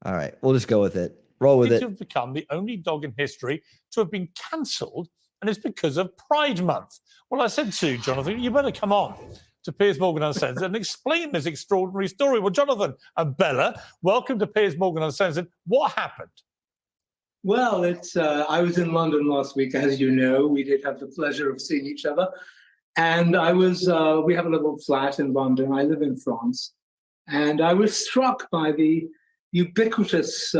All right, we'll just go with it. Roll with it. To have become the only dog in history to have been cancelled, and it's because of Pride Month. Well, I said to Jonathan, you better come on to Piers Morgan Uncensored and explain this extraordinary story. Well, Jonathan and Bella, welcome to Piers Morgan Uncensored. What happened? Well, I was in London last week, as you know. We did have the pleasure of seeing each other. And we have a little flat in London. I live in France. And I was struck by the ubiquitous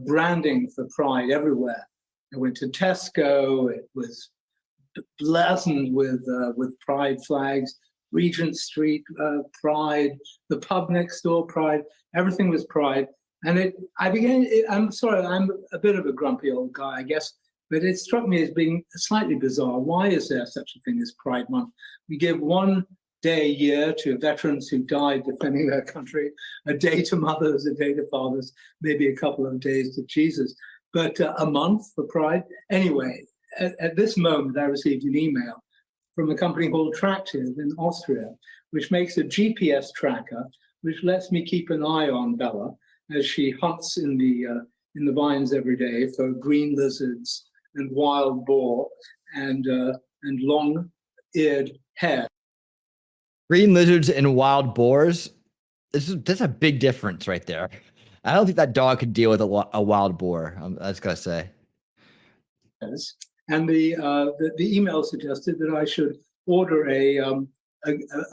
branding for Pride everywhere. I went to Tesco. It was blazoned with Pride flags. Regent Street, Pride. The pub next door, Pride. Everything was Pride. And I'm sorry, I'm a bit of a grumpy old guy, I guess, but it struck me as being slightly bizarre. Why is there such a thing as Pride Month? We give one day a year to veterans who died defending their country, a day to mothers, a day to fathers, maybe a couple of days to Jesus, but a month for Pride. Anyway, at this moment, I received an email from a company called Tractive in Austria, which makes a GPS tracker, which lets me keep an eye on Bella as she hunts in the vines every day for green lizards and wild boar and long-eared hare. Green lizards and wild boars. That's a big difference right there. I don't think that dog could deal with a wild boar. I just gotta say. And the email suggested that I should order a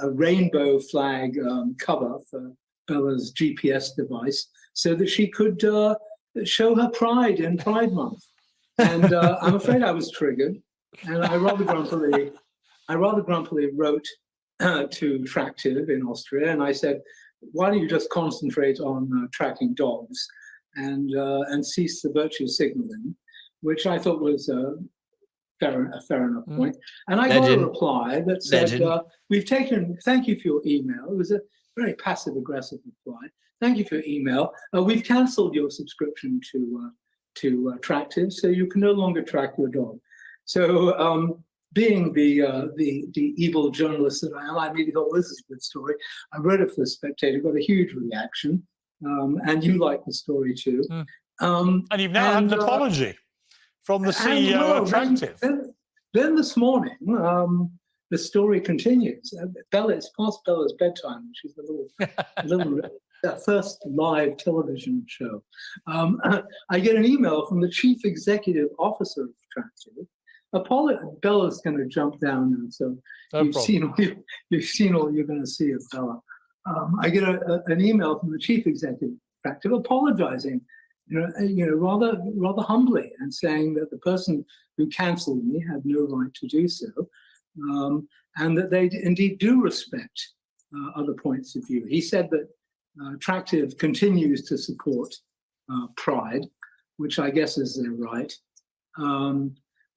rainbow flag cover for Bella's GPS device, so that she could show her pride in Pride Month. And I'm afraid I was triggered, and I rather grumpily wrote to Tractive in Austria, and I said, why don't you just concentrate on tracking dogs and cease the virtue signaling, which I thought was a fair enough point. And I got a reply that said, thank you for your email. It was a very passive aggressive reply. Thank you for your email. We've canceled your subscription to Tractive, so you can no longer track your dog. So being the evil journalist that I am, I immediately thought, well, this is a good story. I wrote it for the Spectator, got a huge reaction, and you liked the story too. And you've now had an apology from the CEO of Tractive. Then this morning, the story continues. Bella, it's past Bella's bedtime. She's a little first live television show. I get an email from the chief executive officer of Tractive. Bella's going to jump down now, so you've seen all you're going to see of Bella. I get an email from the chief executive of Tractive apologizing, rather humbly, and saying that the person who cancelled me had no right to do so, and that they indeed do respect other points of view. He said that Tractive continues to support Pride, which I guess is their right.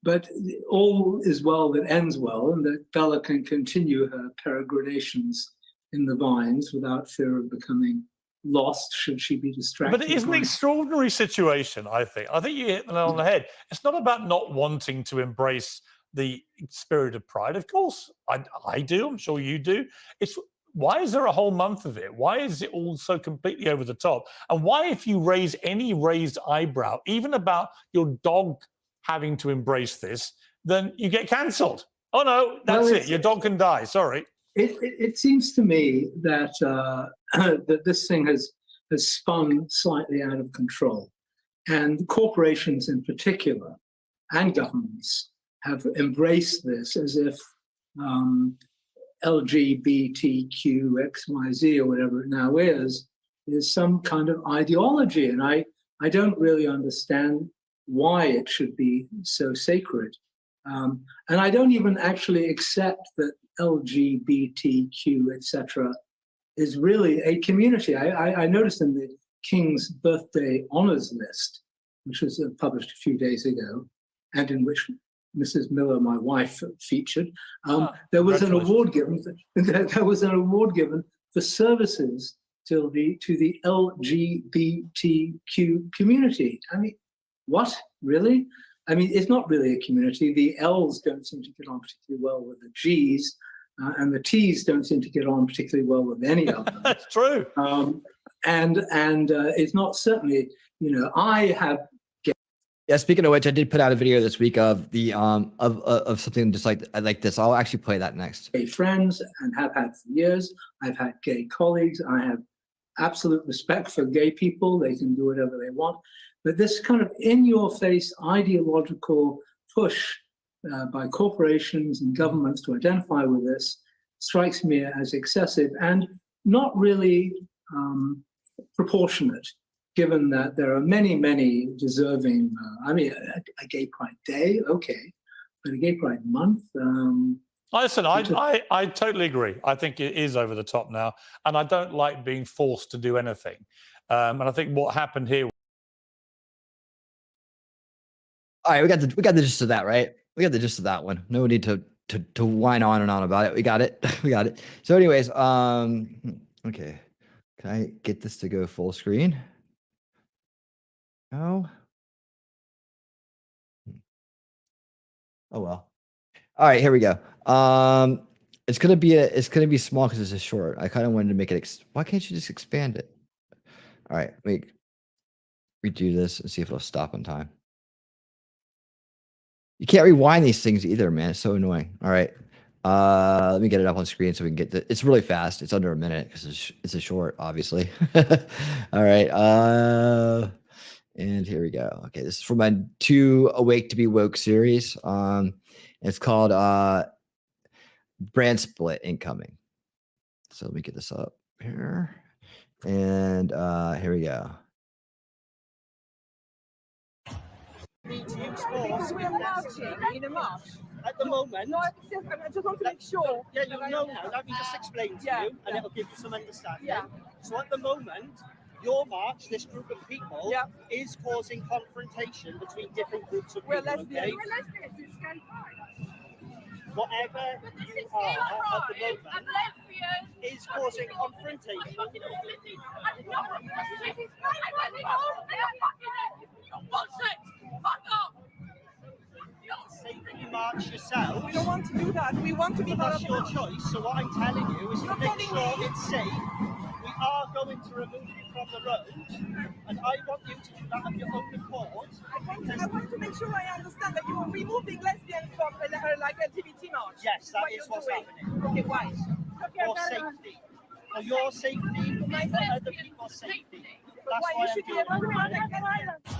But all is well that ends well, and that Bella can continue her peregrinations in the vines without fear of becoming lost should she be distracted. But it is an extraordinary situation, I think. I think you hit the nail on the head. It's not about not wanting to embrace the spirit of Pride. Of course, I do. I'm sure you do. It's why is there a whole month of it? Why is it all so completely over the top? And why, if you raise any raised eyebrow, even about your dog having to embrace this, then you get cancelled? Oh no, that's it. Your dog can die. Sorry. It seems to me that that this thing has spun slightly out of control, and corporations in particular, and governments have embraced this as if LGBTQ XYZ or whatever it now is some kind of ideology, and I don't really understand why it should be so sacred, and I don't even actually accept that LGBTQ, etc., is really a community. I noticed in the King's Birthday Honours List, which was published a few days ago, and in which Mrs. Miller, my wife, featured. There was an award given. There was an award given for services to the LGBTQ community. I mean, what really? I mean, it's not really a community. The L's don't seem to get on particularly well with the G's, and the T's don't seem to get on particularly well with any of them. That's true. And it's not certainly, I have. Yeah, speaking of which, I did put out a video this week of the of something just like this. I'll actually play that next. Gay friends, and have had for years. I've had gay colleagues. I have absolute respect for gay people. They can do whatever they want. But this kind of in-your-face ideological push by corporations and governments to identify with this strikes me as excessive and not really proportionate, given that there are many, many deserving, a gay pride day, okay, but a gay pride month. Listen, I totally agree. I think it is over the top now, and I don't like being forced to do anything. And I think what happened here. All right, we got the gist of that, right? We got the gist of that one. No need to whine on and on about it. We got it. We got it. So, anyways, okay. Can I get this to go full screen? No. Oh well. All right, here we go. It's gonna be small because it's a short. I kind of wanted to make it. Why can't you just expand it? All right, let me redo this and see if it'll stop on time. You can't rewind these things either, man. It's so annoying. All right. Let me get it up on screen so we can get the. It's really fast. It's under a minute because it's a short, obviously. All right. And here we go. Okay, this is for my Too Awake to Be Woke series. It's called Brand Split Incoming. So let me get this up here. And here we go. because we're marching in a march. At the moment. No, I just want to make sure. Yeah, you know now. Let me just explain to you, and it'll give you some understanding. Yeah. So at the moment, your march, this group of people, is causing confrontation between different groups of people. Okay? We're lesbians. It's whatever you are at the moment is causing confrontation. Say that you march yourself. We don't want to do that. We want to be part of your choice. So what I'm telling you is to make sure it's safe. We are going to remove you from the road, and I want you to do that of your own accord. I want to make sure I understand that you are removing lesbians from like LGBT march. Yes, that is what's happening. Okay, why? For safety. For your safety, for other people's safety. That's why you should be able to protect lesbians.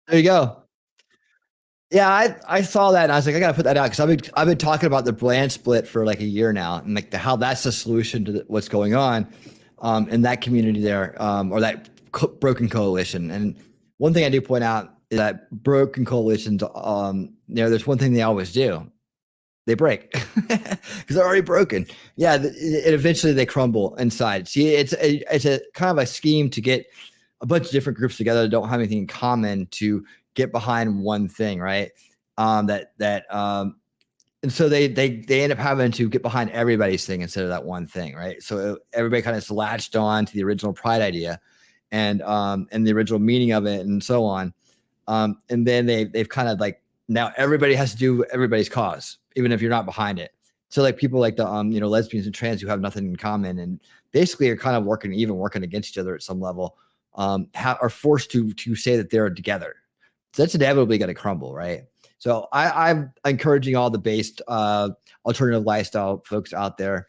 There you go. Yeah, I saw that and I was like, I gotta put that out because I've been talking about the brand split for like a year now, and like how that's the solution to what's going on in that community there, or that broken coalition. And one thing I do point out is that broken coalitions, there's one thing they always do: they break because they're already broken. Yeah, and eventually they crumble inside. See, it's a kind of a scheme to get a bunch of different groups together that don't have anything in common to get behind one thing, right? And so they end up having to get behind everybody's thing instead of that one thing, right? So everybody kind of latched on to the original pride idea and the original meaning of it and so on. And then they've kind of like, now everybody has to do everybody's cause, even if you're not behind it. So like people like the lesbians and trans who have nothing in common and basically are kind of working against each other at some level, are forced to say that they're together. So that's inevitably going to crumble, right? So I'm encouraging all the based alternative lifestyle folks out there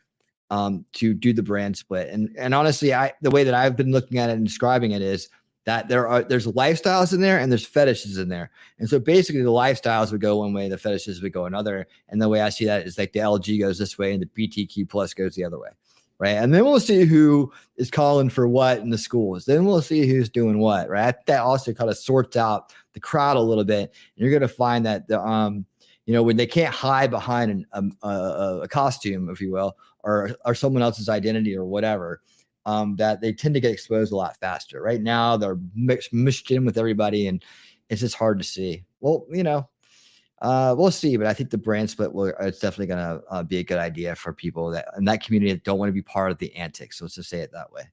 to do the brand split. And honestly, the way that I've been looking at it and describing it is that there's lifestyles in there and there's fetishes in there. And so basically the lifestyles would go one way, the fetishes would go another. And the way I see that is like the LG goes this way and the BTQ plus goes the other way. Right. And then we'll see who is calling for what in the schools. Then we'll see who's doing what. Right. That also kind of sorts out the crowd a little bit. And you're going to find that when they can't hide behind a costume, if you will, or someone else's identity or whatever, that they tend to get exposed a lot faster. Right now, they're mixed in with everybody, and it's just hard to see. Well, we'll see, but I think the brand split it's definitely going to be a good idea for people that in that community that don't want to be part of the antics. So let's just say it that way.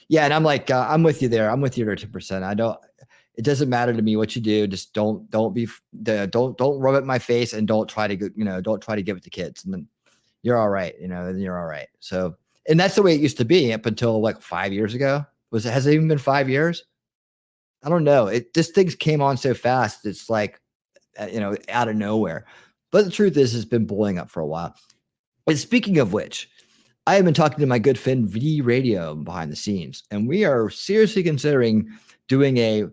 Yeah, and I'm like, I'm with you there. I'm with you there 10%. It doesn't matter to me what you do. Just don't rub it in my face, and don't try to give it to kids, and then you're all right. Then you're all right. So, and that's the way it used to be up until like 5 years ago. Has it even been 5 years? I don't know. This things came on so fast. It's like, out of nowhere. But the truth is, it's been blowing up for a while. And speaking of which, I have been talking to my good friend V Radio behind the scenes, and we are seriously considering doing a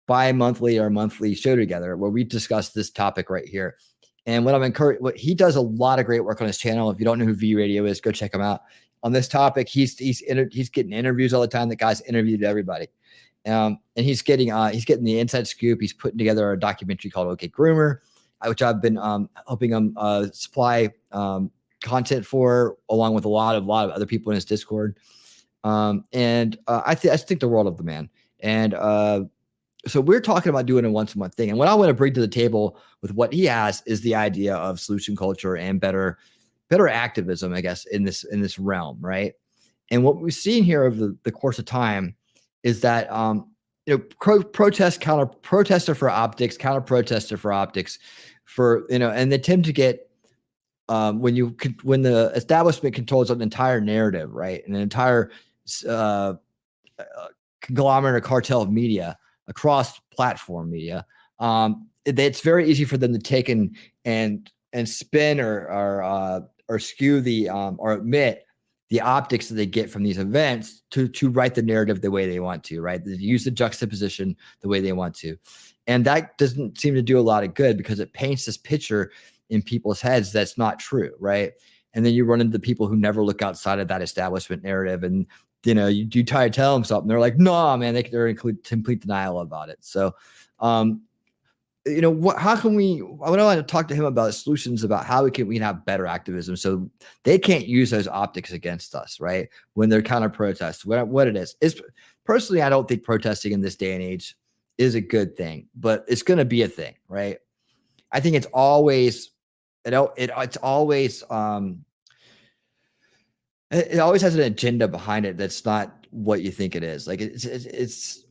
bi-monthly or monthly show together where we discuss this topic right here. And he does a lot of great work on his channel. If you don't know who V Radio is, go check him out. On this topic, he's getting interviews all the time. The guy's interviewed everybody. And he's getting the inside scoop. He's putting together a documentary called Okay Groomer, which I've been helping him supply content for, along with a lot of other people in his Discord. And I think the world of the man. And so we're talking about doing a once a month thing. And what I want to bring to the table with what he has is the idea of solution culture and better activism, I guess, in this realm, right? And what we've seen here over the course of time is that protester for optics, counter protester for optics, and they tend to get when the establishment controls an entire narrative, right, and an entire conglomerate or cartel of media across platform media. It's very easy for them to take and spin or skew or omit the optics that they get from these events to write the narrative the way they want to, right? They use the juxtaposition the way they want to. And that doesn't seem to do a lot of good because it paints this picture in people's heads that's not true, right? And then you run into people who never look outside of that establishment narrative, and you try to tell them something. They're like, no, man, they're in complete denial about it. So, how can we, I would want to talk to him about solutions about how we can have better activism so they can't use those optics against us, right? When they're counter protests, what it is personally, I don't think protesting in this day and age is a good thing, but it's going to be a thing, right? I think it's always, it always has an agenda behind it that's not what you think it is. Like it's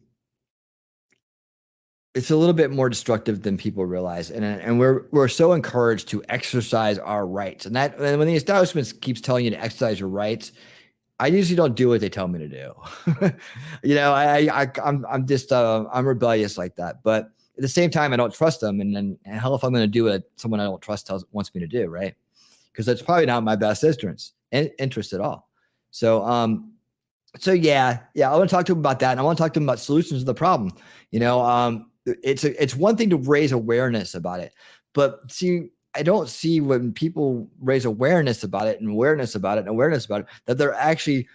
a little bit more destructive than people realize, and we're so encouraged to exercise our rights, and when the establishment keeps telling you to exercise your rights, I usually don't do what they tell me to do. I'm just I'm rebellious like that, but at the same time, I don't trust them, and then hell, if I'm going to do what someone I don't trust wants me to do, right? Because that's probably not my best interest at all. So yeah, I want to talk to him about that, and I want to talk to him about solutions to the problem. It's one thing to raise awareness about it, but see, I don't see when people raise awareness about it, that they're actually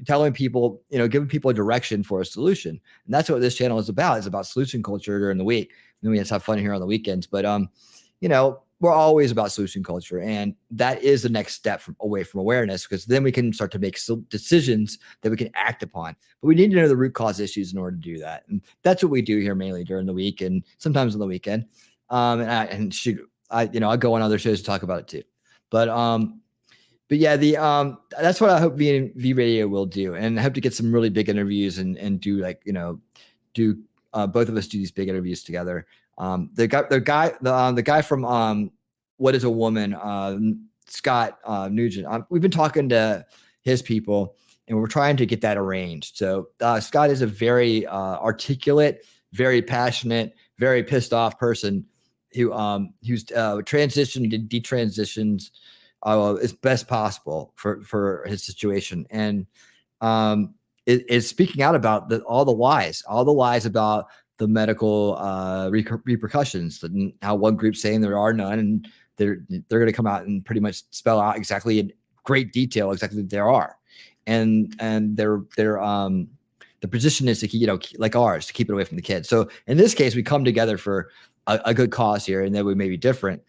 telling people, giving people a direction for a solution. And that's what this channel is about. It's about solution culture during the week. And then we just have fun here on the weekends. But we're always about solution culture, and that is the next step away from awareness, because then we can start to make decisions that we can act upon. But we need to know the root cause issues in order to do that, and that's what we do here mainly during the week and sometimes on the weekend. I go on other shows to talk about it too. But yeah, that's what I hope V Radio will do, and I hope to get some really big interviews and do both of us do these big interviews together. The guy from What Is a Woman, Scott Nugent. We've been talking to his people, and we're trying to get that arranged. So Scott is a very articulate, very passionate, very pissed off person who's transitioned and detransitions as best possible for his situation, and is speaking out about all the lies about the medical repercussions, and how one group's saying there are none, and they're going to come out and pretty much spell out exactly in great detail exactly there are, and their the position is to keep, like ours, to keep it away from the kids. So in this case, we come together for a good cause here, and then we may be different.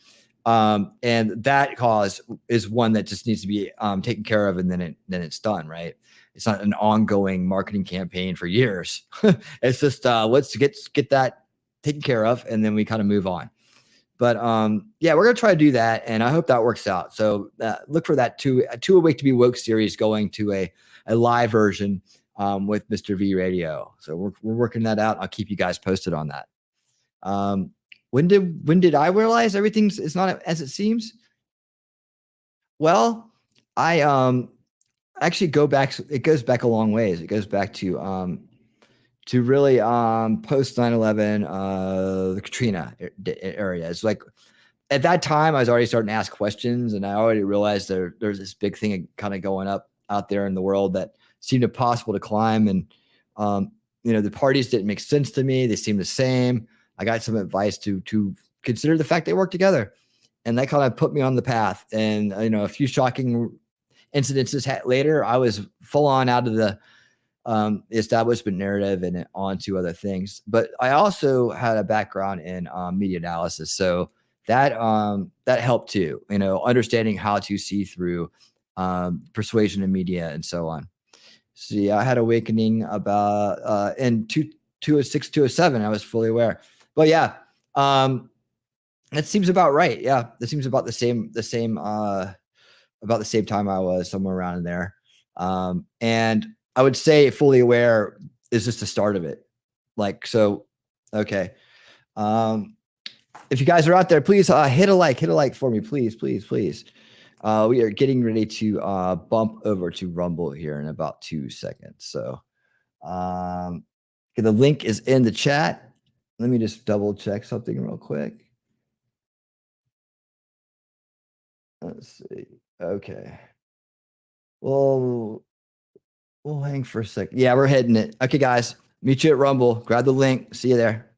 And that cause is one that just needs to be taken care of, and then it's done, right? It's not an ongoing marketing campaign for years. It's just let's get that taken care of, and then we kind of move on. But yeah, we're gonna try to do that, and I hope that works out. So look for that Too Awake to Be Woke series going to a live version with Mr. V Radio. So we're working that out. I'll keep you guys posted on that. When did I realize it's not as it seems? Well, I actually go back. It goes back a long ways. It goes back to really post 9/11, the Katrina area. It's like at that time I was already starting to ask questions, and I already realized there's this big thing kind of going up out there in the world that seemed impossible to climb, and the parties didn't make sense to me. They seemed the same. I got some advice to consider the fact they work together, and that kind of put me on the path. And a few shocking incidences later, I was full on out of the establishment narrative and on to other things. But I also had a background in media analysis, so that helped too. Understanding how to see through persuasion in media and so on. So yeah, I had awakening about in 206, 207. I was fully aware. But yeah, that seems about right. Yeah, that seems about the same about the same time I was, somewhere around in there. And I would say fully aware is just the start of it. Like, so, okay. If you guys are out there, please hit a like for me, please. We are getting ready to bump over to Rumble here in about 2 seconds. So the link is in the chat. Let me just double check something real quick. Let's see. Okay. Well, we'll hang for a sec. Yeah, we're hitting it. Okay, guys. Meet you at Rumble. Grab the link. See you there.